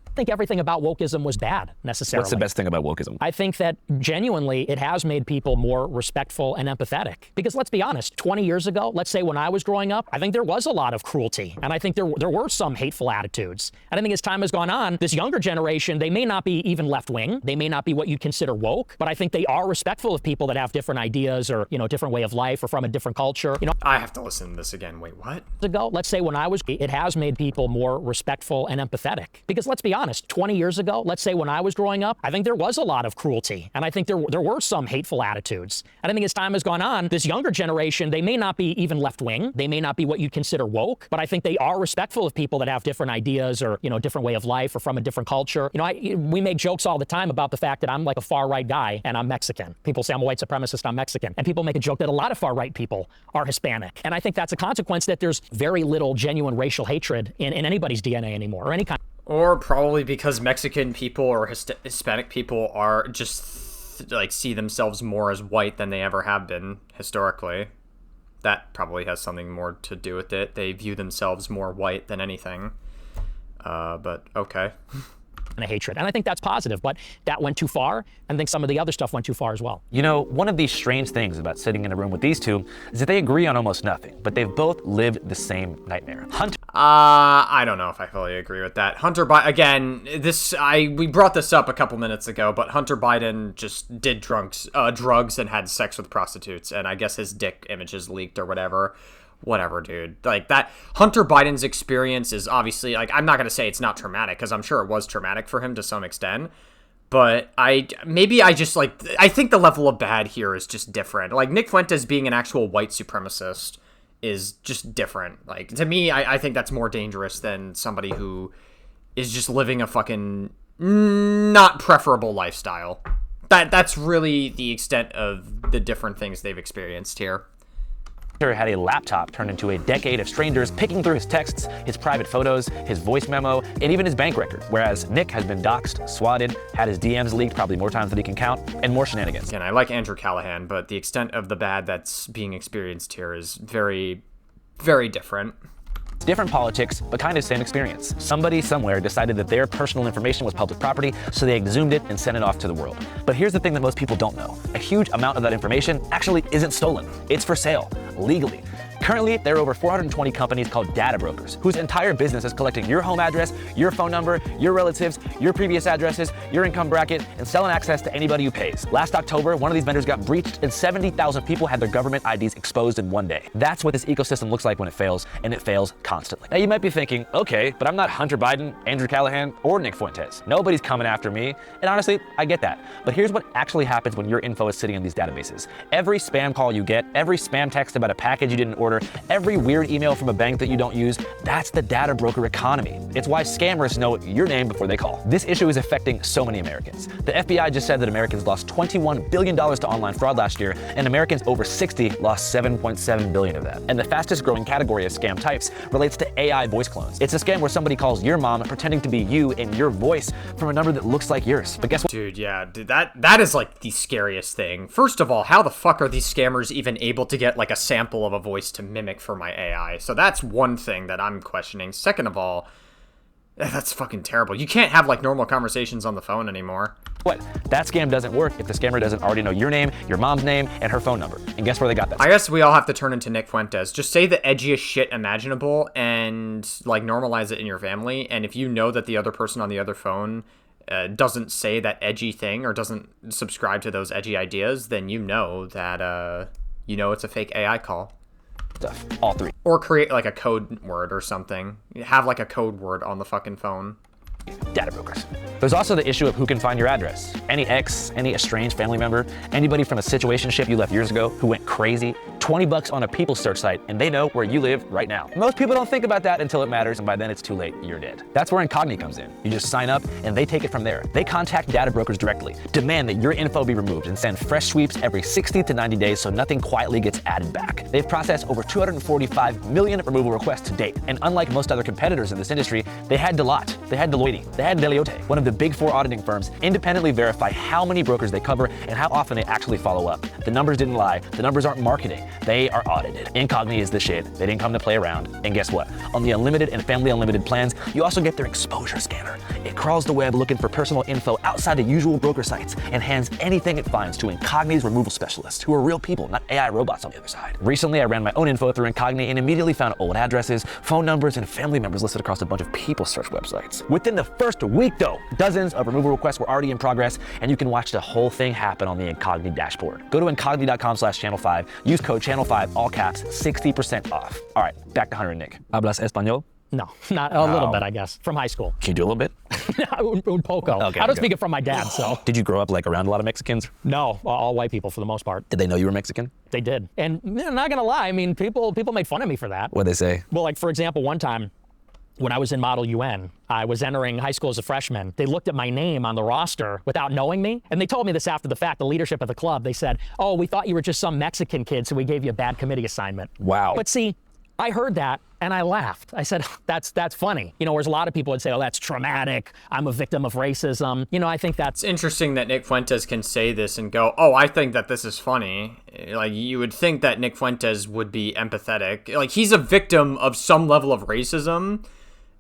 I think everything about wokeism was bad, necessarily. What's the best thing about wokeism? I think that genuinely it has made people more respectful and empathetic. Because let's be honest, 20 years ago, let's say when I was growing up, I think there was a lot of cruelty. And I think there were some hateful attitudes. And I think as time has gone on, this younger generation, they may not be even left-wing. They may not be what you'd consider woke. But I think they are respectful of people that have different ideas or, you know, different way of life or from a different culture. You know, I have to listen to this again. Wait, what? Let's say when I was, it has made people more respectful and empathetic. Because let's be honest, 20 years ago, let's say when I was growing up, I think there was a lot of cruelty. And I think there were some hateful attitudes. And I think as time has gone on, this younger generation, they may not be even left-wing. They may not be what you'd consider woke, but I think they are respectful of people that have different ideas or, you know, different way of life or from a different culture. You know, we make jokes all the time about the fact that I'm like a far-right guy and I'm Mexican. People say I'm a white supremacist, I'm Mexican. And people make a joke that a lot of far-right people are Hispanic. And I think that's a consequence that there's very little genuine racial hatred in anybody's DNA anymore or any kind. Or probably because Mexican people or Hispanic people are just, see themselves more as white than they ever have been historically. That probably has something more to do with it. They view themselves more white than anything. But okay. And a hatred. And I think that's positive, but that went too far. And I think some of the other stuff went too far as well. You know, one of these strange things about sitting in a room with these two is that they agree on almost nothing, but they've both lived the same nightmare. I don't know if I fully agree with that. Hunter Biden, again, we brought this up a couple minutes ago, but Hunter Biden just did drugs and had sex with prostitutes, and I guess his dick images leaked or whatever. whatever, dude. Like, that Hunter Biden's experience is obviously, like, I'm not going to say it's not traumatic, because I'm sure it was traumatic for him to some extent. But I think the level of bad here is just different. Like, Nick Fuentes being an actual white supremacist is just different. Like, to me, I think that's more dangerous than somebody who is just living a fucking not preferable lifestyle. That's really the extent of the different things they've experienced here. Had a laptop turned into a decade of strangers picking through his texts, his private photos, his voice memo, and even his bank record. Whereas Nick has been doxxed, swatted, had his DMs leaked probably more times than he can count, and more shenanigans. And I like Andrew Callaghan, but the extent of the bad that's being experienced here is very, very different. Different politics, but kind of same experience. Somebody somewhere decided that their personal information was public property, so they exhumed it and sent it off to the world. But here's the thing that most people don't know. A huge amount of that information actually isn't stolen. It's for sale, legally. Currently, there are over 420 companies called data brokers, whose entire business is collecting your home address, your phone number, your relatives, your previous addresses, your income bracket, and selling access to anybody who pays. Last October, one of these vendors got breached and 70,000 people had their government IDs exposed in one day. That's what this ecosystem looks like when it fails, and it fails constantly. Now you might be thinking, okay, but I'm not Hunter Biden, Andrew Callaghan, or Nick Fuentes. Nobody's coming after me. And honestly, I get that. But here's what actually happens when your info is sitting in these databases. Every spam call you get, every spam text about a package you didn't order, every weird email from a bank that you don't use, that's the data broker economy. It's why scammers know your name before they call. This issue is affecting so many Americans. The FBI just said that Americans lost $21 billion to online fraud last year, and Americans over 60 lost $7.7 billion of that. And the fastest growing category of scam types relates to AI voice clones. It's a scam where somebody calls your mom pretending to be you in your voice from a number that looks like yours. But guess what? Dude, yeah, that is like the scariest thing. First of all, how the fuck are these scammers even able to get like a sample of a voice to mimic for my AI? So that's one thing that I'm questioning. Second of all, that's fucking terrible. You can't have like normal conversations on the phone anymore. What? That scam doesn't work if the scammer doesn't already know your name, your mom's name, and her phone number. And guess where they got that? I guess we all have to turn into Nick Fuentes. Just say the edgiest shit imaginable and like normalize it in your family. And if you know that the other person on the other phone doesn't say that edgy thing or doesn't subscribe to those edgy ideas, then you know that it's a fake AI call. Stuff. All three. Or create like a code word or something. Have like a code word on the fucking phone. Data brokers. There's also the issue of who can find your address. Any ex, any estranged family member, anybody from a situationship you left years ago who went crazy, $20 on a people search site, and they know where you live right now. Most people don't think about that until it matters, and by then it's too late, you're dead. That's where Incogni comes in. You just sign up, and they take it from there. They contact data brokers directly, demand that your info be removed, and send fresh sweeps every 60 to 90 days so nothing quietly gets added back. They've processed over 245 million removal requests to date, and unlike most other competitors in this industry, they had Deloitte, they had Deloitte, they had Deliote, one of the big 4 auditing firms, independently verify how many brokers they cover and how often they actually follow up. The numbers didn't lie. The numbers aren't marketing. They are audited. Incogni is the shit. They didn't come to play around. And guess what? On the unlimited and family unlimited plans, you also get their exposure scanner. It crawls the web looking for personal info outside the usual broker sites and hands anything it finds to Incogni's removal specialists, who are real people, not AI robots on the other side. Recently, I ran my own info through Incogni and immediately found old addresses, phone numbers, and family members listed across a bunch of people search websites. Within the first week, though, dozens of removal requests were already in progress, and you can watch the whole thing happen on the Incogni dashboard. Go to incogni.com/channel5, use code channel5, all caps, 60% off. All right, back to Hunter and Nick. Hablas español? No, not a little bit, I guess, from high school. Can you do a little bit? Un poco. Okay, I don't good. speak it from my dad, so. Did you grow up like around a lot of Mexicans? No, all white people for the most part. Did they know you were Mexican? They did. And I'm not gonna lie, I mean, people made fun of me for that. What'd they say? Well, like for example, one time, when I was in Model UN, I was entering high school as a freshman. They looked at my name on the roster without knowing me, and they told me this after the fact, the leadership of the club. They said, oh, we thought you were just some Mexican kid, so we gave you a bad committee assignment. Wow. But see, I heard that, and I laughed. I said, that's funny. You know, whereas a lot of people would say, oh, that's traumatic. I'm a victim of racism. You know, I think that's... It's interesting that Nick Fuentes can say this and go, oh, I think that this is funny. Like, you would think that Nick Fuentes would be empathetic. Like, he's a victim of some level of racism,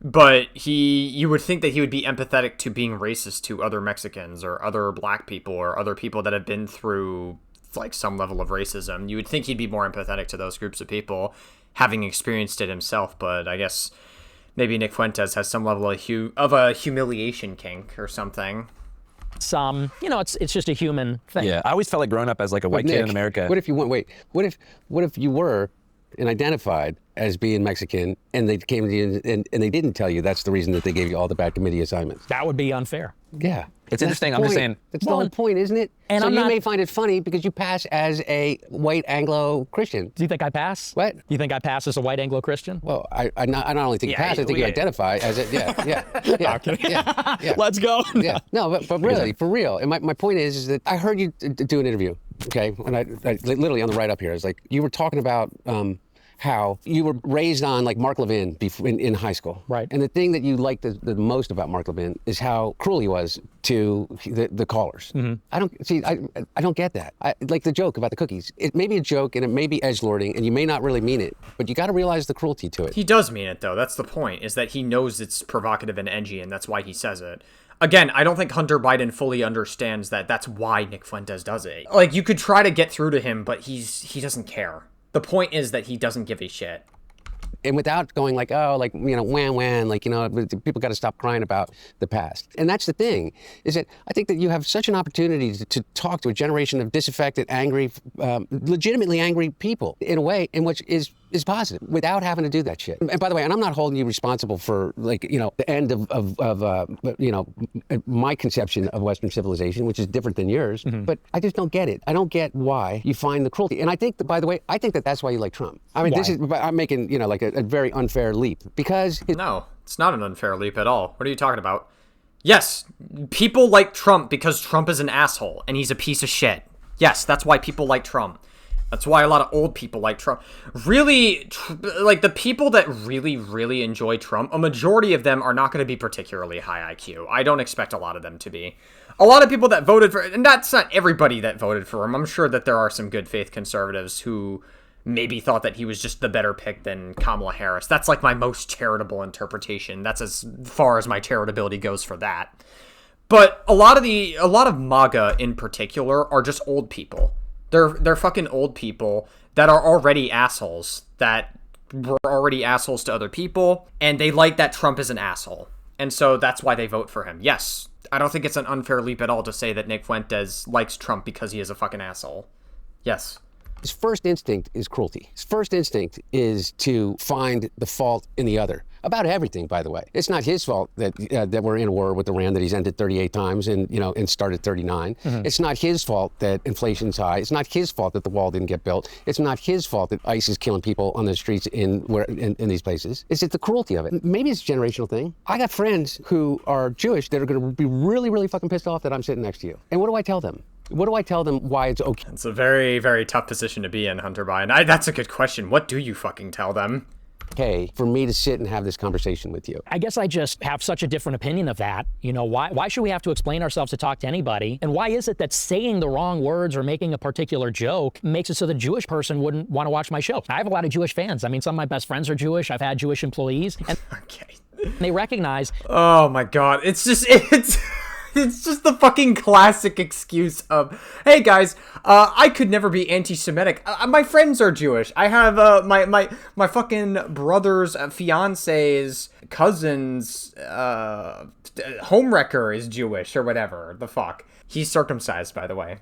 but you would think that he would be empathetic to being racist to other Mexicans or other black people or other people that have been through, like, some level of racism. You would think he'd be more empathetic to those groups of people, having experienced it himself, but I guess maybe Nick Fuentes has some level of a humiliation kink or something. You know, it's just a human thing. Yeah, I always felt like growing up as like a white kid in America. What if you went? Wait, what if you were and identified as being Mexican, and they came to you and they didn't tell you that's the reason that they gave you all the bad committee assignments. That would be unfair. Yeah. It's interesting. I'm just saying. That's the whole point, isn't it? And so I'm you not- may find it funny because you pass as a white Anglo-Christian. Do you think I pass? What? You think I pass as a white Anglo-Christian? Well, I not only think you pass, I think you identify as it. Yeah. Let's go. Yeah. No, but really, for real. And my point is that I heard you do an interview, okay? And I literally on the write-up here, it's like you were talking about how you were raised on like Mark Levin in high school. Right. And the thing that you liked the most about Mark Levin is how cruel he was to the callers. Mm-hmm. I don't get that. Like the joke about the cookies. It may be a joke and it may be edgelording and you may not really mean it, but you got to realize the cruelty to it. He does mean it, though. That's the point, is that he knows it's provocative and edgy, and that's why he says it. Again, I don't think Hunter Biden fully understands that that's why Nick Fuentes does it. Like, you could try to get through to him, but he doesn't care. The point is that he doesn't give a shit. And without going like, oh, like, you know, wham, like, you know, people got to stop crying about the past. And that's the thing, is that I think that you have such an opportunity to talk to a generation of disaffected, angry, legitimately angry people in a way in which is positive without having to do that shit. And by the way, and I'm not holding you responsible for, like, you know, the end of you know, my conception of Western civilization, which is different than yours, but I just don't get it. I don't get why you find the cruelty. And I think that, by the way, I think that that's why you like Trump. I mean, I'm making, you know, like a very unfair leap because... No, it's not an unfair leap at all. What are you talking about? Yes, people like Trump because Trump is an asshole and he's a piece of shit. Yes, that's why people like Trump. That's why a lot of old people like Trump. Really, like the people that really, really enjoy Trump, a majority of them are not going to be particularly high IQ. I don't expect a lot of them to be. A lot of people that voted for, and that's not everybody that voted for him. I'm sure that there are some good faith conservatives who maybe thought that he was just the better pick than Kamala Harris. That's like my most charitable interpretation. That's as far as my charitability goes for that. But a lot of MAGA in particular are just old people. They're fucking old people that are already assholes, that were already assholes to other people, and they like that Trump is an asshole. And so that's why they vote for him. Yes, I don't think it's an unfair leap at all to say that Nick Fuentes likes Trump because he is a fucking asshole. Yes. His first instinct is cruelty. His first instinct is to find the fault in the other. About everything, by the way. It's not his fault that we're in a war with Iran, that he's ended 38 times and, you know, and started 39. It's not his fault that inflation's high. It's not his fault that the wall didn't get built. It's not his fault that ICE is killing people on the streets in these places. It's the cruelty of it. Maybe it's a generational thing. I got friends who are Jewish that are going to be really, really fucking pissed off that I'm sitting next to you. And what do I tell them? What do I tell them why it's okay? It's a very, very tough position to be in, Hunter Biden. That's a good question. What do you fucking tell them? Okay, for me to sit and have this conversation with you. I guess I just have such a different opinion of that. You know, why should we have to explain ourselves to talk to anybody? And why is it that saying the wrong words or making a particular joke makes it so the Jewish person wouldn't want to watch my show? I have a lot of Jewish fans. I mean, some of my best friends are Jewish. I've had Jewish employees. And Okay. they recognize... Oh my god, it's just the fucking classic excuse of, hey guys, I could never be anti-Semitic. My friends are Jewish. I have my fucking brother's fiance's cousin's homewrecker is Jewish or whatever the fuck. He's circumcised, by the way.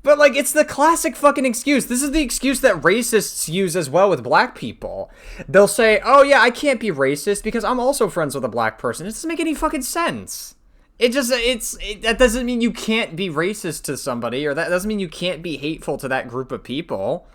But, like, it's the classic fucking excuse. This is the excuse that racists use as well with black people. They'll say, oh, yeah, I can't be racist because I'm also friends with a black person. It doesn't make any fucking sense. That doesn't mean you can't be racist to somebody, or that doesn't mean you can't be hateful to that group of people.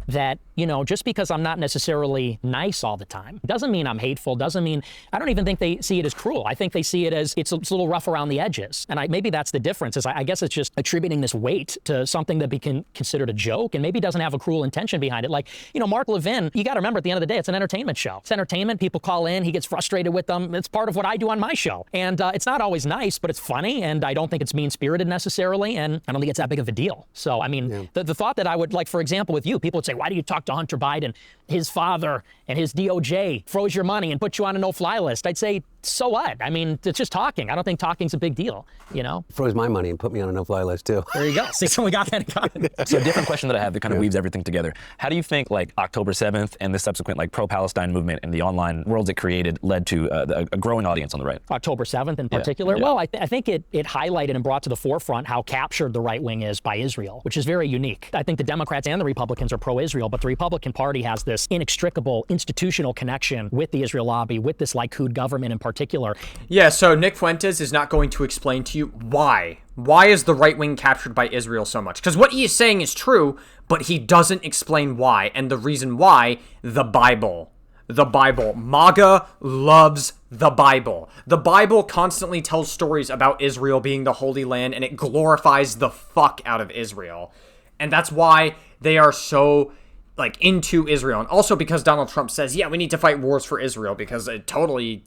That, you know, just because I'm not necessarily nice all the time doesn't mean I'm hateful, doesn't mean, I don't even think they see it as cruel. I think they see it as it's a little rough around the edges. And maybe that's the difference, is I guess it's just attributing this weight to something that be considered a joke and maybe doesn't have a cruel intention behind it. Like, you know, Mark Levin, you got to remember at the end of the day, it's an entertainment show. It's entertainment. People call in. He gets frustrated with them. It's part of what I do on my show. And it's not always nice, but it's funny. And I don't think it's mean-spirited necessarily. And I don't think it's that big of a deal. So, I mean, the thought that I would, like, for example, with you, people would say, why do you talk to Hunter Biden? His father and his DOJ froze your money and put you on a no-fly list. I'd say, so what? I mean, it's just talking. I don't think talking's a big deal, you know? Froze my money and put me on a no-fly list too. There you go. See, so we got that in common. So a different question that I have that kind of weaves everything together. How do you think like October 7th and the subsequent like pro-Palestine movement and the online worlds it created led to a growing audience on the right? October 7th in particular? Yeah. Well, I think it highlighted and brought to the forefront how captured the right wing is by Israel, which is very unique. I think the Democrats and the Republicans are pro-Israel, but the Republican Party has this inextricable institutional connection with the Israel lobby, with this Likud government in particular. Yeah, so Nick Fuentes is not going to explain to you why. Why is the right wing captured by Israel so much? Because what he is saying is true, but he doesn't explain why. And the reason why, the Bible. The Bible. MAGA loves the Bible. The Bible constantly tells stories about Israel being the Holy Land, and it glorifies the fuck out of Israel. And that's why they are so like into Israel. And also because Donald Trump says, yeah, we need to fight wars for Israel because they totally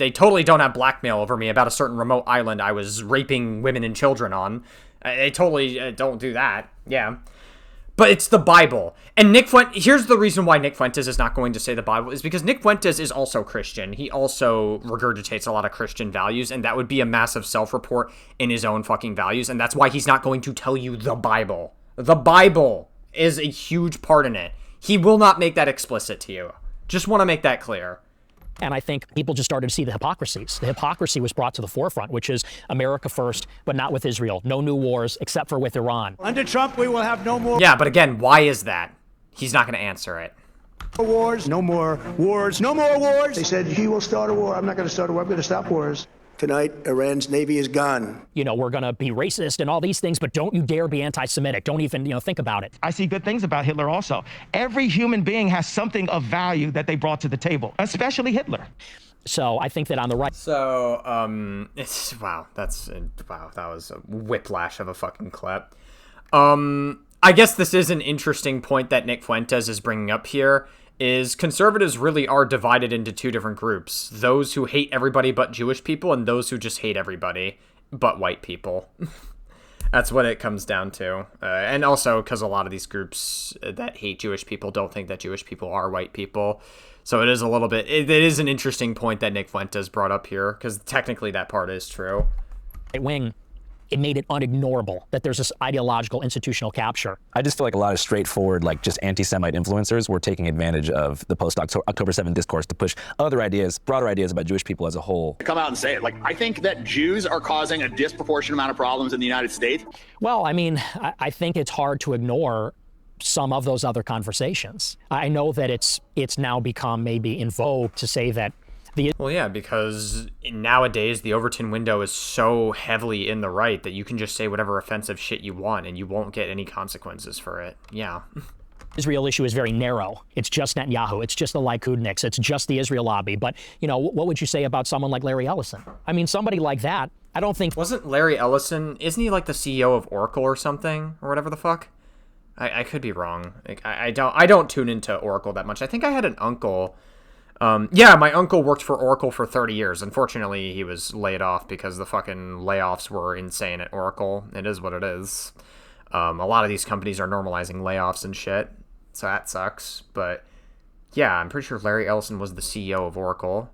don't have blackmail over me about a certain remote island I was raping women and children on. They totally don't do that. Yeah. But it's the Bible. And here's the reason why Nick Fuentes is not going to say the Bible is because Nick Fuentes is also Christian. He also regurgitates a lot of Christian values, and that would be a massive self-report in his own fucking values. And that's why he's not going to tell you the Bible. The Bible is a huge part in it. He will not make that explicit to you. Just want to make that clear. And I think people just started to see the hypocrisies. The hypocrisy was brought to the forefront, which is America first, but not with Israel. No new wars except for with Iran. Under Trump, we will have no more Yeah, but again, why is that? He's not going to answer it. wars, no more wars, no more wars. They said he will start a war. I'm not going to start a war. I'm going to stop wars. Tonight, Iran's Navy is gone. You know, we're going to be racist and all these things, but don't you dare be anti-Semitic. Don't even, think about it. I see good things about Hitler also. Every human being has something of value that they brought to the table, especially Hitler. So I think that on the right. So, wow, that was a whiplash of a fucking clip. I guess this is an interesting point that Nick Fuentes is bringing up here. Is conservatives really are divided into two different groups. Those who hate everybody but Jewish people and those who just hate everybody but white people. That's what it comes down to. And also because a lot of these groups that hate Jewish people don't think that Jewish people are white people. So it is a little bit, it is an interesting point that Nick Fuentes brought up here because technically that part is true. Right wing, it made it unignorable that there's this ideological institutional capture. I just feel like a lot of straightforward, like just anti-Semite influencers were taking advantage of the post-October 7th discourse to push other ideas, broader ideas about Jewish people as a whole. Come out and say it. Like, I think that Jews are causing a disproportionate amount of problems in the United States. Well, I mean, I think it's hard to ignore some of those other conversations. I know that it's now become maybe in vogue to say that well, yeah, because nowadays the Overton window is so heavily in the right that you can just say whatever offensive shit you want and you won't get any consequences for it. Yeah. Israel issue is very narrow. It's just Netanyahu. It's just the Likudniks. It's just the Israel lobby. But, what would you say about someone like Larry Ellison? I mean, somebody like that, I don't think... Wasn't Larry Ellison, isn't he like the CEO of Oracle or something? Or whatever the fuck? I could be wrong. Like, I don't tune into Oracle that much. I think I had an uncle... yeah, my uncle worked for Oracle for 30 years. Unfortunately, he was laid off because the fucking layoffs were insane at Oracle. It is what it is. A lot of these companies are normalizing layoffs and shit, so that sucks. But yeah, I'm pretty sure Larry Ellison was the CEO of Oracle.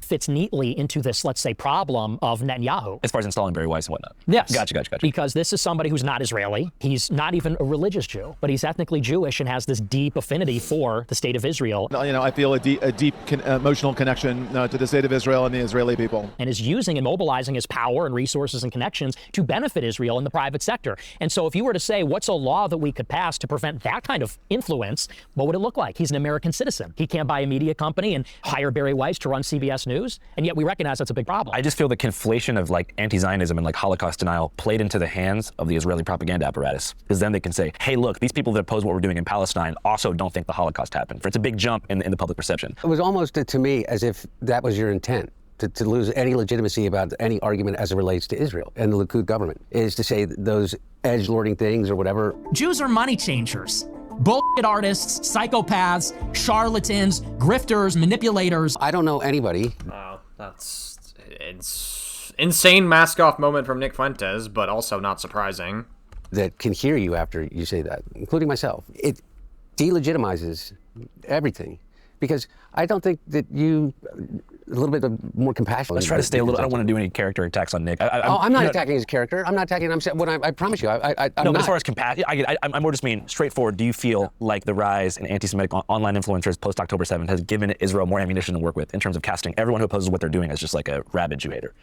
Fits neatly into this, let's say, problem of Netanyahu. As far as installing Barry Weiss and whatnot. Yes. Gotcha. Because this is somebody who's not Israeli. He's not even a religious Jew, but he's ethnically Jewish and has this deep affinity for the state of Israel. I feel a deep emotional connection to the state of Israel and the Israeli people. And is using and mobilizing his power and resources and connections to benefit Israel in the private sector. And so if you were to say, what's a law that we could pass to prevent that kind of influence, what would it look like? He's an American citizen. He can't buy a media company and hire Barry Weiss to run CBS News. And yet we recognize that's a big problem. I just feel the conflation of like anti-Zionism and like Holocaust denial played into the hands of the Israeli propaganda apparatus. Because then they can say, hey, look, these people that oppose what we're doing in Palestine also don't think the Holocaust happened. It's a big jump in the public perception. It was almost to me as if that was your intent. To lose any legitimacy about any argument as it relates to Israel and the Likud government is to say those edgelording things or whatever. Jews are money changers. Bullshit artists, psychopaths, charlatans, grifters, manipulators. I don't know anybody. Wow, that's insane mask-off moment from Nick Fuentes, but also not surprising. That can hear you after you say that, including myself. It delegitimizes everything. Because I don't think that you a little bit more compassion. Let's try to stay a little. I don't want to do any character attacks on Nick. I'm not attacking his character. I'm not attacking. I promise you. I'm no, not. but as far as compassion, I'm more just mean straightforward. Do you feel like the rise in anti-Semitic online influencers post October 7th has given Israel more ammunition to work with in terms of casting everyone who opposes what they're doing as just like a rabid Jew hater?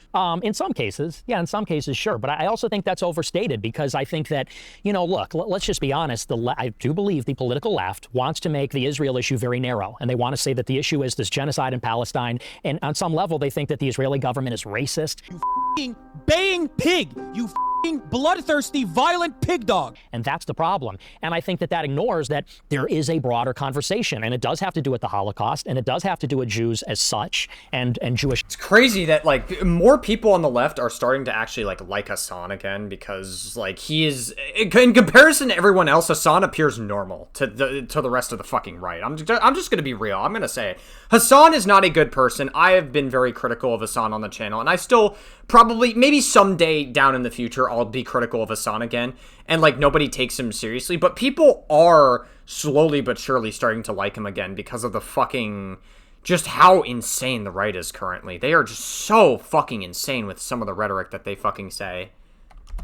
In some cases, yeah, in some cases, sure. But I also think that's overstated because I think that, look, let's just be honest. I do believe the political left wants to make the Israel issue very narrow. And they want to say that the issue is this genocide in Palestine. And on some level, they think that the Israeli government is racist. You f***ing baying pig. You f***ing bloodthirsty, violent pig dog. And that's the problem. And I think that ignores that there is a broader conversation. And it does have to do with the Holocaust. And it does have to do with Jews as such and Jewish. It's crazy that, like, more people on the left are starting to actually, like Hassan again because, like, he is, in comparison to everyone else, Hassan appears normal to the rest of the fucking right. I'm just going to be real. I'm going to say it. Hassan is not a good person. I have been very critical of Hassan on the channel, and I still probably, maybe someday down in the future, I'll be critical of Hassan again, and, like, nobody takes him seriously, but people are slowly but surely starting to like him again because of the fucking, just how insane the right is currently. They are just so fucking insane with some of the rhetoric that they fucking say.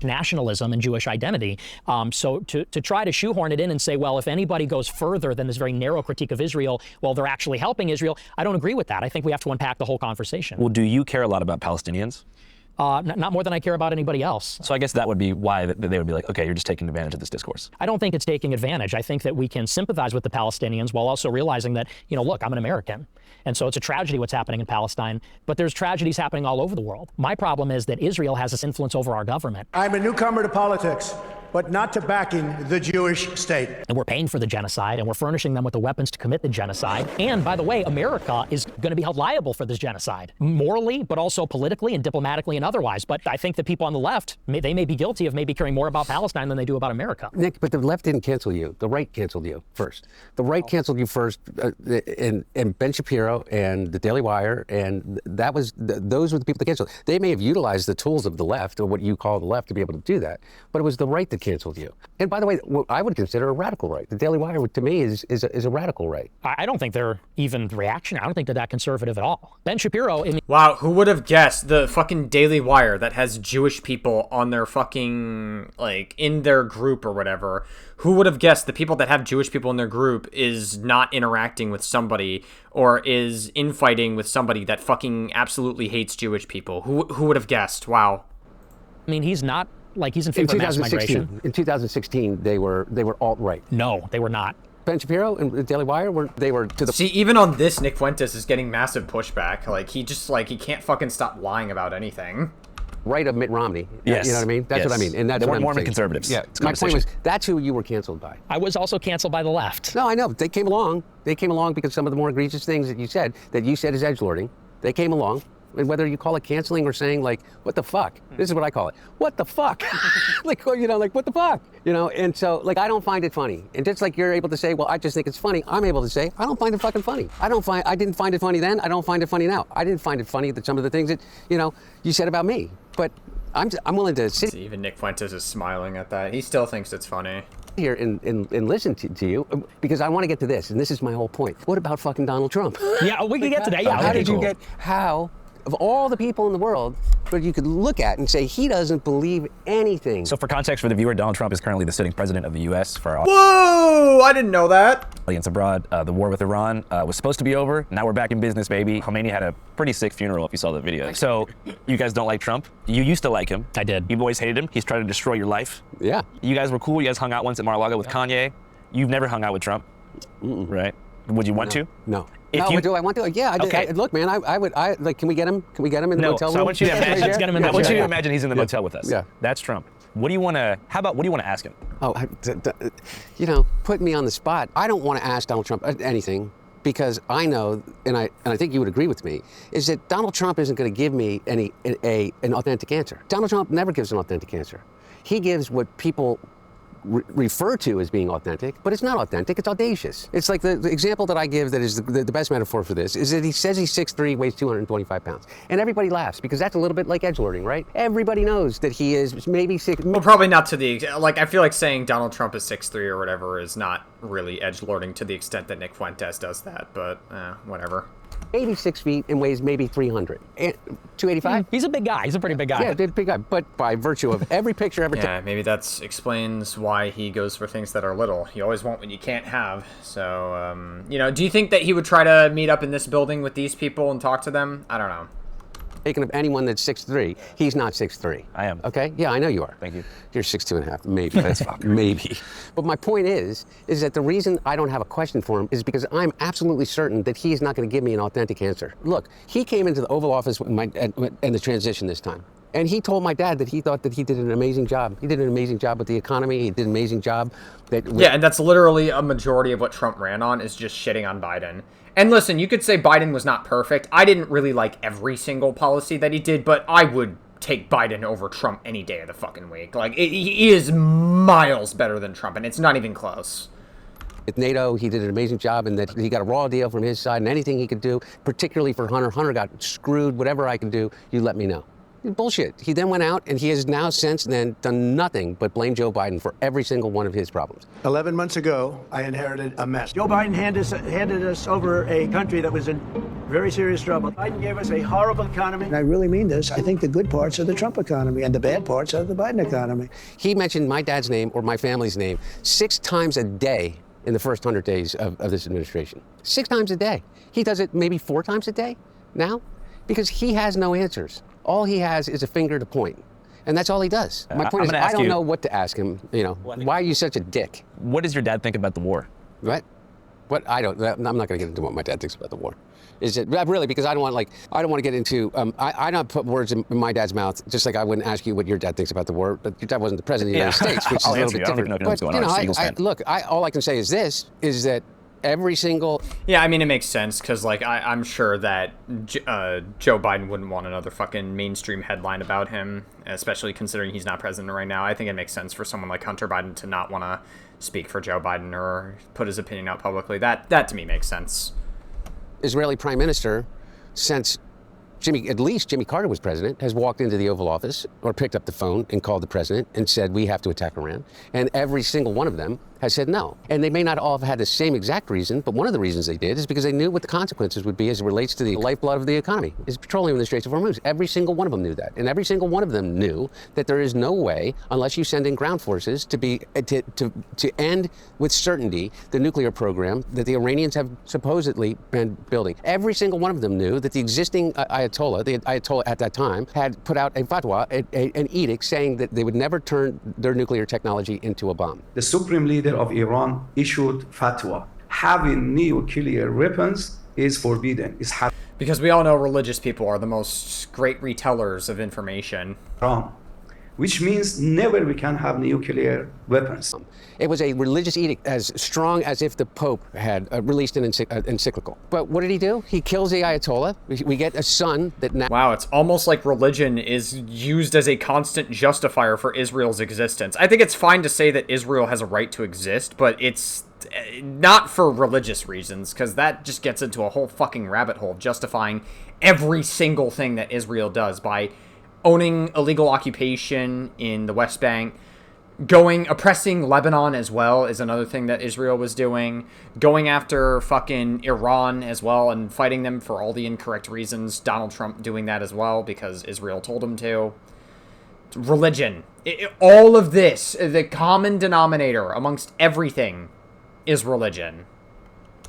Nationalism and Jewish identity. So to try to shoehorn it in and say, well, if anybody goes further than this very narrow critique of Israel, well, they're actually helping Israel. I don't agree with that. I think we have to unpack the whole conversation. Well, do you care a lot about Palestinians? Not more than I care about anybody else. So I guess that would be why they would be like, okay, you're just taking advantage of this discourse. I don't think it's taking advantage. I think that we can sympathize with the Palestinians while also realizing that, look, I'm an American. And so it's a tragedy what's happening in Palestine, but there's tragedies happening all over the world. My problem is that Israel has this influence over our government. I'm a newcomer to politics, but not to backing the Jewish state. And we're paying for the genocide, and we're furnishing them with the weapons to commit the genocide. And by the way, America is going to be held liable for this genocide, morally, but also politically and diplomatically and otherwise. But I think that people on the left, they may be guilty of maybe caring more about Palestine than they do about America. Nick, but the left didn't cancel you. The right canceled you first. The right canceled you first, and Ben Shapiro and the Daily Wire, and those were the people that canceled. They may have utilized the tools of the left, or what you call the left, to be able to do that, but it was the right that canceled you. And by the way, what I would consider a radical right. The Daily Wire, to me, is a radical right. I don't think they're even reactionary. I don't think they're that conservative at all. Ben Shapiro... Wow, who would have guessed the fucking Daily Wire that has Jewish people on their fucking, like, in their group or whatever, who would have guessed the people that have Jewish people in their group is not interacting with somebody or is infighting with somebody that fucking absolutely hates Jewish people? Who would have guessed? Wow. I mean, he's not, like, he's in favor of mass migration. In 2016, they were alt-right. No, they were not. Ben Shapiro and the Daily Wire were to the... See, even on this, Nick Fuentes is getting massive pushback. Like, he can't fucking stop lying about anything. Right of Mitt Romney. Yes. You know what I mean? That's what I mean. And that's they what weren't I'm Mormon saying. conservatives. Yeah. My point was, that's who you were canceled by. I was also canceled by the left. No, I know. They came along. They came along because some of the more egregious things that you said is edgelording, they came along. And whether you call it canceling or saying, like, what the fuck? This is what I call it. What the fuck? like, what the fuck? And so, like, I don't find it funny. And just like you're able to say, well, I just think it's funny, I'm able to say, I don't find it fucking funny. I didn't find it funny then, I don't find it funny now. I didn't find it funny that some of the things that, you said about me. But I'm willing to sit... See, even Nick Fuentes is smiling at that. He still thinks it's funny. Here and listen to you, because I want to get to this, and this is my whole point. What about fucking Donald Trump? Yeah, we can get to that. Yeah, how did you get... Of all the people in the world, but you could look at and say he doesn't believe anything. So for context for the viewer, Donald Trump is currently the sitting president of the U.S. for our Whoa! I didn't know that. Audience abroad. The war with Iran was supposed to be over. Now we're back in business, baby. Khomeini had a pretty sick funeral, if you saw the video. So you guys don't like Trump. You used to like him. I did. You've always hated him. He's tried to destroy your life. Yeah. You guys were cool. You guys hung out once at Mar-a-Lago with Kanye. You've never hung out with Trump, right? Would you want to? No. Do I want to? Yeah, I did. Okay. Look, man, I would like, can we get him? Can we get him in the motel room? So I want you to imagine, I want you to imagine he's in the motel with us. Yeah. That's Trump. What do you want to ask him? Oh, put me on the spot. I don't want to ask Donald Trump anything because I know, and I think you would agree with me, is that Donald Trump isn't going to give me an authentic answer. Donald Trump never gives an authentic answer. He gives what people refer to as being authentic, but it's not authentic, it's audacious. It's like the example that I give that is the best metaphor for this is that he says he's 6'3", weighs 225 pounds. And everybody laughs because that's a little bit like edgelording, right? Everybody knows that he is maybe 6... Well, probably not to the... Like, I feel like saying Donald Trump is 6'3" or whatever is not really edgelording to the extent that Nick Fuentes does that, but whatever. maybe 6 feet and weighs maybe 300. 285? He's a big guy. He's a pretty big guy. Yeah, big guy. But by virtue of every picture ever Yeah, maybe that explains why he goes for things that are little. You always want what you can't have. So, you know, do you think that he would try to meet up in this building with these people and talk to them? I don't know. Taken of anyone that's 6'3", he's not 6'3". I am. Okay? Yeah, I know you are. Thank you. You're 6'2.5", maybe. That's maybe. But my point is that the reason I don't have a question for him is because I'm absolutely certain that he is not going to give me an authentic answer. Look, he came into the Oval Office in the transition this time. And he told my dad that he thought that he did an amazing job. He did an amazing job with the economy. He did an amazing job. Yeah, and that's literally a majority of what Trump ran on is just shitting on Biden. And listen, you could say Biden was not perfect. I didn't really like every single policy that he did, but I would take Biden over Trump any day of the fucking week. Like, he is miles better than Trump, and it's not even close. With NATO, he did an amazing job in that he got a raw deal from his side, and anything he could do, particularly for Hunter. Hunter got screwed. Whatever I can do, you let me know. Bullshit. He then went out and he has now since then done nothing but blame Joe Biden for every single one of his problems. 11 months ago, I inherited a mess. Joe Biden handed us over a country that was in very serious trouble. Biden gave us a horrible economy. And I really mean this. I think the good parts are the Trump economy and the bad parts are the Biden economy. He mentioned my dad's name or my family's name 6 times a day in the first 100 days of this administration. 6 times a day. He does it maybe 4 times a day now because he has no answers. All he has is a finger to point. And that's all he does. My point is, I don't know what to ask him. You know, why are you such a dick? What does your dad think about the war? What? I'm not going to get into what my dad thinks about the war. Is it really because I don't want to get into. I don't put words in my dad's mouth. Just like I wouldn't ask you what your dad thinks about the war. But your dad wasn't the president of the United States, which is a little bit different. But look, all I can say is this: is that every single. Yeah, I mean, it makes sense because, like, I'm sure that Joe Biden wouldn't want another fucking mainstream headline about him, especially considering he's not president right now. I think it makes sense for someone like Hunter Biden to not want to speak for Joe Biden or put his opinion out publicly. That to me makes sense. Israeli prime minister, since at least Jimmy Carter was president, has walked into the Oval Office or picked up the phone and called the president and said, we have to attack Iran. And every single one of them has said no. And they may not all have had the same exact reason, but one of the reasons they did is because they knew what the consequences would be as it relates to the lifeblood of the economy, is petroleum in the Straits of Hormuz. Every single one of them knew that. And every single one of them knew that there is no way, unless you send in ground forces, to end with certainty the nuclear program that the Iranians have supposedly been building. Every single one of them knew that the existing Ayatollah at that time, had put out a fatwa, an edict saying that they would never turn their nuclear technology into a bomb. The supreme leader of Iran issued fatwa. Having nuclear weapons is forbidden. Because we all know religious people are the most great retellers of information. Wrong. Which means never we can have nuclear weapons. It was a religious edict as strong as if the Pope had released an encyclical. But what did he do? He kills the Ayatollah. We get a son that now... Wow, it's almost like religion is used as a constant justifier for Israel's existence. I think it's fine to say that Israel has a right to exist, but it's not for religious reasons, because that just gets into a whole fucking rabbit hole justifying every single thing that Israel does by owning illegal occupation in the West Bank, oppressing Lebanon as well is another thing that Israel was doing, going after fucking Iran as well and fighting them for all the incorrect reasons, Donald Trump doing that as well because Israel told him to. Religion. All of this, the common denominator amongst everything is religion.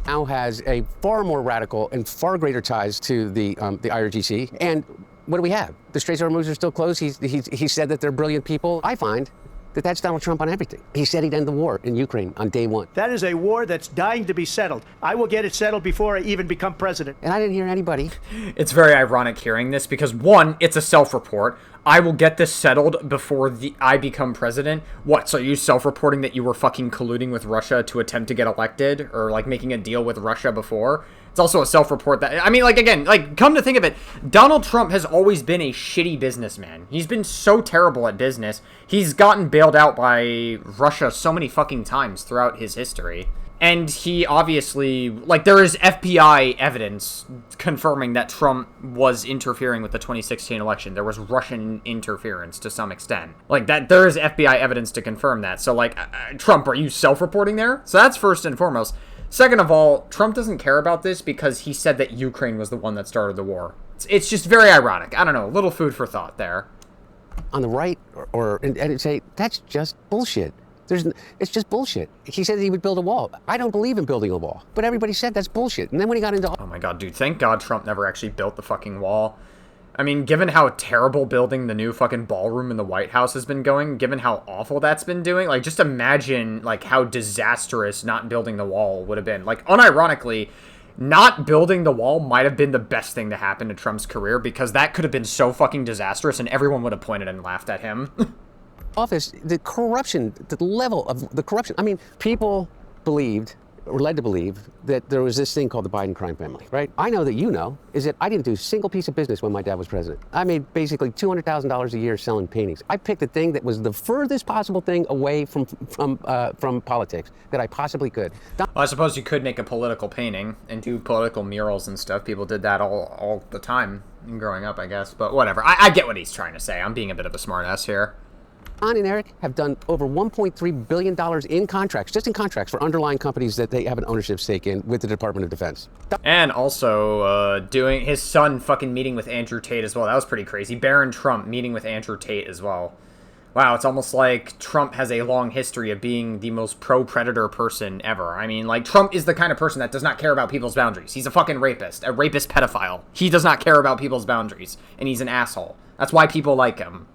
Now has a far more radical and far greater ties to the IRGC. And what do we have? The Straits of Hormuz are still closed. He said that they're brilliant people. I find that that's Donald Trump on everything. He said he'd end the war in Ukraine on day one. That is a war that's dying to be settled. I will get it settled before I even become president. And I didn't hear anybody. It's very ironic hearing this because, one, it's a self-report. I will get this settled before I become president. What, so you self-reporting that you were fucking colluding with Russia to attempt to get elected? Or, like, making a deal with Russia before? It's also a self-report that, I mean, like, again, like, come to think of it, Donald Trump has always been a shitty businessman. He's been so terrible at business. He's gotten bailed out by Russia so many fucking times throughout his history. And he obviously, like, there is FBI evidence confirming that Trump was interfering with the 2016 election. There was Russian interference to some extent. Like, that, there is FBI evidence to confirm that. So, like, Trump, are you self-reporting there? So that's first and foremost. Second of all, Trump doesn't care about this because he said that Ukraine was the one that started the war. It's just very ironic. I don't know, a little food for thought there. On the right, and say, that's just bullshit. It's just bullshit. He said that he would build a wall. I don't believe in building a wall, but everybody said that's bullshit. And then when he got into... Oh my god, dude, thank God Trump never actually built the fucking wall. I mean, given how terrible building the new fucking ballroom in the White House has been going, given how awful that's been doing, like, just imagine, like, how disastrous not building the wall would have been. Like, unironically, not building the wall might have been the best thing to happen to Trump's career, because that could have been so fucking disastrous and everyone would have pointed and laughed at him. Office, the corruption, the level of the corruption. I mean, people believed, or led to believe, that there was this thing called the Biden crime family, right? I know that you know, is that I didn't do a single piece of business when my dad was president. I made basically $200,000 a year selling paintings. I picked the thing that was the furthest possible thing away from politics that I possibly could. Well, I suppose you could make a political painting and do political murals and stuff. People did that all the time growing up, I guess. But whatever. I get what he's trying to say. I'm being a bit of a smartass here. Don and Eric have done over $1.3 billion in contracts, just in contracts for underlying companies that they have an ownership stake in with the Department of Defense. And also doing his son fucking meeting with Andrew Tate as well. That was pretty crazy. Barron Trump meeting with Andrew Tate as well. Wow, it's almost like Trump has a long history of being the most pro-predator person ever. I mean, like, Trump is the kind of person that does not care about people's boundaries. He's a fucking rapist, a rapist pedophile. He does not care about people's boundaries, and he's an asshole. That's why people like him.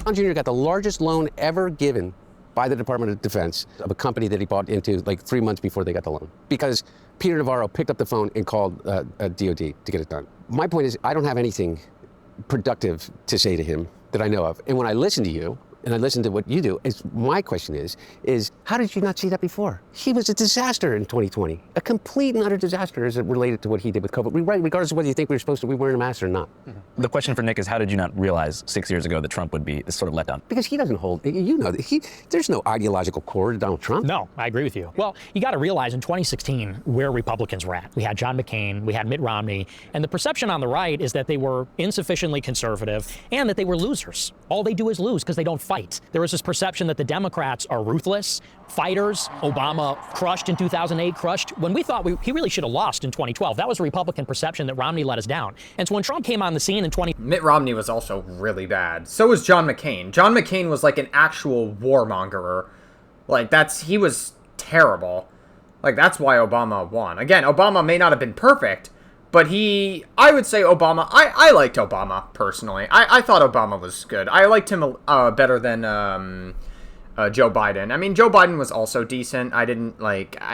Don Jr. got the largest loan ever given by the Department of Defense of a company that he bought into like 3 months before they got the loan, because Peter Navarro picked up the phone and called DOD to get it done. My point is, I don't have anything productive to say to him that I know of. And when I listen to you, and I listen to what you do, my question is how did you not see that before? He was a disaster in 2020, a complete and utter disaster as it related to what he did with COVID, right, regardless of whether you think we were supposed to be wearing a mask or not. The question for Nick is, how did you not realize 6 years ago that Trump would be this sort of letdown? Because he doesn't hold, you know, there's no ideological core to Donald Trump. No, I agree with you. Well, you got to realize in 2016 where Republicans were at. We had John McCain, we had Mitt Romney, and the perception on the right is that they were insufficiently conservative and that they were losers. All they do is lose because they don't fight. There was this perception that the Democrats are ruthless, fighters. Obama crushed in 2008, crushed when we thought he really should have lost in 2012. That was a Republican perception that Romney let us down. And so when Trump came on the scene in Mitt Romney was also really bad. So was John McCain. John McCain was like an actual warmongerer. Like, he was terrible. Like, that's why Obama won. Again, Obama may not have been perfect, but I would say Obama, I liked Obama, personally. I thought Obama was good. I liked him better than Joe Biden. I mean, Joe Biden was also decent. I didn't,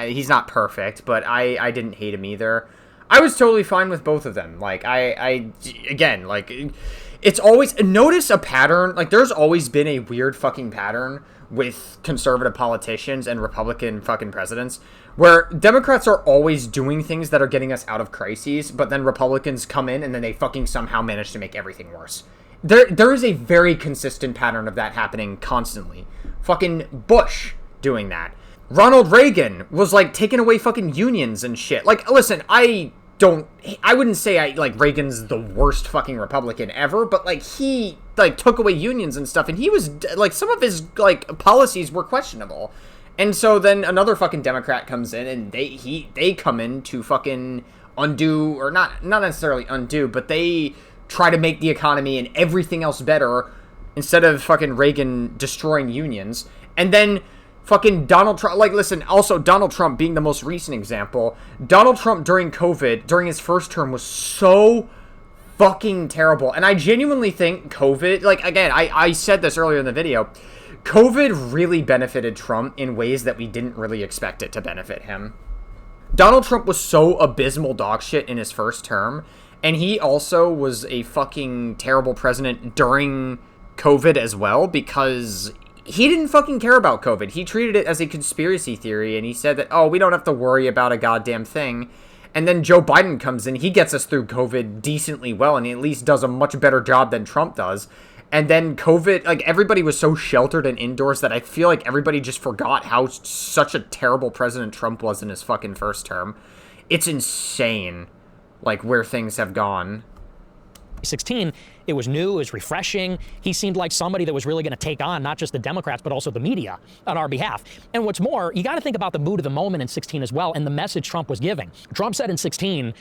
he's not perfect, but I didn't hate him either. I was totally fine with both of them. Like, again, like, it's always, notice a pattern, like, there's always been a weird fucking pattern with conservative politicians and Republican fucking presidents, where Democrats are always doing things that are getting us out of crises, but then Republicans come in and then they fucking somehow manage to make everything worse. There is a very consistent pattern of that happening constantly. Fucking Bush doing that. Ronald Reagan was, like, taking away fucking unions and shit. Like, listen, I wouldn't say Reagan's the worst fucking Republican ever, but, like, he, like, took away unions and stuff, and he was, like, some of his, like, policies were questionable. And so then another fucking Democrat comes in, and they come in to fucking undo, or not necessarily undo, but they try to make the economy and everything else better instead of fucking Reagan destroying unions. And then fucking Donald Trump, like, listen, also Donald Trump being the most recent example, Donald Trump during COVID, during his first term, was so fucking terrible. And I genuinely think COVID, like, again, I said this earlier in the video, COVID really benefited Trump in ways that we didn't really expect it to benefit him. Donald Trump was so abysmal dog shit in his first term, and he also was a fucking terrible president during COVID as well, because he didn't fucking care about COVID. He treated it as a conspiracy theory, and he said that, oh, we don't have to worry about a goddamn thing. And then Joe Biden comes in, he gets us through COVID decently well, and he at least does a much better job than Trump does. And then COVID, like, everybody was so sheltered and indoors that I feel like everybody just forgot how such a terrible President Trump was in his fucking first term. It's insane, like, where things have gone. 2016, it was new, it was refreshing. He seemed like somebody that was really going to take on not just the Democrats, but also the media on our behalf. And what's more, you got to think about the mood of the moment in 16 as well, and the message Trump was giving. Trump said in 16,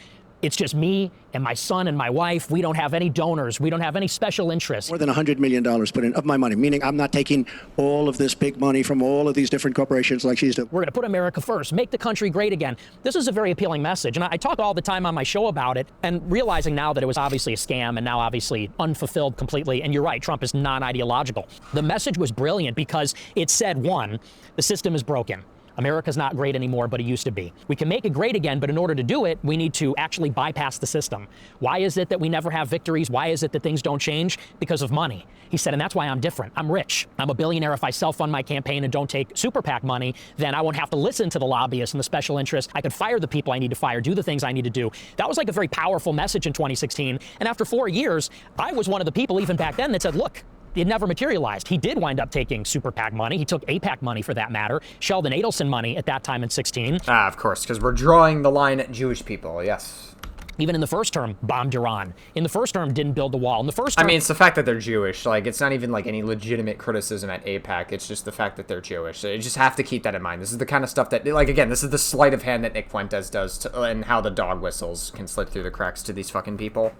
it's just me and my son and my wife. We don't have any donors. We don't have any special interests. More than $100 million put in of my money, meaning I'm not taking all of this big money from all of these different corporations like she's doing. We're going to put America first, make the country great again. This is a very appealing message. And I talk all the time on my show about it, and realizing now that it was obviously a scam and now obviously unfulfilled completely. And you're right, Trump is non-ideological. The message was brilliant because it said, one, the system is broken. America's not great anymore, but it used to be. We can make it great again, but in order to do it, we need to actually bypass the system. Why is it that we never have victories? Why is it that things don't change? Because of money. He said, and that's why I'm different. I'm rich. I'm a billionaire. If I self-fund my campaign and don't take super PAC money, then I won't have to listen to the lobbyists and the special interests. I could fire the people I need to fire, do the things I need to do. That was like a very powerful message in 2016. And after 4 years, I was one of the people even back then that said, look, it never materialized. He did wind up taking super PAC money. He took AIPAC money for that matter. Sheldon Adelson money at that time in 16. Of course, because we're drawing the line at Jewish people, yes. Even in the first term, bombed Iran. In the first term, didn't build the wall. In the first term, I mean, it's the fact that they're Jewish. Like, it's not even like any legitimate criticism at AIPAC. It's just the fact that they're Jewish. So you just have to keep that in mind. This is the kind of stuff that, like, again, this is the sleight of hand that Nick Fuentes does to, and how the dog whistles can slip through the cracks to these fucking people.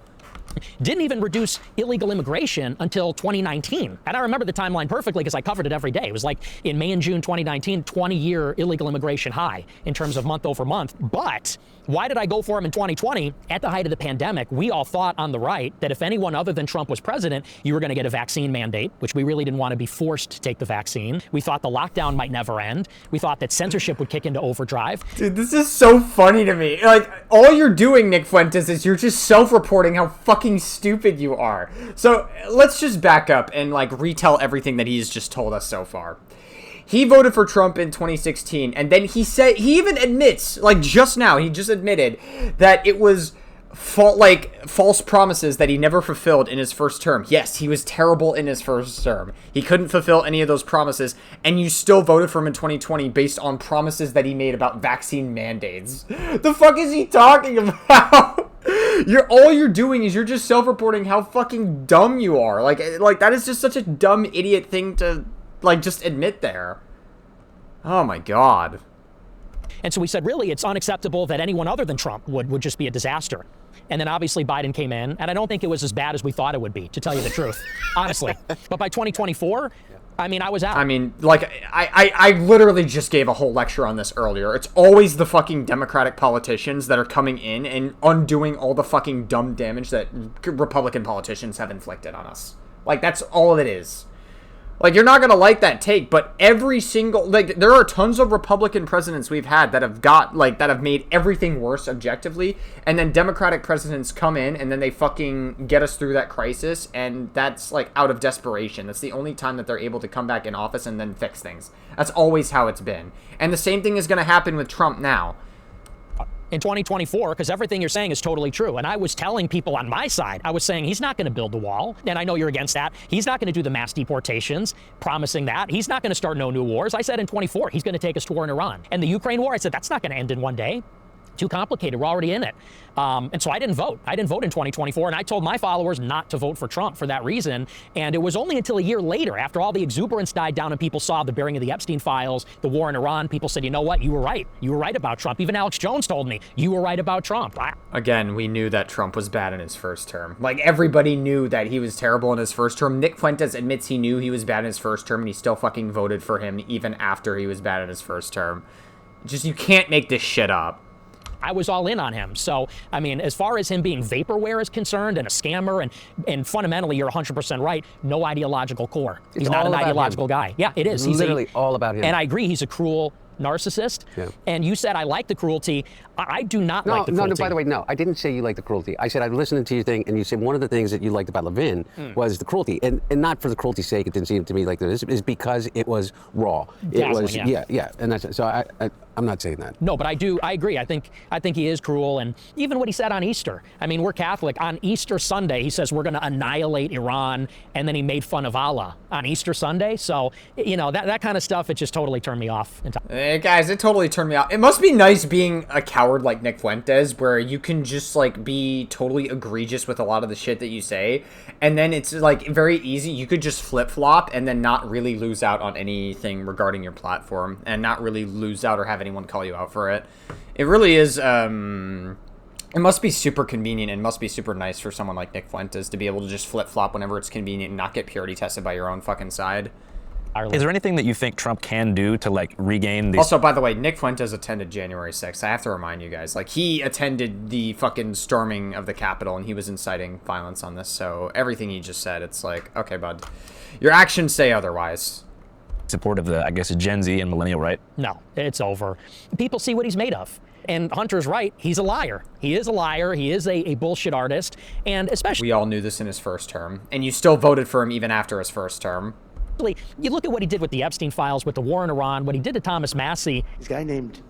Didn't even reduce illegal immigration until 2019. And I remember the timeline perfectly because I covered it every day. It was like in May and June 2019, 20-year illegal immigration high in terms of month over month. But why did I go for him in 2020? At the height of the pandemic, we all thought on the right that if anyone other than Trump was president, you were going to get a vaccine mandate, which we really didn't want to be forced to take the vaccine. We thought the lockdown might never end. We thought that censorship would kick into overdrive. Dude, this is so funny to me. Like, all you're doing, Nick Fuentes, is you're just self-reporting how fucking stupid you are. So let's just back up and, like, retell everything that he's just told us so far. He voted for Trump in 2016, and then he even admits, like just now, he just admitted that it was false promises that he never fulfilled in his first term. Yes, he was terrible in his first term. He couldn't fulfill any of those promises, and you still voted for him in 2020 based on promises that he made about vaccine mandates. The fuck is he talking about? All you're doing is you're just self-reporting how fucking dumb you are. Like that is just such a dumb idiot thing to, like, just admit there. Oh my god. And so we said, really, it's unacceptable that anyone other than Trump would just be a disaster. And then obviously Biden came in, and I don't think it was as bad as we thought it would be, to tell you the truth, honestly. But by 2024, I mean, I was out. I mean, like, I literally just gave a whole lecture on this earlier. It's always the fucking Democratic politicians that are coming in and undoing all the fucking dumb damage that Republican politicians have inflicted on us. Like, that's all it is. Like, you're not going to like that take, but every single, like, there are tons of Republican presidents we've had that have made everything worse objectively, and then Democratic presidents come in, and then they fucking get us through that crisis, and that's, like, out of desperation. That's the only time that they're able to come back in office and then fix things. That's always how it's been. And the same thing is going to happen with Trump now. In 2024, because everything you're saying is totally true. And I was telling people on my side, I was saying he's not going to build the wall. And I know you're against that. He's not going to do the mass deportations, promising that. He's not going to start no new wars. I said in 24, he's going to take us to war in Iran. And the Ukraine war, I said, that's not going to end in one day. Too complicated. We're already in it. And so I didn't vote. I didn't vote in 2024. And I told my followers not to vote for Trump for that reason. And it was only until a year later, after all the exuberance died down and people saw the bearing of the Epstein files, the war in Iran, people said, you know what? You were right. You were right about Trump. Even Alex Jones told me, you were right about Trump. Again, we knew that Trump was bad in his first term. Like, everybody knew that he was terrible in his first term. Nick Fuentes admits he knew he was bad in his first term, and he still fucking voted for him even after he was bad in his first term. Just, you can't make this shit up. I was all in on him. So, I mean, as far as him being vaporware is concerned and a scammer, and fundamentally, you're 100% right, no ideological core. He's not an ideological guy. Yeah, it is. He's literally all about him. And I agree, he's a cruel narcissist. Yeah. And you said I like the cruelty. I do not like the cruelty. No, by the way, no. I didn't say you like the cruelty. I said I'm listening to your thing, and you said one of the things that you liked about Levin was the cruelty. And not for the cruelty's sake, it didn't seem to me like this. It's because it was raw. Dazzling, yeah. And that's so I'm not saying that. No, but I agree. I think he is cruel. And even what he said on Easter. I mean, we're Catholic. On Easter Sunday, he says we're going to annihilate Iran, and then he made fun of Allah on Easter Sunday. So, you know, that kind of stuff, it just totally turned me off. Hey guys, it totally turned me off. It must be nice being a coward like Nick Fuentes, where you can just, like, be totally egregious with a lot of the shit that you say, and then it's, like, very easy. You could just flip-flop and then not really lose out on anything regarding your platform, and not really lose out or have anyone call you out for it. It really is, it must be super convenient and must be super nice for someone like Nick Fuentes to be able to just flip-flop whenever it's convenient and not get purity tested by your own fucking side. Is there anything that you think Trump can do to, like, regain these... Also, by the way, Nick Fuentes attended January 6th. I have to remind you guys. Like, he attended the fucking storming of the Capitol, and he was inciting violence on this. So everything he just said, it's like, okay, bud. Your actions say otherwise. Support of the, I guess, Gen Z and millennial right? No, it's over. People see what he's made of. And Hunter's right. He's a liar. He is a liar. He is a bullshit artist. And especially... We all knew this in his first term. And you still voted for him even after his first term. You look at what he did with the Epstein files, with the war in Iran, what he did to Thomas Massie. This guy named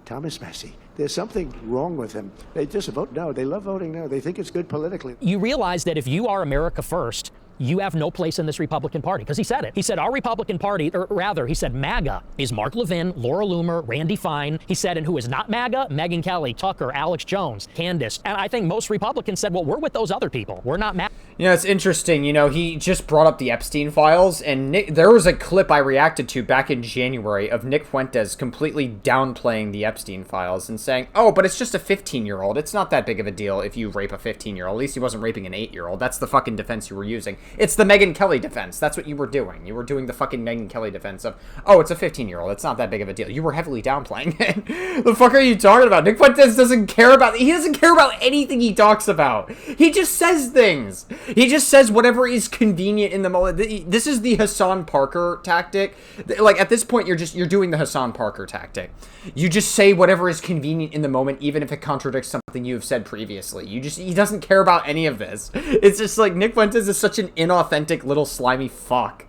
Thomas Massie. There's something wrong with him. They just vote no. They love voting no. They think it's good politically. You realize that if you are America first, you have no place in this Republican Party, because he said it. He said our Republican Party, or rather, he said MAGA is Mark Levin, Laura Loomer, Randy Fine. He said, and who is not MAGA? Megyn Kelly, Tucker, Alex Jones, Candace. And I think most Republicans said, well, we're with those other people. We're not MAGA. You know, it's interesting. You know, he just brought up the Epstein files, and there was a clip I reacted to back in January of Nick Fuentes completely downplaying the Epstein files and saying, oh, but it's just a 15-year-old. It's not that big of a deal if you rape a 15-year-old. At least he wasn't raping an 8-year-old. That's the fucking defense you were using. It's the Megyn Kelly defense. That's what you were doing. You were doing the fucking Megyn Kelly defense of, oh, it's a 15-year-old. It's not that big of a deal. You were heavily downplaying it. The fuck are you talking about? Nick Fuentes doesn't care about... He doesn't care about anything he talks about. He just says things. He just says whatever is convenient in the moment. This is the Hassan Parker tactic. Like, at this point, you're doing the Hassan Parker tactic. You just say whatever is convenient in the moment, even if it contradicts something you have said previously. He doesn't care about any of this. It's just like, Nick Fuentes is such an inauthentic little slimy fuck.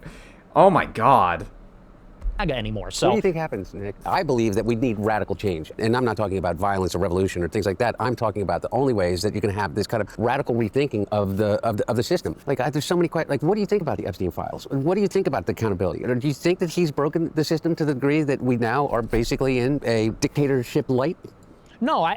Oh my god. Anymore. So What do you think happens, Nick? I believe that we need radical change. And I'm not talking about violence or revolution or things like that. I'm talking about the only ways that you can have this kind of radical rethinking of the system. Like, there's so many questions. Like, what do you think about the Epstein files? What do you think about the accountability? Or do you think that he's broken the system to the degree that we now are basically in a dictatorship light? No, I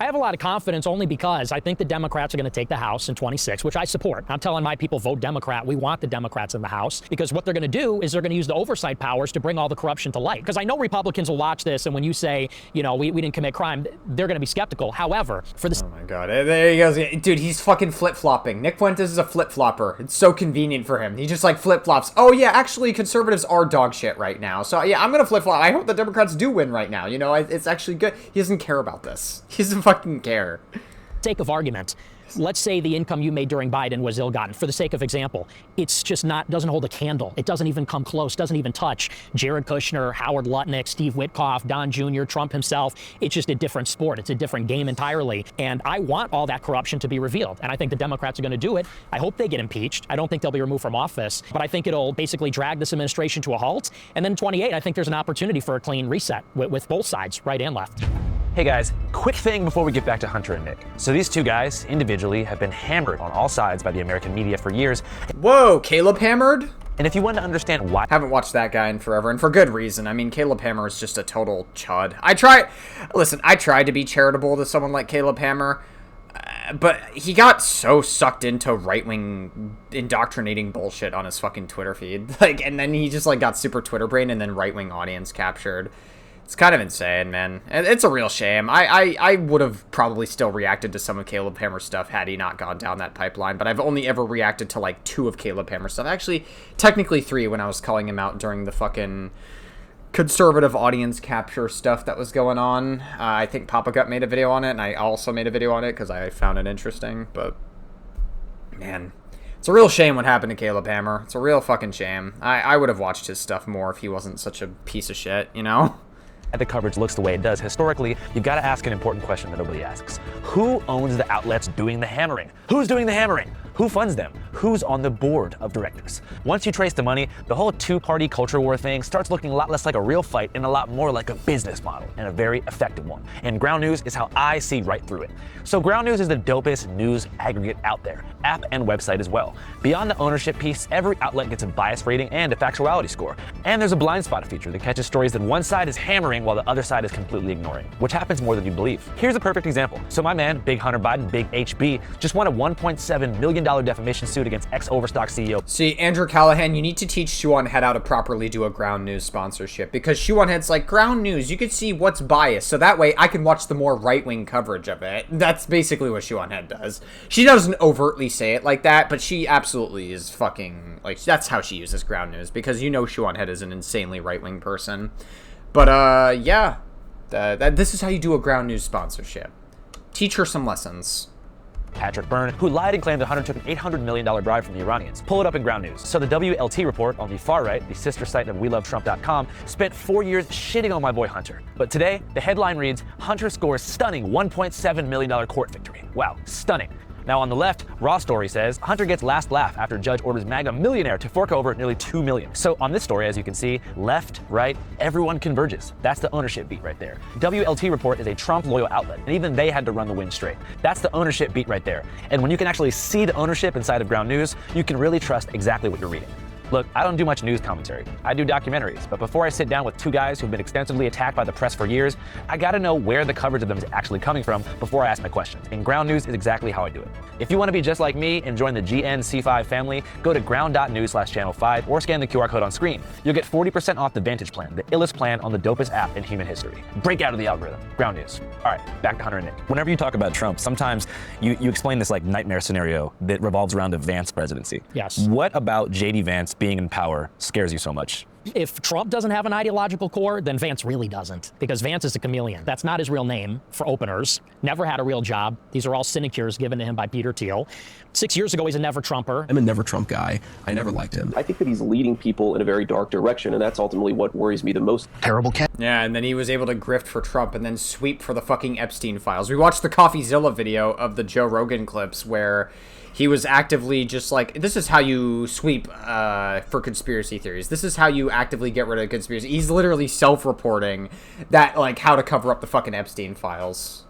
have a lot of confidence, only because I think the Democrats are going to take the House in 26, which I support. I'm telling my people, vote Democrat. We want the Democrats in the House, because what they're going to do is they're going to use the oversight powers to bring all the corruption to light. Because I know Republicans will watch this, and when you say, you know, we didn't commit crime, they're going to be skeptical. However, for the... Oh my god, there he goes. Dude, he's fucking flip-flopping. Nick Fuentes is a flip-flopper. It's so convenient for him. He just, like, flip-flops. Oh yeah, actually, conservatives are dog shit right now. So yeah, I'm going to flip-flop. I hope the Democrats do win right now. You know, it's actually good. He doesn't care about this. He doesn't fucking care. Sake of argument, let's say the income you made during Biden was ill-gotten. For the sake of example, it's just doesn't hold a candle. It doesn't even come close, doesn't even touch Jared Kushner, Howard Lutnick, Steve Witkoff, Don Jr., Trump himself. It's just a different sport. It's a different game entirely. And I want all that corruption to be revealed. And I think the Democrats are going to do it. I hope they get impeached. I don't think they'll be removed from office, but I think it'll basically drag this administration to a halt. And then 28, I think there's an opportunity for a clean reset with both sides, right and left. Hey guys, quick thing before we get back to Hunter and Nick. So these two guys, individually, have been hammered on all sides by the American media for years. Whoa, Caleb hammered? And if you want to understand why... Haven't watched that guy in forever, and for good reason. I mean, Caleb Hammer is just a total chud. I tried to be charitable to someone like Caleb Hammer, but he got so sucked into right-wing indoctrinating bullshit on his fucking Twitter feed. Like, and then he just, like, got super Twitter brain and then right-wing audience captured. It's kind of insane, man. It's a real shame. I would have probably still reacted to some of Caleb Hammer's stuff had he not gone down that pipeline, but I've only ever reacted to, like, 2 of Caleb Hammer's stuff. Actually, technically 3 when I was calling him out during the fucking conservative audience capture stuff that was going on. I think Papa Gut made a video on it, and I also made a video on it because I found it interesting, but, man... It's a real shame what happened to Caleb Hammer. It's a real fucking shame. I would have watched his stuff more if he wasn't such a piece of shit, you know? The coverage looks the way it does historically, you've got to ask an important question that nobody asks. Who owns the outlets doing the hammering? Who's doing the hammering? Who funds them? Who's on the board of directors? Once you trace the money, the whole two-party culture war thing starts looking a lot less like a real fight and a lot more like a business model, and a very effective one. And Ground News is how I see right through it. So Ground News is the dopest news aggregate out there, app and website as well. Beyond the ownership piece, every outlet gets a bias rating and a factuality score. And there's a blind spot feature that catches stories that one side is hammering while the other side is completely ignoring, which happens more than you believe. Here's a perfect example. So my man, Big Hunter Biden, Big HB, just won a $1.7 million defamation suit against ex-Overstock CEO. See, Andrew Callaghan, you need to teach Shuon Head how to properly do a Ground News sponsorship, because Shuon Head's like, Ground News, you could see what's biased, so that way I can watch the more right-wing coverage of it. That's basically what Shuon Head does. She doesn't overtly say it like that, but she absolutely is fucking, like, that's how she uses Ground News, because you know Shuon Head is an insanely right-wing person. But, yeah, this is how you do a Ground News sponsorship. Teach her some lessons. Patrick Byrne, who lied and claimed that Hunter took an $800 million bribe from the Iranians. Pull it up in Ground News. So the WLT report on the far right, the sister site of WeLoveTrump.com, spent 4 years shitting on my boy Hunter. But today, the headline reads, Hunter scores stunning $1.7 million court victory. Wow, stunning. Now on the left, Raw Story says, Hunter gets last laugh after judge orders MAGA millionaire to fork over nearly $2 million. So on this story, as you can see, left, right, everyone converges. That's the ownership beat right there. WLT Report is a Trump loyal outlet, and even they had to run the wind straight. That's the ownership beat right there. And when you can actually see the ownership inside of Ground News, you can really trust exactly what you're reading. Look, I don't do much news commentary. I do documentaries, but before I sit down with two guys who've been extensively attacked by the press for years, I gotta know where the coverage of them is actually coming from before I ask my questions. And Ground News is exactly how I do it. If you want to be just like me and join the GNC5 family, go to ground.news/channel5 or scan the QR code on screen. You'll get 40% off the Vantage plan, the illest plan on the dopest app in human history. Break out of the algorithm. Ground News. All right, back to Hunter and Nick. Whenever you talk about Trump, sometimes you explain this like nightmare scenario that revolves around a Vance presidency. Yes. What about J.D. Vance being in power scares you so much? If Trump doesn't have an ideological core, then Vance really doesn't, because Vance is a chameleon. That's not his real name, for openers. Never had a real job. These are all sinecures given to him by Peter Thiel. 6 years ago, he's a never Trumper. I'm a never Trump guy. I never liked him. I think that he's leading people in a very dark direction, and that's ultimately what worries me the most. Terrible cat. Yeah, and then he was able to grift for Trump and then sweep for the fucking Epstein files. We watched the CoffeeZilla video of the Joe Rogan clips where he was actively just like, this is how you sweep for conspiracy theories. This is how you actively get rid of conspiracy. He's literally self-reporting that, like, how to cover up the fucking Epstein files.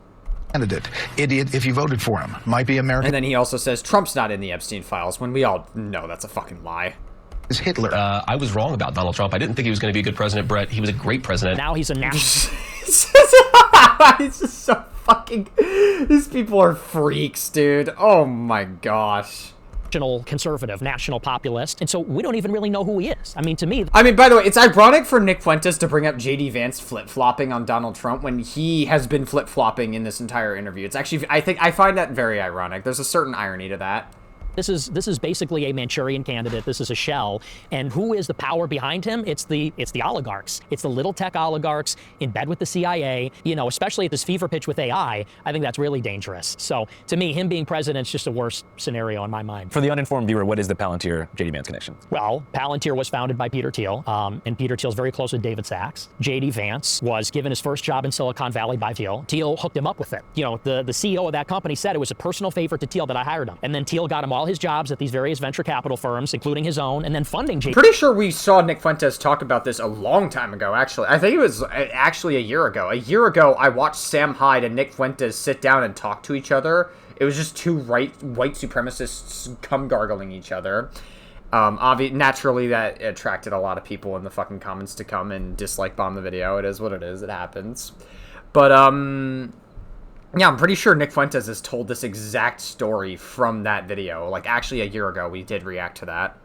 Candidate, idiot, if you voted for him, might be American. And then he also says Trump's not in the Epstein files, when we all know that's a fucking lie. Is Hitler. I was wrong about Donald Trump. I didn't think he was going to be a good president, Brett. He was a great president. Now he's a national. It's just so fucking... These people are freaks, dude. Oh my gosh. Conservative, national populist, and so we don't even really know who he is. I mean, to me... I mean, by the way, it's ironic for Nick Fuentes to bring up J.D. Vance flip-flopping on Donald Trump when he has been flip-flopping in this entire interview. It's actually... I find that very ironic. There's a certain irony to that. This is basically a Manchurian candidate. This is a shell. And who is the power behind him? It's the oligarchs. It's the little tech oligarchs in bed with the CIA, you know, especially at this fever pitch with AI. I think that's really dangerous. So to me, him being president is just a worse scenario in my mind. For the uninformed viewer, what is the Palantir-J.D. Vance connection? Well, Palantir was founded by Peter Thiel, and Peter Thiel's very close with David Sachs. J.D. Vance was given his first job in Silicon Valley by Thiel. Thiel hooked him up with it. You know, the CEO of that company said it was a personal favor to Thiel that I hired him. And then Thiel got him all his jobs at these various venture capital firms, including his own, and then funding J.D. Pretty sure we saw Nick Fuentes talk about this a long time ago, actually. I think it was actually a year ago. A year ago, I watched Sam Hyde and Nick Fuentes sit down and talk to each other. It was just two white supremacists cum-gargling each other. Naturally, that attracted a lot of people in the fucking comments to come and dislike bomb the video. It is what it is. It happens. But, yeah, I'm pretty sure Nick Fuentes has told this exact story from that video. Like, actually, a year ago, we did react to that.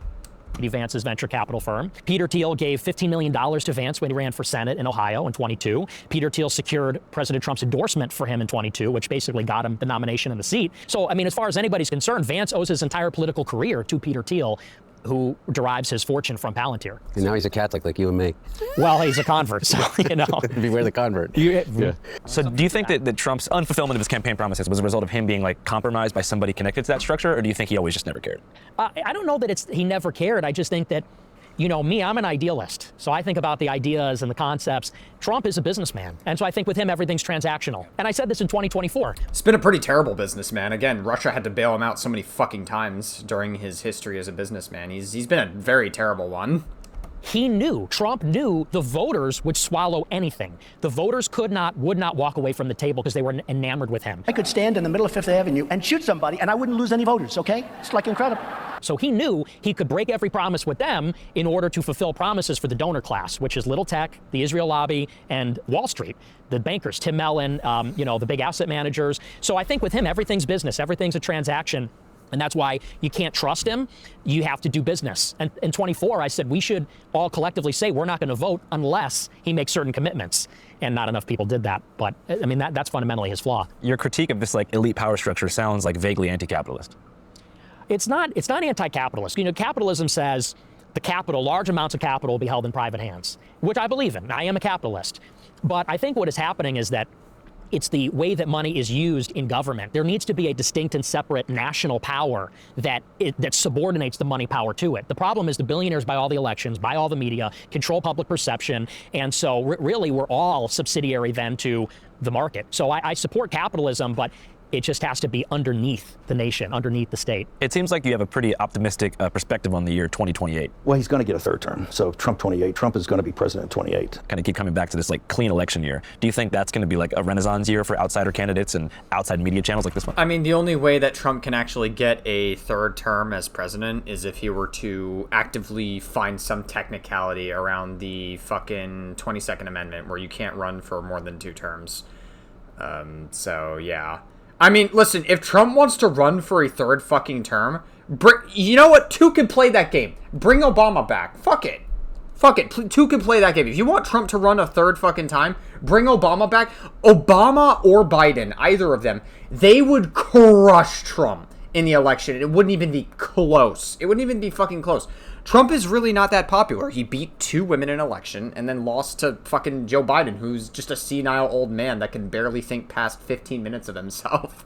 Vance's venture capital firm. Peter Thiel gave $15 million to Vance when he ran for Senate in Ohio in 22. Peter Thiel secured President Trump's endorsement for him in 22, which basically got him the nomination and the seat. So, I mean, as far as anybody's concerned, Vance owes his entire political career to Peter Thiel, who derives his fortune from Palantir. And now he's a Catholic like you and me. Well, he's a convert, so, you know. Beware the convert. Yeah. So do you think that Trump's unfulfillment of his campaign promises was a result of him being, like, compromised by somebody connected to that structure, or do you think he always just never cared? I don't know that he never cared. I just think that You know, me, I'm an idealist. So I think about the ideas and the concepts. Trump is a businessman. And so I think with him, everything's transactional. And I said this in 2024. It's been a pretty terrible businessman. Again, Russia had to bail him out so many fucking times during his history as a businessman. He's been a very terrible one. Trump knew the voters would swallow anything. The voters would not walk away from the table because they were enamored with him. I could stand in the middle of Fifth Avenue and shoot somebody and I wouldn't lose any voters, okay? It's like incredible. So he knew he could break every promise with them in order to fulfill promises for the donor class, which is little tech, the Israel lobby, and Wall Street, the bankers, Tim Mellon, the big asset managers. So I think with him, everything's business, everything's a transaction. And that's why you can't trust him. You have to do business. And in 24, I said we should all collectively say we're not going to vote unless he makes certain commitments. And not enough people did that. But I mean, that's fundamentally his flaw. Your critique of this like elite power structure sounds like vaguely anti-capitalist. It's not anti-capitalist. You know, capitalism says large amounts of capital will be held in private hands, which I believe in. I am a capitalist. But I think what is happening is that it's the way that money is used in government. There needs to be a distinct and separate national power that subordinates the money power to it. The problem is the billionaires buy all the elections, buy all the media, control public perception, and so really we're all subsidiary then to the market. So I support capitalism, but it just has to be underneath the nation, underneath the state. It seems like you have a pretty optimistic perspective on the year 2028. Well, he's going to get a third term. So Trump 28, Trump is going to be president 28. Kind of keep coming back to this like clean election year. Do you think that's going to be like a renaissance year for outsider candidates and outside media channels like this one? I mean, the only way that Trump can actually get a third term as president is if he were to actively find some technicality around the fucking 22nd Amendment where you can't run for more than 2 terms. So, yeah. I mean, listen, if Trump wants to run for a third fucking term, you know what? 2 can play that game. Bring Obama back. Fuck it. 2 can play that game. If you want Trump to run a third fucking time, bring Obama back. Obama or Biden, either of them, they would crush Trump in the election. It wouldn't even be close. It wouldn't even be fucking close. Trump is really not that popular. He beat 2 women in an election and then lost to fucking Joe Biden, who's just a senile old man that can barely think past 15 minutes of himself.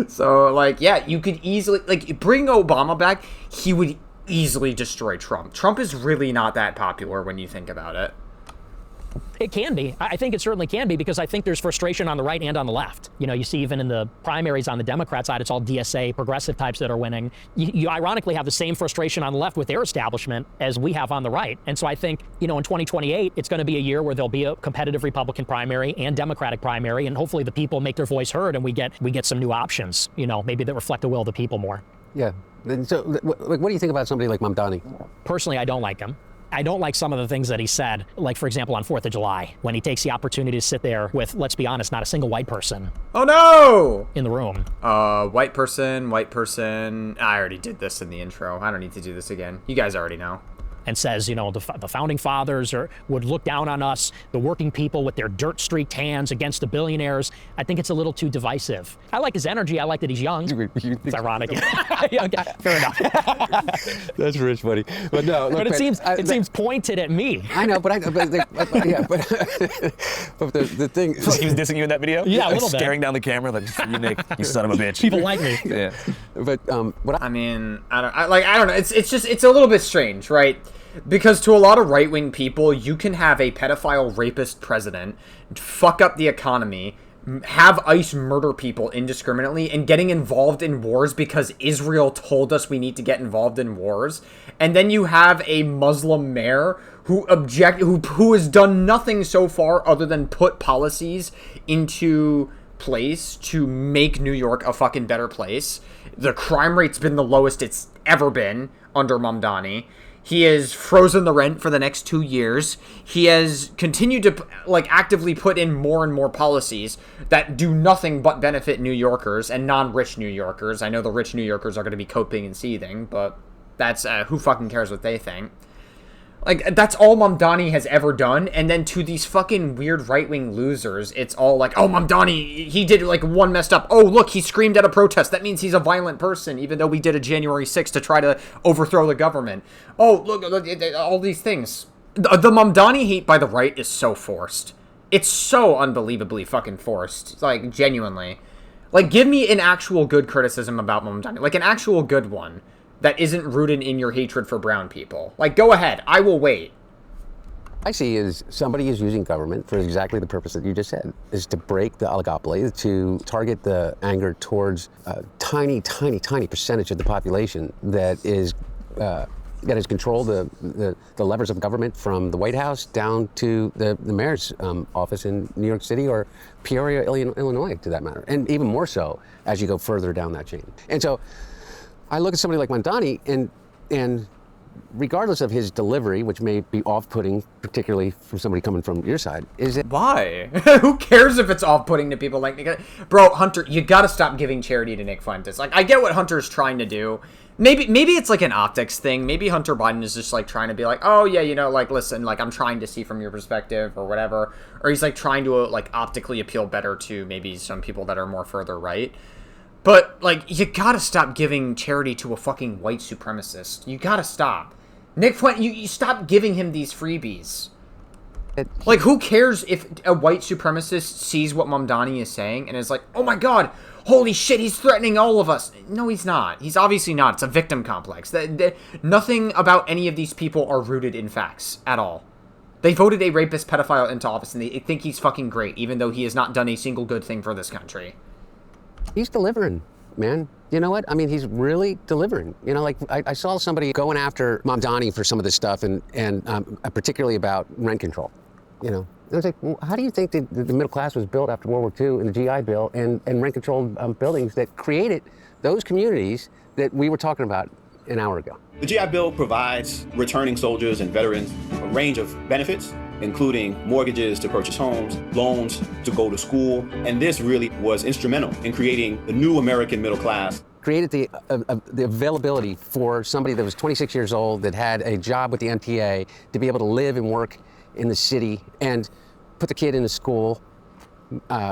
So, like, yeah, you could easily, like, bring Obama back, he would easily destroy Trump. Trump is really not that popular when you think about it. It can be. I think it certainly can be because I think there's frustration on the right and on the left. You know, you see even in the primaries on the Democrat side, it's all DSA, progressive types that are winning. You ironically have the same frustration on the left with their establishment as we have on the right. And so I think, you know, in 2028, it's going to be a year where there'll be a competitive Republican primary and Democratic primary. And hopefully the people make their voice heard and we get some new options, you know, maybe that reflect the will of the people more. Yeah. So what do you think about somebody like Mamdani? Personally, I don't like him. I don't like some of the things that he said, like, for example, on 4th of July, when he takes the opportunity to sit there with, let's be honest, not a single white person. Oh, no! In the room. White person. I already did this in the intro. I don't need to do this again. You guys already know. And says, you know, the founding fathers would look down on us, the working people with their dirt-streaked hands against the billionaires. I think it's a little too divisive. I like his energy. I like that he's young. It's ironic. Yeah, okay, fair enough. That's rich, buddy. But no, look, but it seems pointed at me. I know, but the thing. So he was dissing you in that video? Yeah, a little bit. Staring down the camera like, you Nick, you son of a bitch. People like me. Yeah. But I mean, I don't know. It's a little bit strange, right? Because to a lot of right-wing people, you can have a pedophile rapist president, fuck up the economy, have ICE murder people indiscriminately, and getting involved in wars because Israel told us we need to get involved in wars. And then you have a Muslim mayor who has done nothing so far other than put policies into place to make New York a fucking better place. The crime rate's been the lowest it's ever been under Mamdani. He has frozen the rent for the next 2 years. He has continued to actively put in more and more policies that do nothing but benefit New Yorkers and non-rich New Yorkers. I know the rich New Yorkers are going to be coping and seething, but that's who fucking cares what they think. Like, that's all Mamdani has ever done, and then to these fucking weird right-wing losers, it's all like, oh, Mamdani, he did, one messed up. Oh, look, he screamed at a protest. That means he's a violent person, even though we did a January 6th to try to overthrow the government. Oh, look, all these things. The Mamdani hate by the right is so forced. It's so unbelievably fucking forced. Genuinely. Give me an actual good criticism about Mamdani. An actual good one. that isn't rooted in your hatred for brown people? Like, go ahead. I will wait. I see is somebody is using government for exactly the purpose that you just said, is to break the oligopoly, to target the anger towards a tiny, tiny, tiny percentage of the population that is controlled the levers of government from the White House down to the mayor's office in New York City or Peoria, Illinois, to that matter, and even more so as you go further down that chain. And so I look at somebody like Mamdani, and regardless of his delivery, which may be off-putting, particularly from somebody coming from your side, is it... Why? Who cares if it's off-putting to people like Nick? Bro, Hunter, you gotta stop giving charity to Nick Fuentes. Like, I get what Hunter's trying to do. Maybe it's like an optics thing. Maybe Hunter Biden is just like trying to be like, oh yeah, you know, like, listen, like, I'm trying to see from your perspective or whatever. Or he's like trying to like optically appeal better to maybe some people that are more further right. But, like, you gotta stop giving charity to a fucking white supremacist. You gotta stop. Nick Fuentes, you stop giving him these freebies. Like, who cares if a white supremacist sees what Mamdani is saying and is like, oh my god, holy shit, he's threatening all of us. No, he's not. He's obviously not. It's a victim complex. Nothing about any of these people are rooted in facts at all. They voted a rapist pedophile into office and they think he's fucking great, even though he has not done a single good thing for this country. He's delivering, man. You know what? I mean, he's really delivering. You know, like, I saw somebody going after Mamdani for some of this stuff, and particularly about rent control. You know, I was like, well, how do you think the middle class was built after World War II and the GI Bill and rent-controlled buildings that created those communities that we were talking about an hour ago? The GI Bill provides returning soldiers and veterans a range of benefits, including mortgages to purchase homes, loans to go to school, and this really was instrumental in creating the new American middle class. Created the availability for somebody that was 26 years old that had a job with the MTA to be able to live and work in the city and put the kid in a school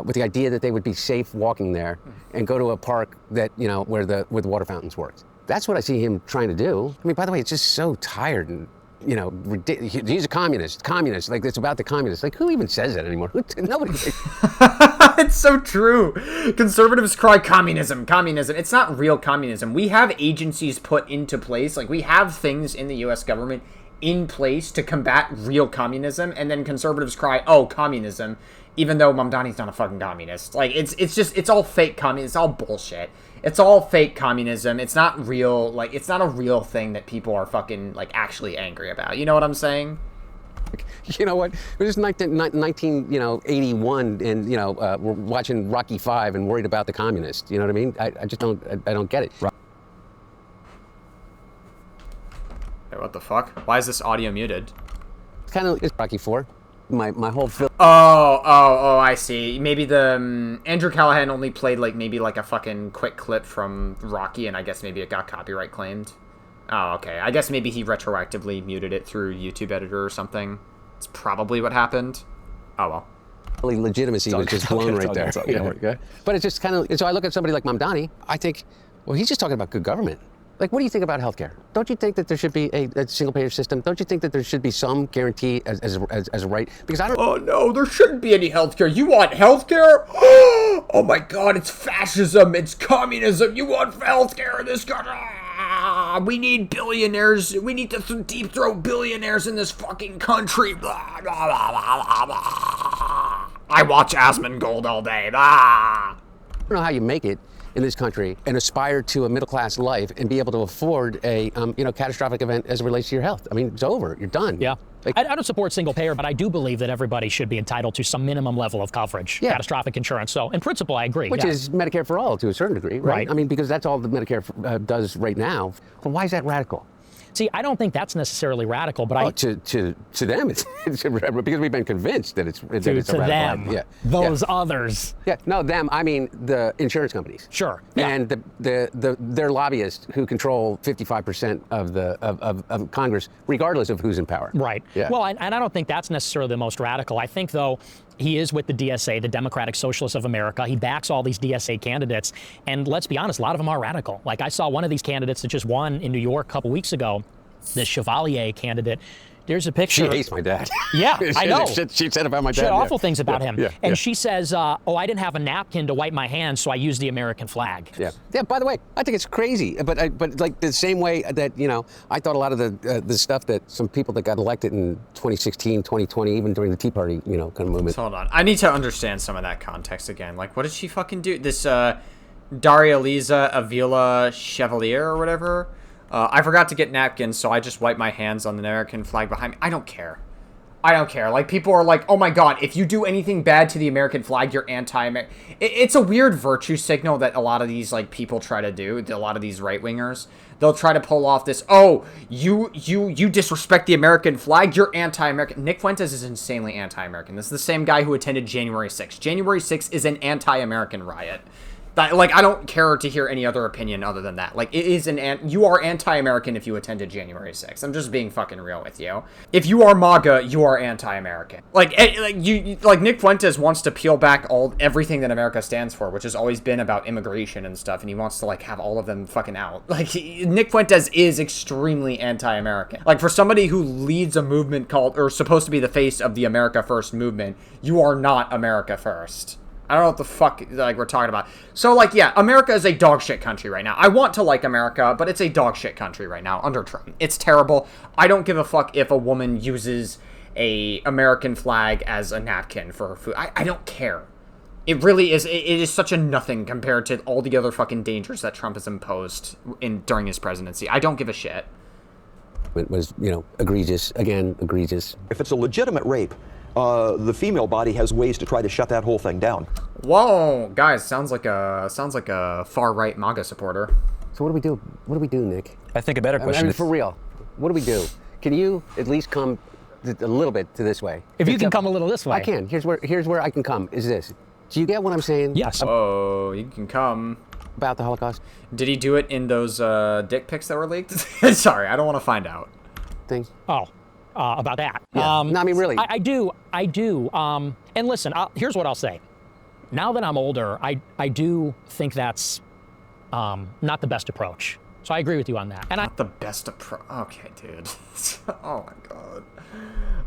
with the idea that they would be safe walking there and go to a park that, you know, where the water fountains worked. That's what I see him trying to do. I mean, by the way, it's just so tired and, you know, he's a communist. Like, it's about the communists. Like, who even says that anymore? Nobody. It's so true. Conservatives cry communism. It's not real communism. We have agencies put into place. Like, we have things in the U.S. government in place to combat real communism, and then conservatives cry, oh, communism, even though Mamdani's not a fucking communist. Like, it's all fake communism. It's all bullshit. It's all fake communism. It's not real. Like, it's not a real thing that people are fucking, like, actually angry about. You know what I'm saying? You know what? It was 1981, and, you know, we're watching Rocky V and worried about the communists. You know what I mean? I just don't get it. Wait, what the fuck? Why is this audio muted? It's Rocky IV. My whole film. Oh, I see. Maybe the Andrew Callaghan only played like maybe like a fucking quick clip from Rocky, and I guess maybe it got copyright claimed. Oh, okay. I guess maybe he retroactively muted it through YouTube editor or something. It's probably what happened. Oh well. Legitimacy was just blown right there. But it's just kind of. So I look at somebody like Mamdani. I think, well, he's just talking about good government. Like, what do you think about healthcare? Don't you think that there should be a single-payer system? Don't you think that there should be some guarantee as a right? Because I don't... Oh, no, there shouldn't be any healthcare. You want healthcare? Oh, my God, it's fascism. It's communism. You want healthcare in this country? We need billionaires. We need to deep-throat billionaires in this fucking country. Blah, blah, blah, blah, blah. I watch Asmongold all day. Blah. I don't know how you make it in this country and aspire to a middle-class life and be able to afford a catastrophic event as it relates to your health. I mean, it's over. You're done. Yeah. Like, I don't support single payer, but I do believe that everybody should be entitled to some minimum level of coverage, catastrophic insurance. So in principle, I agree. Which is Medicare for all to a certain degree, right? I mean, because that's all the Medicare does right now. But why is that radical? See, I don't think that's necessarily radical, but to them, it's because we've been convinced that it's a radical. Them, those others. Yeah, no, them. I mean the insurance companies. Sure. And their lobbyists who control 55% of Congress, regardless of who's in power. Right. Yeah. Well, and I don't think that's necessarily the most radical. I think, though, he is with the DSA, the Democratic Socialists of America. He backs all these DSA candidates. And let's be honest, a lot of them are radical. Like, I saw one of these candidates that just won in New York a couple weeks ago, the Chevalier candidate. There's a picture. She hates my dad. Yeah, I know. She said about my dad. She had yeah. awful things about him. Yeah, And she says, oh, I didn't have a napkin to wipe my hands, so I used the American flag. Yeah. Yeah. By the way, I think it's crazy, but like the same way that I thought a lot of the stuff that some people that got elected in 2016, 2020, even during the Tea Party, kind of movement. Hold on, I need to understand some of that context again. Like, what did she fucking do? This Daria Lisa Avila Chevalier or whatever. I forgot to get napkins, so I just wiped my hands on the American flag behind me. I don't care. I don't care. Like, people are like, oh my god, if you do anything bad to the American flag, you're anti-American. It's a weird virtue signal that a lot of these, like, people try to do. A lot of these right-wingers. They'll try to pull off this, oh, you disrespect the American flag, you're anti-American. Nick Fuentes is insanely anti-American. This is the same guy who attended January 6th. January 6th is an anti-American riot. Like, I don't care to hear any other opinion other than that. Like, it is you are anti-American if you attended January 6th. I'm just being fucking real with you. If you are MAGA, you are anti-American. Like Nick Fuentes wants to peel back everything that America stands for, which has always been about immigration and stuff, and he wants to, like, have all of them fucking out. Like, Nick Fuentes is extremely anti-American. Like, for somebody who leads a movement called, or supposed to be the face of the America First movement, you are not America First. I don't know what the fuck, like, we're talking about. So, like, yeah, America is a dog shit country right now. I want to like America, but it's a dog shit country right now under Trump. It's terrible. I don't give a fuck if a woman uses a American flag as a napkin for her food. I don't care. It really is. It is such a nothing compared to all the other fucking dangers that Trump has imposed during his presidency. I don't give a shit. It was, egregious. Again, egregious. If it's a legitimate rape, the female body has ways to try to shut that whole thing down. Whoa, guys, sounds like a far-right MAGA supporter. So what do we do? What do we do, Nick? I think a better question is... for real, what do we do? Can you at least come a little bit to this way? If you can come a little this way. I can. Here's where I can come, is this. Do you get what I'm saying? Yes. Oh, you can come. About the Holocaust? Did he do it in those dick pics that were leaked? Sorry, I don't want to find out. Things? Oh. About that. Yeah. No, I mean, really. I do. And listen, here's what I'll say. Now that I'm older, I do think that's not the best approach. So I agree with you on that. And not the best approach. Okay, dude. Oh my god.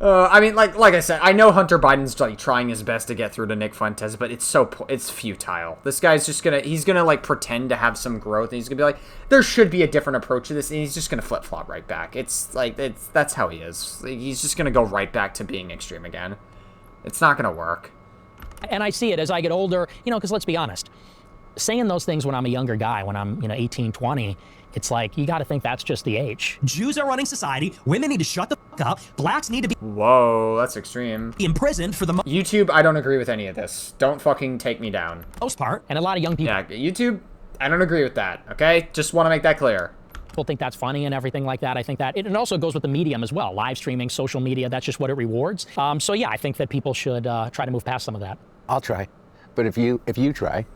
I mean, like I said, I know Hunter Biden's like trying his best to get through to Nick Fuentes, but it's futile. This guy's just he's gonna like pretend to have some growth, and he's gonna be like, there should be a different approach to this, and he's just gonna flip flop right back. That's how he is. He's just gonna go right back to being extreme again. It's not gonna work. And I see it as I get older, because let's be honest, saying those things when I'm a younger guy, when I'm 18, 20. It's like, you got to think that's just the age. Jews are running society. Women need to shut the fuck up. Blacks need to be... Whoa, that's extreme. ...imprisoned for the... YouTube, I don't agree with any of this. Don't fucking take me down. ...most part. And a lot of young people... Yeah, YouTube, I don't agree with that, okay? Just want to make that clear. People think that's funny and everything like that. I think that... It also goes with the medium as well. Live streaming, social media, that's just what it rewards. So yeah, I think that people should try to move past some of that. I'll try. But if you try...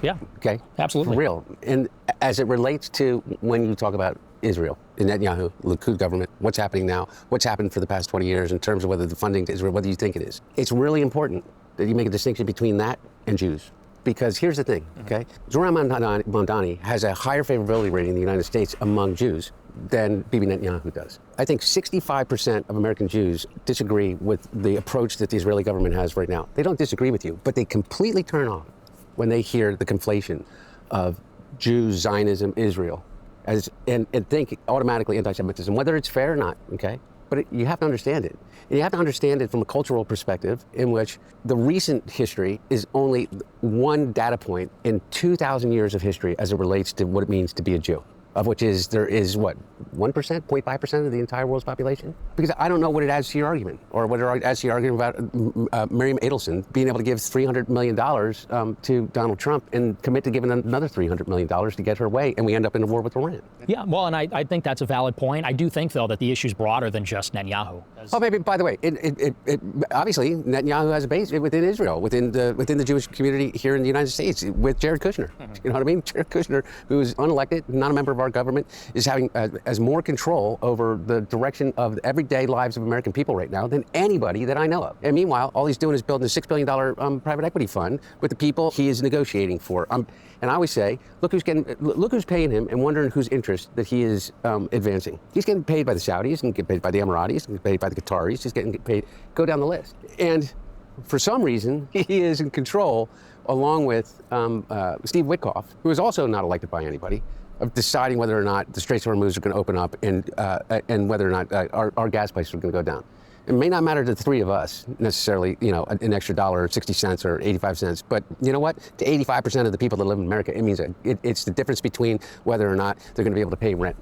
Yeah. Okay. Absolutely. For real. And as it relates to when you talk about Israel, the Netanyahu, Likud government, what's happening now, what's happened for the past 20 years in terms of whether the funding to Israel, whether you think it is. It's really important that you make a distinction between that and Jews. Because here's the thing, okay? Zoran Mamdani has a higher favorability rating in the United States among Jews than Bibi Netanyahu does. I think 65% of American Jews disagree with the approach that the Israeli government has right now. They don't disagree with you, but they completely turn off when they hear the conflation of Jews, Zionism, Israel, and think automatically anti-Semitism, whether it's fair or not, okay? But you have to understand it. And you have to understand it from a cultural perspective in which the recent history is only one data point in 2,000 years of history as it relates to what it means to be a Jew, of which there is what, 1%, 0.5% of the entire world's population? Because I don't know what it adds to your argument, or what it adds to your argument about Miriam Adelson being able to give $300 million to Donald Trump and commit to giving another $300 million to get her way, and we end up in a war with Iran. Yeah, well, and I think that's a valid point. I do think, though, that the issue's broader than just Netanyahu. Oh, maybe, by the way, obviously, Netanyahu has a base within Israel, within the Jewish community here in the United States, with Jared Kushner. You know what I mean? Jared Kushner, who is unelected, not a member of our our government is having as more control over the direction of everyday lives of American people right now than anybody that I know of. And meanwhile, all he's doing is building a $6 billion private equity fund with the people he is negotiating for. And I always say, look who's paying him, and wondering whose interest that he is advancing. He's getting paid by the Saudis, he's getting paid by the Emiratis, he's getting paid by the Qataris, he's getting paid, go down the list. And for some reason, he is in control, along with Steve Witkoff, who is also not elected by anybody, of deciding whether or not the Straits of Hormuz are going to open up and whether or not our gas prices are going to go down. It may not matter to the three of us necessarily, an extra dollar or 60 cents or 85 cents, but you know what? To 85% of the people that live in America, it means it's the difference between whether or not they're going to be able to pay rent.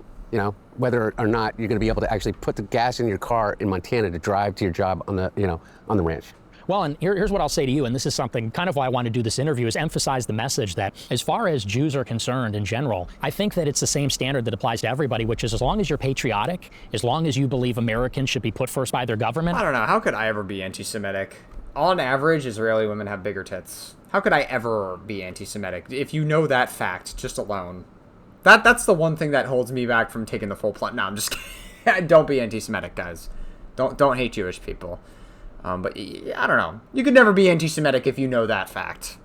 Whether or not you're going to be able to actually put the gas in your car in Montana to drive to your job on the ranch. Well, and here's what I'll say to you, and this is something kind of why I want to do this interview, is emphasize the message that as far as Jews are concerned in general, I think that it's the same standard that applies to everybody, which is as long as you're patriotic, as long as you believe Americans should be put first by their government. I don't know. How could I ever be anti-Semitic? On average, Israeli women have bigger tits. How could I ever be anti-Semitic if you know that fact just alone? That's the one thing that holds me back from taking the full plunge. No, I'm just kidding. Don't be anti-Semitic, guys. Don't hate Jewish people. But I don't know. You could never be anti-Semitic if you know that fact.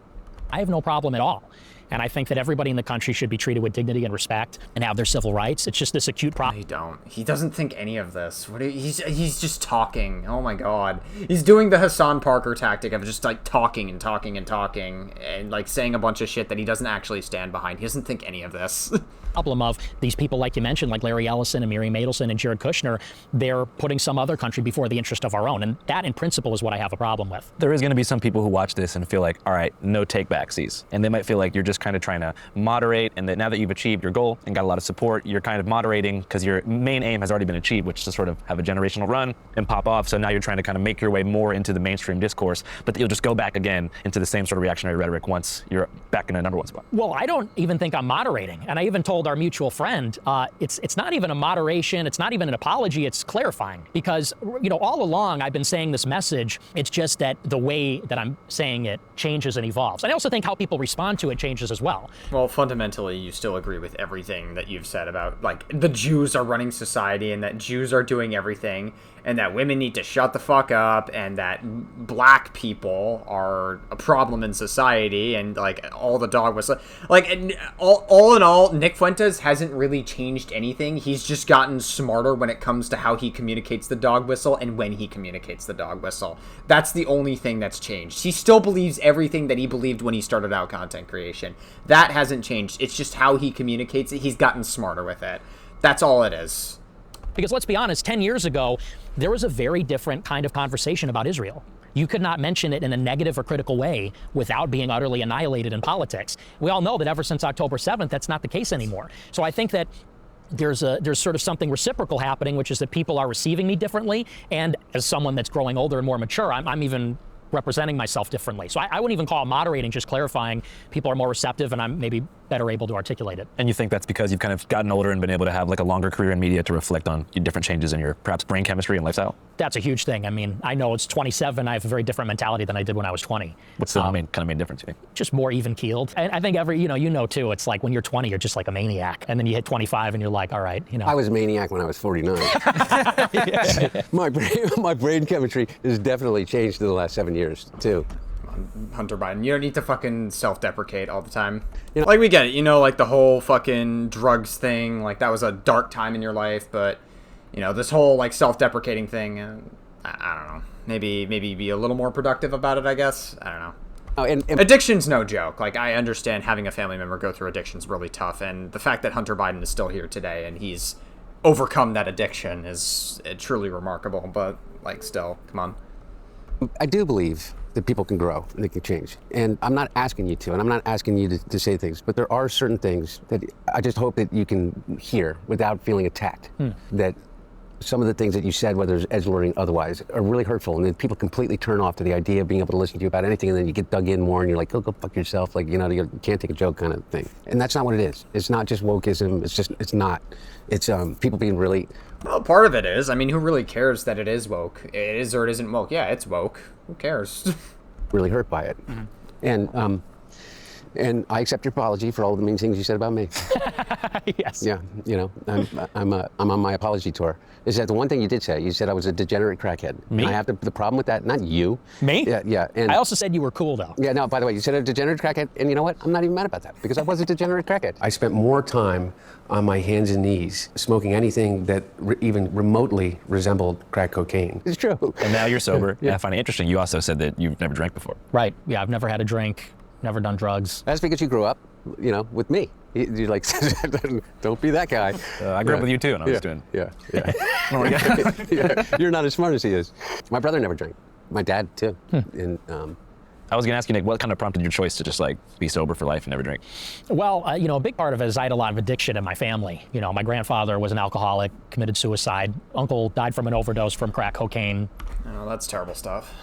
I have no problem at all. And I think that everybody in the country should be treated with dignity and respect and have their civil rights. It's just this acute problem. He doesn't think any of this. He's just talking. Oh my God. He's doing the Hassan Parker tactic of just like talking and talking and talking and like saying a bunch of shit that he doesn't actually stand behind. He doesn't think any of this. Problem of these people, like you mentioned, like Larry Ellison and Miriam Adelson and Jared Kushner, they're putting some other country before the interest of our own. And that, in principle, is what I have a problem with. There is going to be some people who watch this and feel like, all right, no take backsies. And they might feel like you're just kind of trying to moderate, and that now that you've achieved your goal and got a lot of support, you're kind of moderating because your main aim has already been achieved, which is to sort of have a generational run and pop off. So now you're trying to kind of make your way more into the mainstream discourse, but you'll just go back again into the same sort of reactionary rhetoric once you're back in a number one spot. Well, I don't even think I'm moderating. And I even told our mutual friend, it's not even a moderation, it's not even an apology, it's clarifying. Because, all along I've been saying this message, it's just that the way that I'm saying it changes and evolves. And I also think how people respond to it changes as well. Well, fundamentally, you still agree with everything that you've said about, like, the Jews are running society and that Jews are doing everything and that women need to shut the fuck up and that black people are a problem in society and, like, all the dog whistle. Like, and all in all, Nick Fuentes hasn't really changed anything. He's just gotten smarter when it comes to how he communicates the dog whistle and when he communicates the dog whistle. That's the only thing that's changed. He still believes everything that he believed when he started out content creation. That hasn't changed. It's just how he communicates it. He's gotten smarter with it. That's all it is. Because let's be honest, 10 years ago, there was a very different kind of conversation about Israel. You could not mention it in a negative or critical way without being utterly annihilated in politics. We all know that ever since October 7th, that's not the case anymore. So I think that there's sort of something reciprocal happening, which is that people are receiving me differently. And as someone that's growing older and more mature, I'm even representing myself differently. So I wouldn't even call it moderating, just clarifying. People are more receptive and I'm maybe better able to articulate it. And you think that's because you've kind of gotten older and been able to have like a longer career in media to reflect on different changes in your perhaps brain chemistry and lifestyle? That's a huge thing. I mean, I know it's 27. I have a very different mentality than I did when I was 20. What's the main difference, you think? Just more even keeled. And I think you know too, it's like when you're 20, you're just like a maniac. And then you hit 25 and you're like, all right, I was a maniac when I was 49. My brain chemistry has definitely changed in the last 7 years too. Hunter Biden, you don't need to fucking self-deprecate all the time. Like, we get it, like the whole fucking drugs thing, like that was a dark time in your life, but this whole like self-deprecating thing, I don't know, maybe be a little more productive about it, I guess. I don't know. And addiction's no joke. Like, I understand having a family member go through addiction's really tough, and the fact that Hunter Biden is still here today and he's overcome that addiction is truly remarkable, but like, still, come on. I do believe that people can grow and they can change. And I'm not asking you to, and I'm not asking you to say things, but there are certain things that I just hope that you can hear without feeling attacked. That some of the things that you said, whether it's edgelording otherwise, are really hurtful, and then people completely turn off to the idea of being able to listen to you about anything, and then you get dug in more and you're like, go fuck yourself, like, you can't take a joke kind of thing. And that's not what it is. It's not just wokeism, it's not. It's people being really... Well, part of it is. I mean, who really cares that it is woke? It is or it isn't woke. Yeah, it's woke. Who cares? Really hurt by it. And And I accept your apology for all the mean things you said about me. Yes. Yeah, you know, I'm on my apology tour. Is that the one thing you did say? You said I was a degenerate crackhead. Me? And I have the problem with that, not you. Me? Yeah. And I also said you were cool, though. yeah, no, by the way, you said a degenerate crackhead, and you know what? I'm not even mad about that, because I was a degenerate crackhead. I spent more time on my hands and knees smoking anything that even remotely resembled crack cocaine. It's true. And now you're sober. Yeah. I find it interesting. You also said that you've never drank before. Right. Yeah, I've never had a drink, never done drugs. That's because you grew up, you know, with me. You're like, don't be that guy. I grew up with you too, and I was doing. Yeah. You're not as smart as he is. My brother never drank. My dad too. And I was gonna ask you, Nick, what kind of prompted your choice to just like be sober for life and never drink? Well, you know, a big part of it is I had a lot of addiction in my family. You know, my grandfather was an alcoholic, committed suicide. Uncle died from an overdose from crack cocaine. Oh, that's terrible stuff.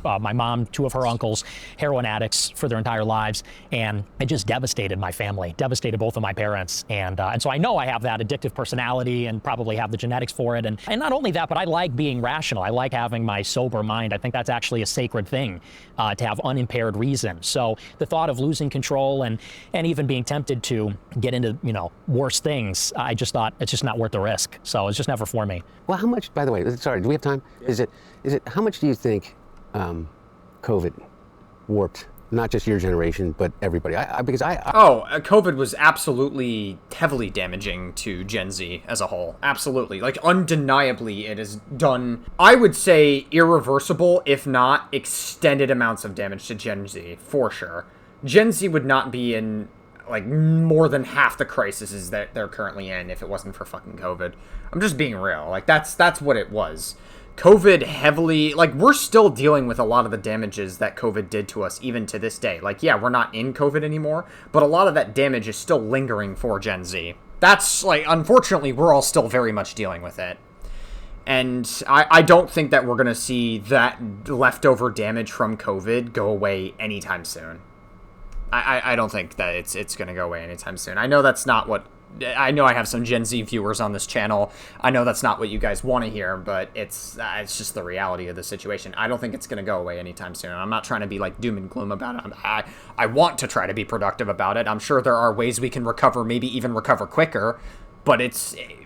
My mom, 2 of her uncles, heroin addicts for their entire lives, and it just devastated my family, devastated both of my parents, and so I know I have that addictive personality and probably have the genetics for it, and not only that, but I like being rational. I like having my sober mind. I think that's actually a sacred thing, to have unimpaired reason. So the thought of losing control and even being tempted to get into, you know, worse things, I just thought it's just not worth the risk. So it's just never for me. Well, how much, by the way, sorry, do we have time? Is it, how much do you think COVID warped not just your generation, but everybody? COVID was absolutely heavily damaging to Gen Z as a whole. Absolutely. Like, undeniably, it has done, I would say, irreversible, if not extended amounts of damage to Gen Z, for sure. Gen Z would not be in, like, more than half the crises that they're currently in if it wasn't for fucking COVID. I'm just being real. Like, that's what it was. COVID heavily, like, we're still dealing with a lot of the damages that COVID did to us even to this day. Like, yeah, we're not in COVID anymore, but a lot of that damage is still lingering for Gen Z. That's, like, unfortunately, we're all still very much dealing with it. And I don't think that we're going to see that leftover damage from COVID go away anytime soon. I don't think that it's going to go away anytime soon. I know that's not what... I know I have some Gen Z viewers on this channel. I know that's not what you guys want to hear, but it's just the reality of the situation. I don't think it's going to go away anytime soon. I'm not trying to be like doom and gloom about it. I want to try to be productive about it. I'm sure there are ways we can recover, maybe even recover quicker, but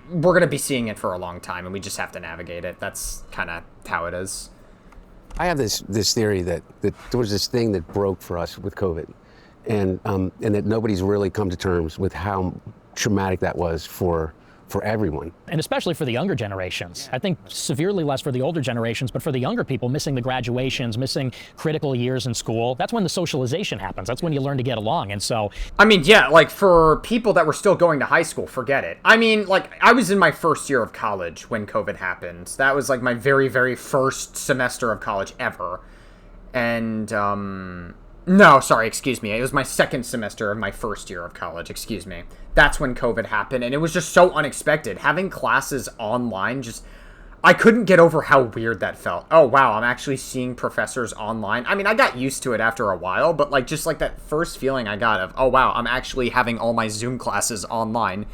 we're going to be seeing it for a long time, and we just have to navigate it. That's kind of how it is. I have this theory that there was this thing that broke for us with COVID, and that nobody's really come to terms with how traumatic that was for everyone. And especially for the younger generations. I think severely less for the older generations, but for the younger people, missing the graduations, missing critical years in school, that's when the socialization happens. That's when you learn to get along. And so... I mean, yeah, like, for people that were still going to high school, forget it. I mean, like, I was in my first year of college when COVID happened. That was, like, my very, very first semester of college ever. And, no, sorry, excuse me. It was my second semester of my first year of college, excuse me. That's when COVID happened, and it was just so unexpected. Having classes online, I couldn't get over how weird that felt. Oh, wow, I'm actually seeing professors online. I mean, I got used to it after a while, but, like, just, like, that first feeling I got of, oh, wow, I'm actually having all my Zoom classes online.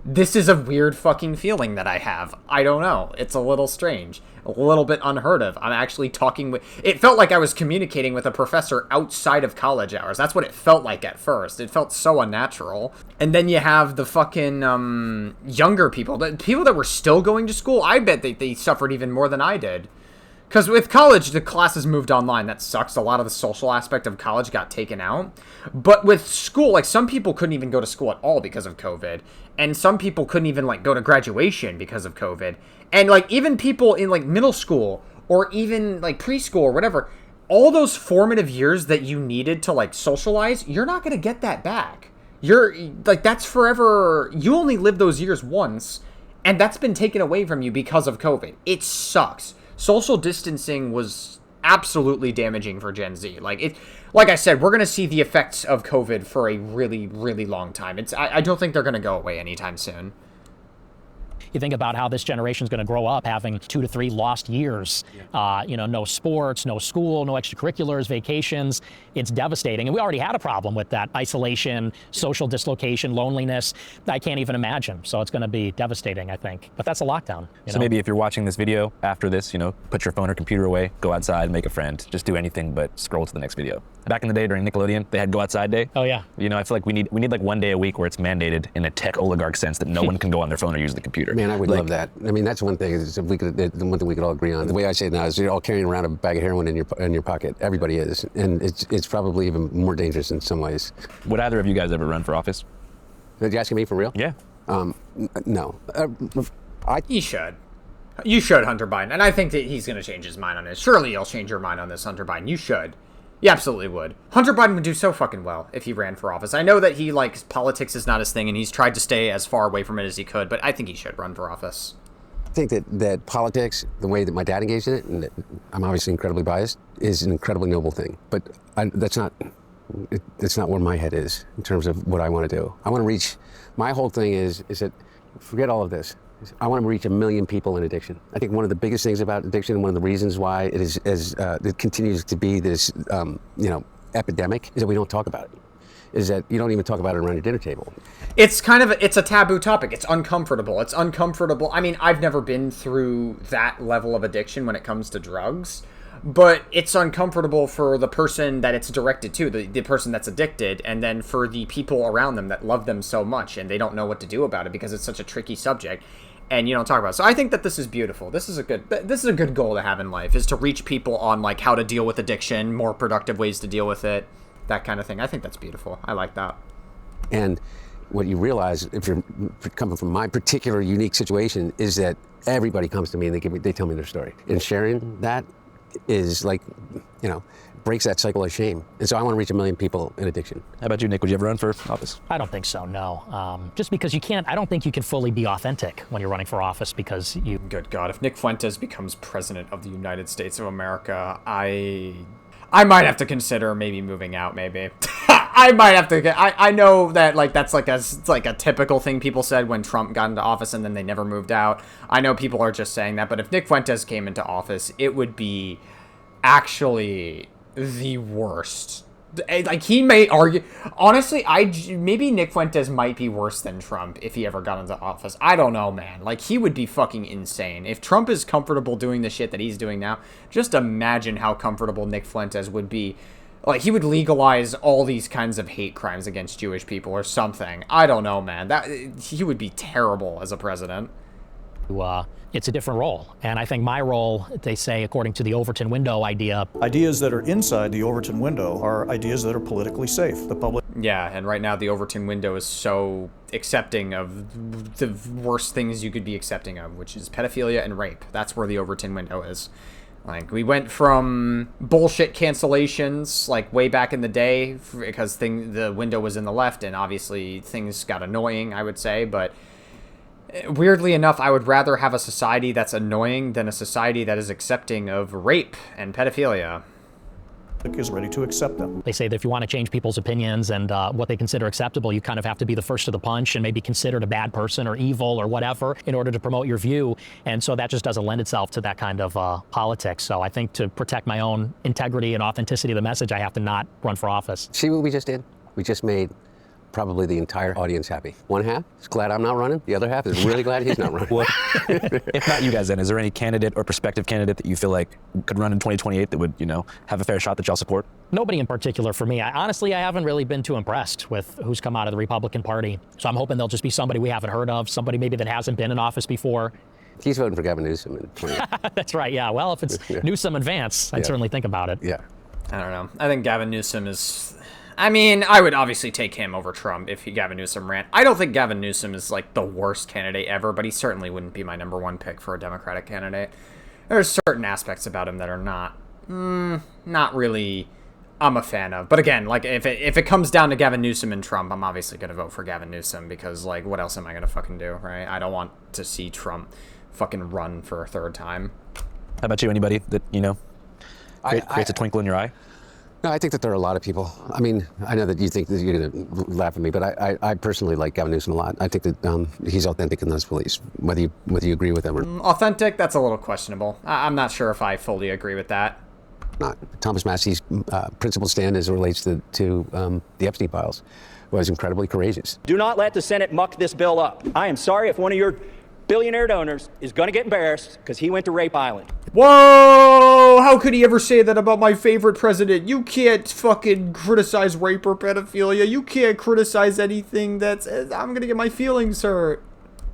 This is a weird fucking feeling that I have. I don't know. It's a little strange. A little bit unheard of. I'm actually talking with... It felt like I was communicating with a professor outside of college hours. That's what it felt like at first. It felt so unnatural. And then you have the fucking younger people. The people that were still going to school, I bet they suffered even more than I did. Because with college, the classes moved online. That sucks. A lot of the social aspect of college got taken out. But with school, like, some people couldn't even go to school at all because of COVID. And some people couldn't even, like, go to graduation because of COVID. And, like, even people in, like, middle school or even, like, preschool or whatever, all those formative years that you needed to, like, socialize, you're not going to get that back. You're, like, that's forever. You only live those years once, and that's been taken away from you because of COVID. It sucks. Social distancing was absolutely damaging for Gen Z. Like I said, we're going to see the effects of COVID for a really, really long time. I don't think they're going to go away anytime soon. You think about how this generation is going to grow up having 2 to 3 lost years. No sports, no school, no extracurriculars, vacations. It's devastating. And we already had a problem with that. Isolation, social dislocation, loneliness. I can't even imagine. So it's going to be devastating, I think. But that's a lockdown. So maybe if you're watching this video after this, put your phone or computer away, go outside, make a friend. Just do anything but scroll to the next video. Back in the day during Nickelodeon, they had Go Outside Day. Oh yeah. You know, I feel like we need like one day a week where it's mandated in a tech oligarch sense that no one can go on their phone or use the computer. Man, I would love that. I mean, that's one thing. Is if we could, the one thing we could all agree on. The way I say it now is you're all carrying around a bag of heroin in your pocket. Everybody is, and it's probably even more dangerous in some ways. Would either of you guys ever run for office? Are you asking me for real? Yeah. No. He should. You should, Hunter Biden. And I think that he's going to change his mind on this. Surely you'll change your mind on this, Hunter Biden. You should. You absolutely would. Hunter Biden would do so fucking well if he ran for office. I know that he, like, politics is not his thing, and he's tried to stay as far away from it as he could, but I think he should run for office. I think that politics, the way that my dad engaged in it, and I'm obviously incredibly biased, is an incredibly noble thing. But that's not where my head is in terms of what I want to do. I want to reach, my whole thing is that, forget all of this. I want to reach 1 million people in addiction. I think one of the biggest things about addiction, and one of the reasons why it is it continues to be this epidemic, is that we don't talk about it. Is that you don't even talk about it around your dinner table. It's kind of it's a taboo topic. It's uncomfortable. It's uncomfortable. I mean, I've never been through that level of addiction when it comes to drugs, but it's uncomfortable for the person that it's directed to, the person that's addicted, and then for the people around them that love them so much and they don't know what to do about it because it's such a tricky subject. And you don't talk about it. So I think that this is beautiful. This is a good goal to have in life, is to reach people on like how to deal with addiction, more productive ways to deal with it, that kind of thing. I think that's beautiful. I like that. And what you realize, if you're coming from my particular unique situation, is that everybody comes to me and they tell me their story. And sharing that is like, breaks that cycle of shame. And so I want to reach 1 million people in addiction. How about you, Nick? Would you ever run for office? I don't think so, no. Just because I don't think you can fully be authentic when you're running for office because you... Good God, if Nick Fuentes becomes president of the United States of America, I might have to consider maybe moving out, maybe. I might have to I know that that's like a typical thing people said when Trump got into office and then they never moved out. I know people are just saying that, but if Nick Fuentes came into office, it would be actually the worst. Like, he may argue, honestly, maybe Nick Fuentes might be worse than Trump if he ever got into office. I don't know, man. Like, he would be fucking insane. If Trump is comfortable doing the shit that he's doing now, just imagine how comfortable Nick Fuentes would be. Like, he would legalize all these kinds of hate crimes against Jewish people or something. I don't know, man. He would be terrible as a president. It's a different role. And I think my role, they say, according to the Overton window idea... Ideas that are inside the Overton window are ideas that are politically safe. The public... Yeah, and right now the Overton window is so accepting of the worst things you could be accepting of, which is pedophilia and rape. That's where the Overton window is. Like, we went from bullshit cancellations, like, way back in the day, because the window was in the left, and obviously things got annoying, I would say, but... Weirdly enough, I would rather have a society that's annoying than a society that is accepting of rape and pedophilia. Is ready to accept them. They say that if you want to change people's opinions and what they consider acceptable, you kind of have to be the first to the punch and maybe considered a bad person or evil or whatever in order to promote your view. And so that just doesn't lend itself to that kind of politics. So I think to protect my own integrity and authenticity of the message, I have to not run for office. See what we just did? We just made probably the entire audience happy. One half is glad I'm not running. The other half is really glad he's not running. Well, if not you guys, then is there any candidate or prospective candidate that you feel like could run in 2028 that would, have a fair shot that y'all support? Nobody in particular for me. Honestly, I haven't really been too impressed with who's come out of the Republican Party. So I'm hoping they'll just be somebody we haven't heard of, somebody maybe that hasn't been in office before. He's voting for Gavin Newsom in 2028. That's right, yeah. Well, if it's Newsom and Vance, I'd certainly think about it. Yeah. I don't know. I think Gavin Newsom is... I mean, I would obviously take him over Trump if Gavin Newsom ran. I don't think Gavin Newsom is, like, the worst candidate ever, but he certainly wouldn't be my #1 pick for a Democratic candidate. There's certain aspects about him that are not really I'm a fan of. But again, like, if it comes down to Gavin Newsom and Trump, I'm obviously going to vote for Gavin Newsom because, like, what else am I going to fucking do, right? I don't want to see Trump fucking run for a third time. How about you? Anybody that, creates a twinkle in your eye? No, I think that there are a lot of people. I mean, I know that you think that you're going to laugh at me, but I personally like Gavin Newsom a lot. I think that he's authentic in those beliefs, whether you agree with him or not. Authentic, that's a little questionable. I'm not sure if I fully agree with that. Not. Thomas Massey's principled stand as it relates to the Epstein files was incredibly courageous. Do not let the Senate muck this bill up. I am sorry if one of your billionaire donors is going to get embarrassed because he went to Rape Island. Whoa! How could he ever say that about my favorite president? You can't fucking criticize rape or pedophilia. You can't criticize anything that's... I'm gonna get my feelings hurt.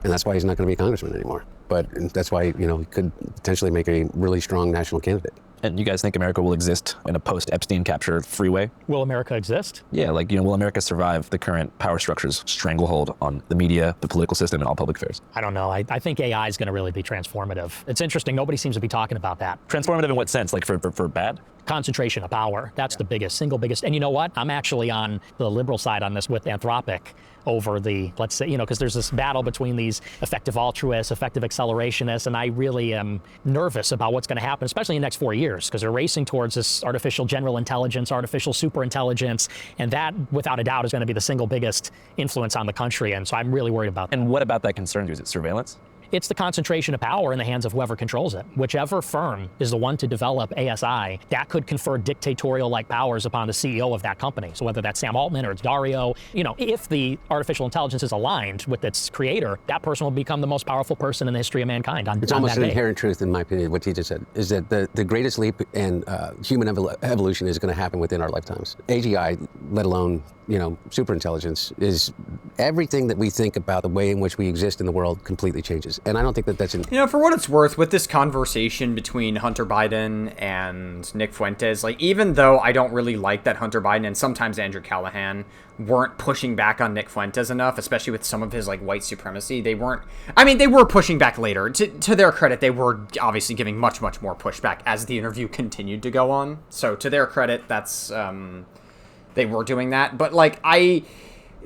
And that's why he's not going to be a congressman anymore. But that's why, he could potentially make a really strong national candidate. And you guys think America will exist in a post-Epstein capture freeway? Will America exist? Yeah, will America survive the current power structure's stranglehold on the media, the political system, and all public affairs? I don't know. I think AI is going to really be transformative. It's interesting. Nobody seems to be talking about that. Transformative in what sense? Like for bad? Concentration of power. That's the single biggest. And you know what? I'm actually on the liberal side on this with Anthropic over the, let's say, because there's this battle between these effective altruists, effective accelerationists, and I really am nervous about what's going to happen, especially in the next 4 years, because they're racing towards this artificial general intelligence, artificial super intelligence, and that, without a doubt, is going to be the single biggest influence on the country, and so I'm really worried about that. And what about that concerns you? Is it surveillance? It's the concentration of power in the hands of whoever controls it. Whichever firm is the one to develop ASI, that could confer dictatorial-like powers upon the CEO of that company. So whether that's Sam Altman or it's Dario, if the artificial intelligence is aligned with its creator, that person will become the most powerful person in the history of mankind. It's almost an inherent truth, in my opinion, what he just said, is that the greatest leap in human evolution is going to happen within our lifetimes. AGI, let alone superintelligence, is everything that we think about the way in which we exist in the world completely changes. And I don't think that that's... for what it's worth, with this conversation between Hunter Biden and Nick Fuentes, even though I don't really like that Hunter Biden and sometimes Andrew Callaghan weren't pushing back on Nick Fuentes enough, especially with some of his white supremacy, they weren't... they were pushing back later. To their credit, they were obviously giving much, much more pushback as the interview continued to go on. So to their credit, that's... they were doing that. But I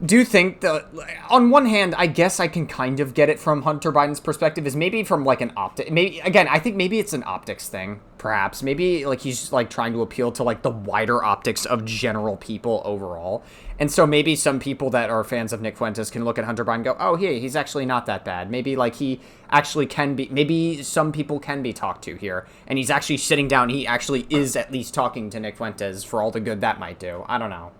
do think that, on one hand, I guess I can kind of get it from Hunter Biden's perspective, is maybe from an optic. Maybe, again, I think maybe it's an optics thing, perhaps. Maybe he's trying to appeal to the wider optics of general people overall. And so maybe some people that are fans of Nick Fuentes can look at Hunter Biden and go, oh, he's actually not that bad. Maybe he actually can be, maybe some people can be talked to here. And he's actually sitting down. He actually is at least talking to Nick Fuentes for all the good that might do. I don't know.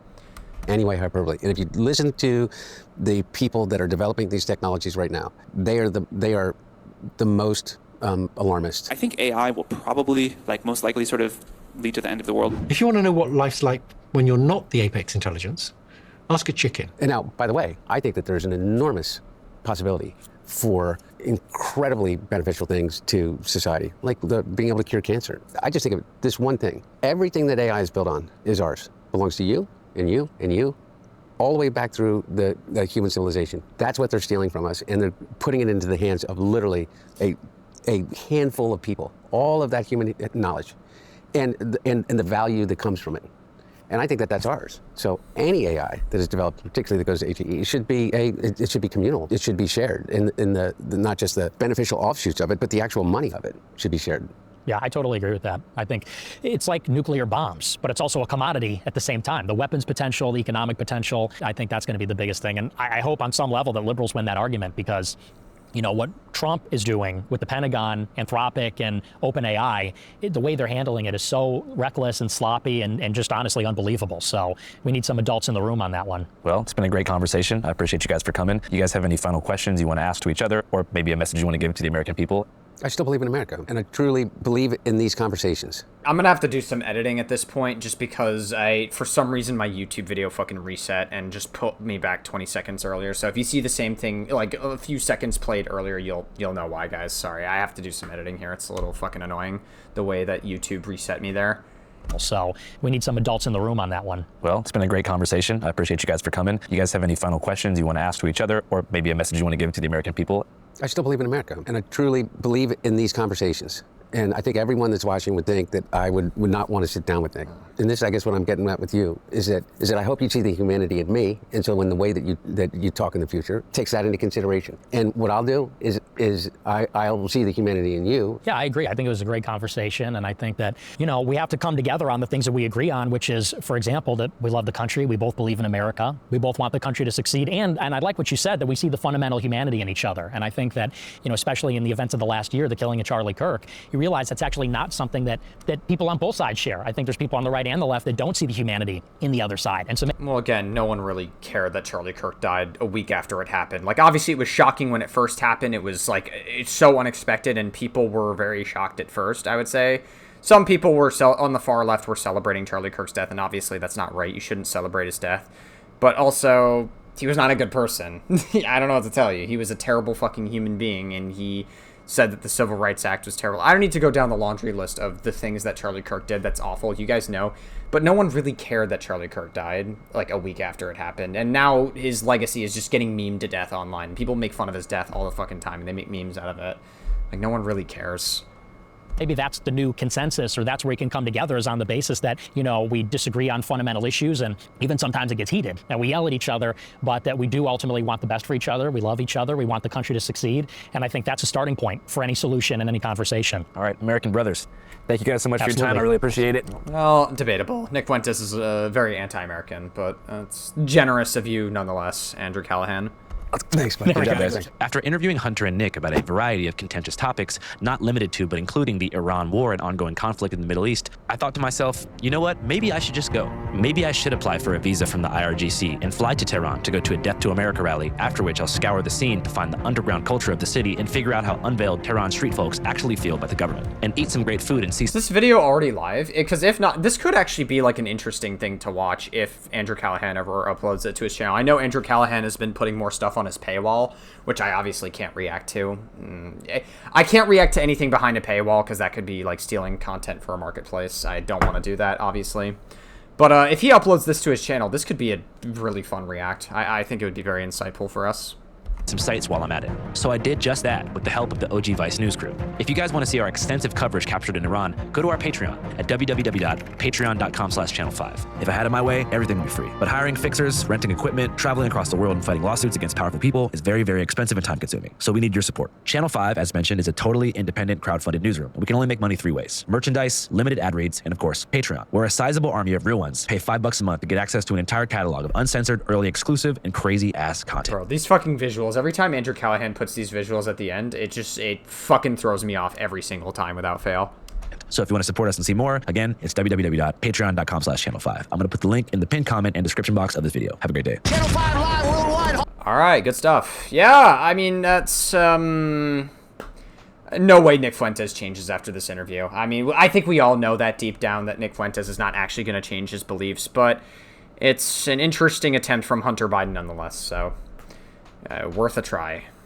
Anyway, hyperbole. And if you listen to the people that are developing these technologies right now, they are the most alarmist. I think AI will probably, most likely, sort of lead to the end of the world. If you want to know what life's like when you're not the apex intelligence, ask a chicken. And now, by the way, I think that there's an enormous possibility for incredibly beneficial things to society, like being able to cure cancer. I just think of this one thing. Everything that AI is built on is ours. Belongs to you, and you, and you, all the way back through the human civilization. That's what they're stealing from us, and they're putting it into the hands of literally a handful of people. All of that human knowledge, and the value that comes from it. And I think that that's ours. So any AI that is developed, particularly that goes to HEE, it should be communal. It should be shared in the not just the beneficial offshoots of it, but the actual money of it should be shared. Yeah, I totally agree with that. I think it's like nuclear bombs, but it's also a commodity at the same time. The weapons potential, the economic potential, I think that's going to be the biggest thing. And I hope on some level that liberals win that argument, because what Trump is doing with the Pentagon, Anthropic, and OpenAI, the way they're handling it is so reckless and sloppy and just honestly unbelievable. So we need some adults in the room on that one. Well, it's been a great conversation. I appreciate you guys for coming. You guys have any final questions you want to ask to each other, or maybe a message you want to give to the American people? I still believe in America, and I truly believe in these conversations. I'm gonna have to do some editing at this point, just because for some reason, my YouTube video fucking reset and just put me back 20 seconds earlier. So if you see the same thing, a few seconds played earlier, you'll know why, guys. Sorry, I have to do some editing here. It's a little fucking annoying, the way that YouTube reset me there. So we need some adults in the room on that one. Well, it's been a great conversation. I appreciate you guys for coming. You guys have any final questions you want to ask to each other, or maybe a message you want to give to the American people? I still believe in America, and I truly believe in these conversations. And I think everyone that's watching would think that I would not want to sit down with Nick. And this, I guess, what I'm getting at with you is that I hope you see the humanity in me, and so in the way that you talk in the future, takes that into consideration. And what I'll do is I'll see the humanity in you. Yeah, I agree. I think it was a great conversation, and I think that we have to come together on the things that we agree on, which is, for example, that we love the country, we both believe in America, we both want the country to succeed, and I like what you said, that we see the fundamental humanity in each other. And I think that especially in the events of the last year, the killing of Charlie Kirk, you you realize that's actually not something that people on both sides share. I think there's people on the right and the left that don't see the humanity in the other side. And so, well, again, no one really cared that Charlie Kirk died a week after it happened. Like, obviously it was shocking when it first happened. It was like, it's so unexpected, and people were very shocked at first, I would say. Some people were on the far left were celebrating Charlie Kirk's death, and obviously that's not right. You shouldn't celebrate his death. But also, he was not a good person. I don't know what to tell you. He was a terrible fucking human being, and he said that the Civil Rights Act was terrible. I don't need to go down the laundry list of the things that Charlie Kirk did that's awful. You guys know. But no one really cared that Charlie Kirk died, like, a week after it happened. And now his legacy is just getting memed to death online. People make fun of his death all the fucking time, and they make memes out of it. Like, no one really cares. maybe that's the new consensus, or that's where we can come together, is on the basis that, you know, we disagree on fundamental issues, and even sometimes it gets heated and we yell at each other, but that we do ultimately want the best for each other. We love each other. We want the country to succeed. And I think that's a starting point for any solution and any conversation. All right, American brothers, thank you guys so much Absolutely. for your time. I really appreciate it. Well, debatable. Nick Fuentes is very anti-American, but it's generous of you nonetheless, Andrew Callaghan. Thanks, Mike. Good job, guys. After interviewing Hunter and Nick about a variety of contentious topics, not limited to but including the Iran war and ongoing conflict in the Middle East, I thought to myself, you know what, maybe I should just go. Maybe I should apply for a visa from the IRGC and fly to Tehran to go to a Death to America rally, after which I'll scour the scene to find the underground culture of the city and figure out how unveiled Tehran street folks actually feel about the government, and eat some great food and see... Is this video already live? Because if not, this could actually be like an interesting thing to watch if Andrew Callaghan ever uploads it to his channel. I know Andrew Callaghan has been putting more stuff on his paywall, which I obviously can't react to. I can't react to anything behind a paywall because that could be like stealing content for a marketplace. I don't want to do that, obviously. But if he uploads this to his channel, this could be a really fun react. I think it would be very insightful for us. Some sites while I'm at it. So I did just that with the help of the OG Vice News crew. If you guys want to see our extensive coverage captured in Iran, go to our Patreon at www.patreon.com/channel5. If I had it my way, everything would be free. But hiring fixers, renting equipment, traveling across the world and fighting lawsuits against powerful people is very, very expensive and time consuming. So we need your support. Channel 5, as mentioned, is a totally independent crowdfunded newsroom. We can only make money 3 ways: merchandise, limited ad reads, and of course, Patreon, where a sizable army of real ones pay $5 a month to get access to an entire catalog of uncensored, early exclusive, and crazy ass content. Bro, these fucking visuals, every time Andrew Callaghan puts these visuals at the end, it fucking throws me off every single time without fail. So if you want to support us and see more, again, it's www.patreon.com/channel5. I'm going to put the link in the pinned comment and description box of this video. Have a great day. Channel 5 Live Worldwide. All right, good stuff. Yeah, I mean, that's, no way Nick Fuentes changes after this interview. I mean, I think we all know that deep down that Nick Fuentes is not actually going to change his beliefs, but it's an interesting attempt from Hunter Biden nonetheless, so worth a try.